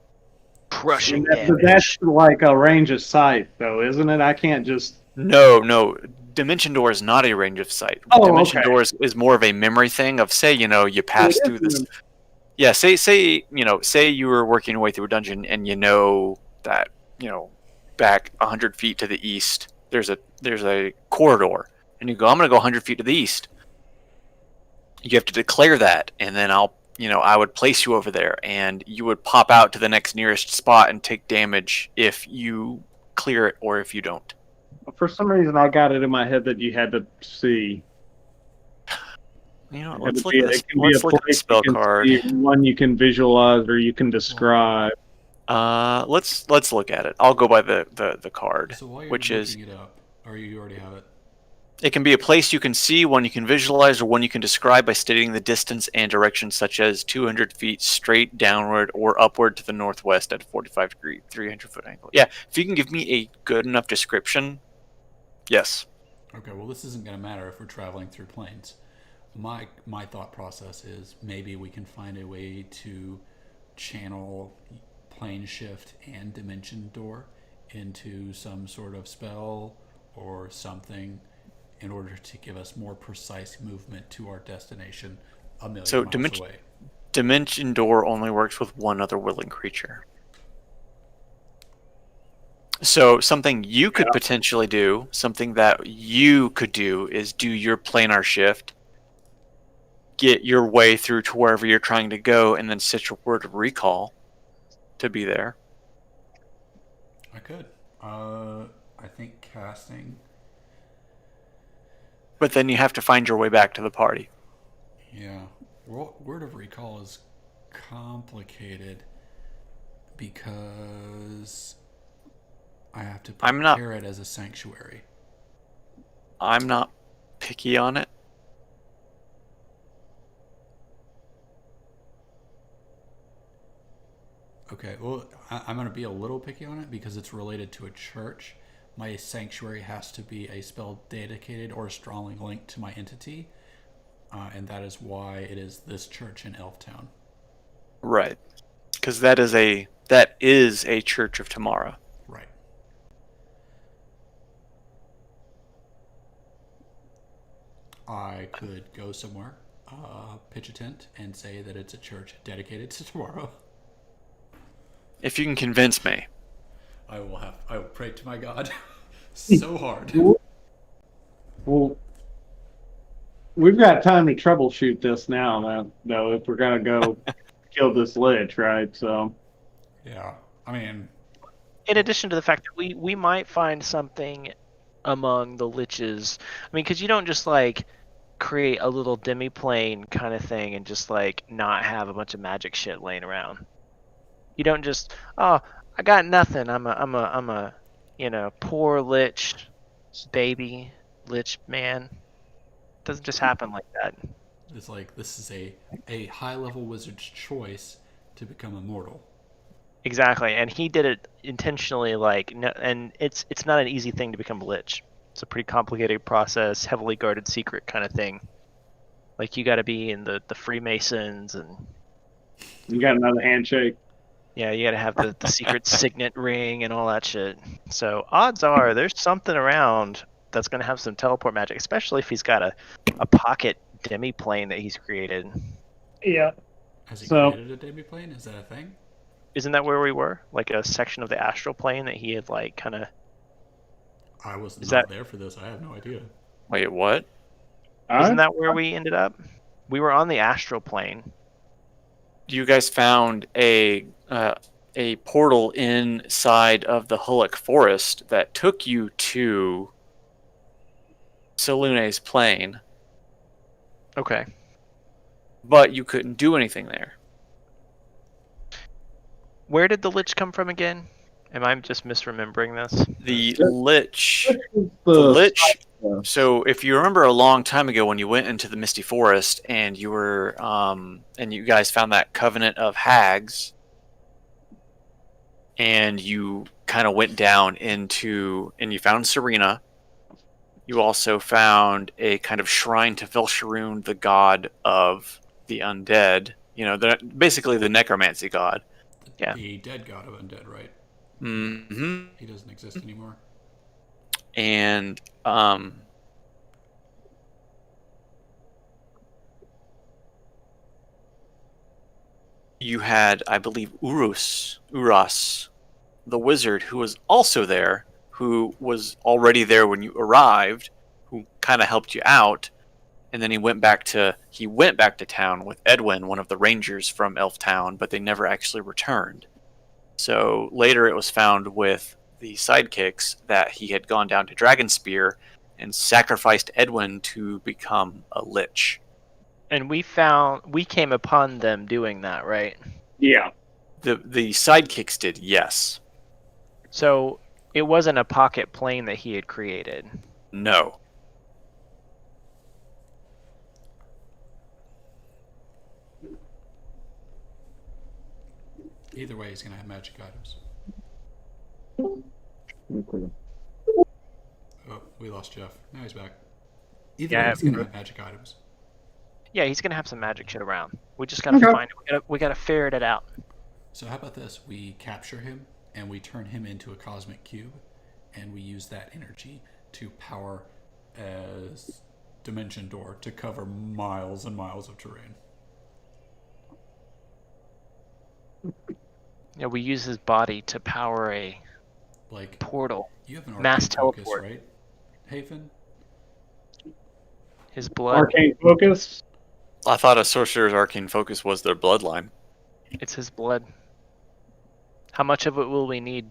E: crushing
F: But
E: damage.
F: that's like a range of sight, though, isn't it? I can't just.
C: No. Dimension Door is not a range of sight.
F: Oh,
C: Dimension
F: okay.
C: Door is more of a memory thing of, say, you pass through this. Yeah, say you were working your way through a dungeon and you know that, back 100 feet to the east, there's a corridor, and you go, I'm going to go 100 feet to the east. You have to declare that, and then I would place you over there, and you would pop out to the next nearest spot and take damage if you clear it or if you don't.
F: For some reason, I got it in my head that you had to see.
C: Let's look at the spell card.
F: One you can visualize or you can describe.
C: Let's look at it. I'll go by the card,
A: So while you're
C: which is
A: looking it up, or you already have it.
C: it can be a place you can see, one you can visualize, or one you can describe by stating the distance and direction, such as 200 feet straight downward or upward to the northwest at a 45 degree, 300 foot angle. Yeah, if you can give me a good enough description, yes.
A: Okay, well, this isn't going to matter if we're traveling through planes. My thought process is maybe we can find a way to channel Plane Shift and Dimension Door into some sort of spell or something in order to give us more precise movement to our destination a million miles away.
C: Dimension Door only works with one other willing creature. So something you could potentially do, something that you could do is do your planar shift, get your way through to wherever you're trying to go, and then set your word of recall to be there.
A: I could. I think casting.
C: But then you have to find your way back to the party.
A: Yeah. Word of recall is complicated because I have to prepare it as a sanctuary.
C: I'm not picky on it.
A: Okay, well, I'm going to be a little picky on it because it's related to a church. My sanctuary has to be a spell dedicated or strongly linked to my entity, and that is why it is this church in Elftown.
C: Right, because that is a Church of Tomorrow.
A: Right. I could go somewhere, pitch a tent, and say that it's a church dedicated to tomorrow.
C: If you can convince me.
A: I will pray to my God so hard.
F: Well, we've got time to troubleshoot this now, man, though, if we're going to go kill this lich, right? So,
A: Yeah, I mean,
E: In addition to the fact that we might find something among the liches. I mean, because you don't just like create a little demi-plane kind of thing and just like not have a bunch of magic shit laying around. You don't just, oh, I got nothing. I'm a poor lich baby, lich man. It doesn't just happen like that.
A: it's like this is a high level wizard's choice to become immortal.
E: Exactly, and he did it intentionally. Like, no, and it's not an easy thing to become a lich. It's a pretty complicated process, heavily guarded secret kind of thing. Like, you got to be in the Freemasons, and
F: you got another handshake.
E: yeah, you got to have the secret signet ring and all that shit. So odds are there's something around that's going to have some teleport magic, especially if he's got a pocket demi-plane that he's created.
F: Yeah.
A: Has he
F: So-
A: created a demi-plane? Is that a thing?
E: Isn't that where we were? Like a section of the astral plane that he had like kind of...
A: I was
E: Is
A: not
E: that-
A: there for this. I have no idea.
C: Wait, what?
E: Isn't that where we ended up? We were on the astral plane.
C: You guys found a portal inside of the Hulk forest that took you to Salune's plane,
E: Okay.
C: but you couldn't do anything there.
E: Where did the lich come from again? Am I just misremembering this?
C: The Lich. The
F: The
C: Lich. So, if you remember a long time ago when you went into the Misty Forest and you were, and you guys found that Covenant of Hags, and you kind of went down into, and you found Serena. You also found a kind of shrine to Velsharoon, the god of the undead. You know, basically the necromancy god.
E: Yeah.
A: The dead god of undead, right?
C: Mm-hmm.
A: He doesn't exist anymore.
C: And you had, I believe, Uras, the wizard, who was also there, who was already there when you arrived, who kind of helped you out, and then he went back to town with Edwin, one of the rangers from Elf Town, but they never actually returned. So later it was found with the sidekicks that he had gone down to Dragonspear and sacrificed Edwin to become a lich.
E: And we came upon them doing that, right?
F: Yeah.
C: The sidekicks did, yes.
E: So it wasn't a pocket plane that he had created.
C: No.
A: Either way, he's gonna have magic items. Oh, we lost Jeff. Now he's back. Either way, he's gonna have magic items.
E: Yeah, he's gonna have some magic shit around. We just gotta find it. We gotta ferret it out.
A: So how about this? We capture him and we turn him into a cosmic cube, and we use that energy to power as dimension door to cover miles and miles of terrain.
E: Yeah, we use his body to power a
A: Like
E: portal.
A: you have an
E: Mass
A: arcane focus,
E: teleport.
A: right, Hafen?
E: His blood.
F: Arcane focus.
C: I thought a sorcerer's arcane focus was their bloodline.
E: It's his blood. How much of it will we need?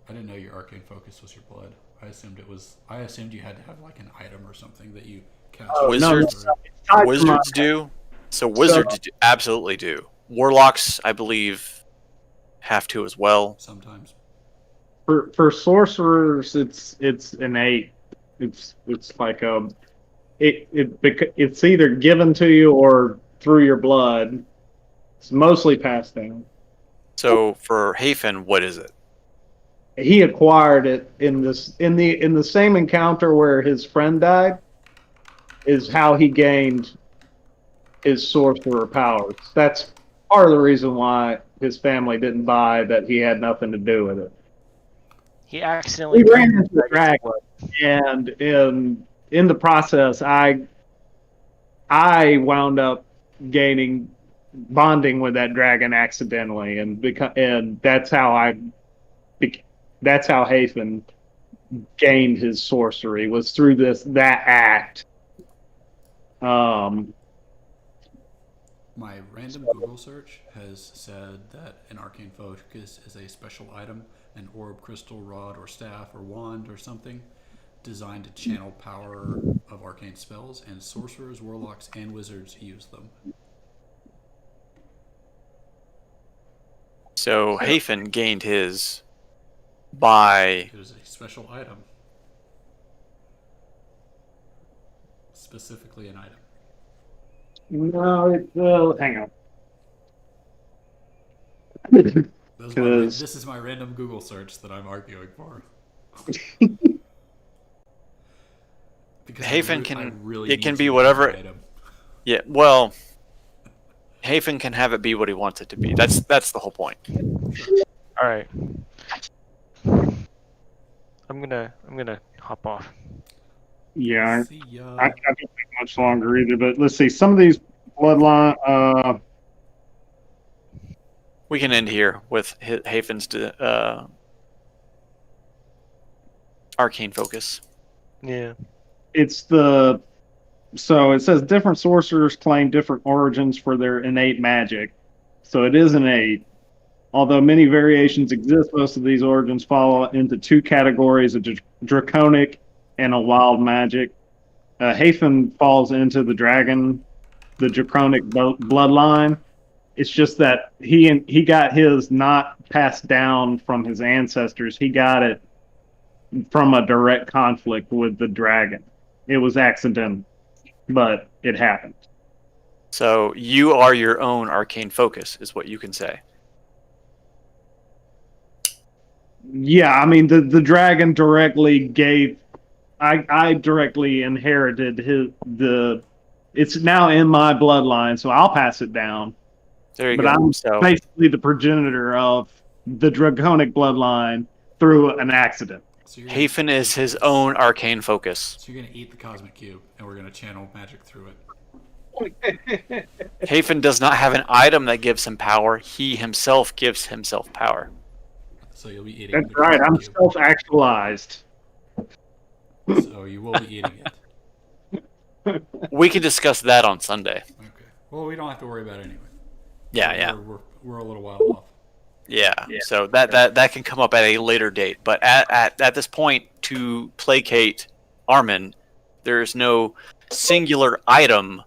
A: I didn't know your arcane focus was your blood. I assumed you had to have like an item or something that you captured.
F: Oh, no,
C: Wizards,
F: Tied to
C: wizards
F: my-
C: do. So wizards absolutely do. Warlocks, I believe, have to as well.
A: Sometimes.
F: For sorcerers, it's innate. It's like it's either given to you or through your blood. It's mostly passed down.
C: So for Hafen, what is it?
F: He acquired it in the same encounter where his friend died. Is how he gained his sorcerer powers. That's part of the reason why his family didn't buy that he had nothing to do with it.
E: He accidentally
F: We ran
E: drank
F: into the dragon, and in the process, I wound up bonding with that dragon accidentally, and that's how that's how Hafen gained his sorcery, was through that act.
A: My random Google search has said that an arcane focus is a special item, an orb, crystal, rod, or staff, or wand, or something designed to channel power of arcane spells, and sorcerers, warlocks, and wizards use them.
C: So Hafen gained his by
A: It was a special item. Specifically an item.
F: No, hang on.
A: This is my random Google search that I'm arguing for. Because
C: Hafen it can
A: need
C: be
A: to
C: whatever.
A: use the item.
C: Yeah, well, Hafen can have it be what he wants it to be. That's the whole point.
E: All right. I'm gonna hop off.
F: Yeah,
A: See ya.
F: I don't think much longer either. But let's see, some of these bloodline.
C: We can end here with Hafen's arcane focus.
E: Yeah.
F: So it says different sorcerers claim different origins for their innate magic. So it is innate. Although many variations exist, most of these origins fall into two categories: a draconic and a wild magic. Hafen falls into the draconic bloodline. It's just that he got his not passed down from his ancestors. He got it from a direct conflict with the dragon. It was accidental, but it happened.
C: So you are your own arcane focus, is what you can say.
F: Yeah, I mean the dragon directly gave. I directly inherited it's now in my bloodline, so I'll pass it down.
C: There you
F: But
C: go.
F: I'm
C: So
F: basically the progenitor of the draconic bloodline through an accident.
A: So
C: Hafen is his own arcane focus.
A: So you're gonna eat the cosmic cube, and we're gonna channel magic through it.
C: Hafen does not have an item that gives him power. He himself gives himself power.
A: So you'll be eating.
F: That's right. I'm self-actualized.
A: So you will be eating it.
C: We can discuss that on Sunday.
A: Okay. Well, we don't have to worry about it anyway.
C: Yeah.
A: We're a little while off.
C: Yeah. So that can come up at a later date. But at this point, to placate Armin, there is no singular item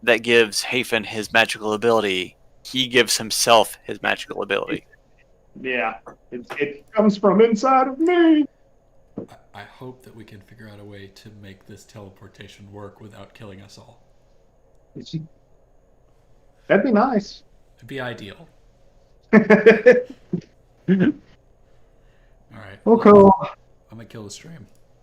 C: that gives Hafen his magical ability. He gives himself his magical ability.
F: Yeah, it comes from inside of me.
A: I hope that we can figure out a way to make this teleportation work without killing us all.
F: That'd be nice.
A: It'd be ideal.
F: Well,
A: All right.
F: cool.
A: I'm gonna kill the stream.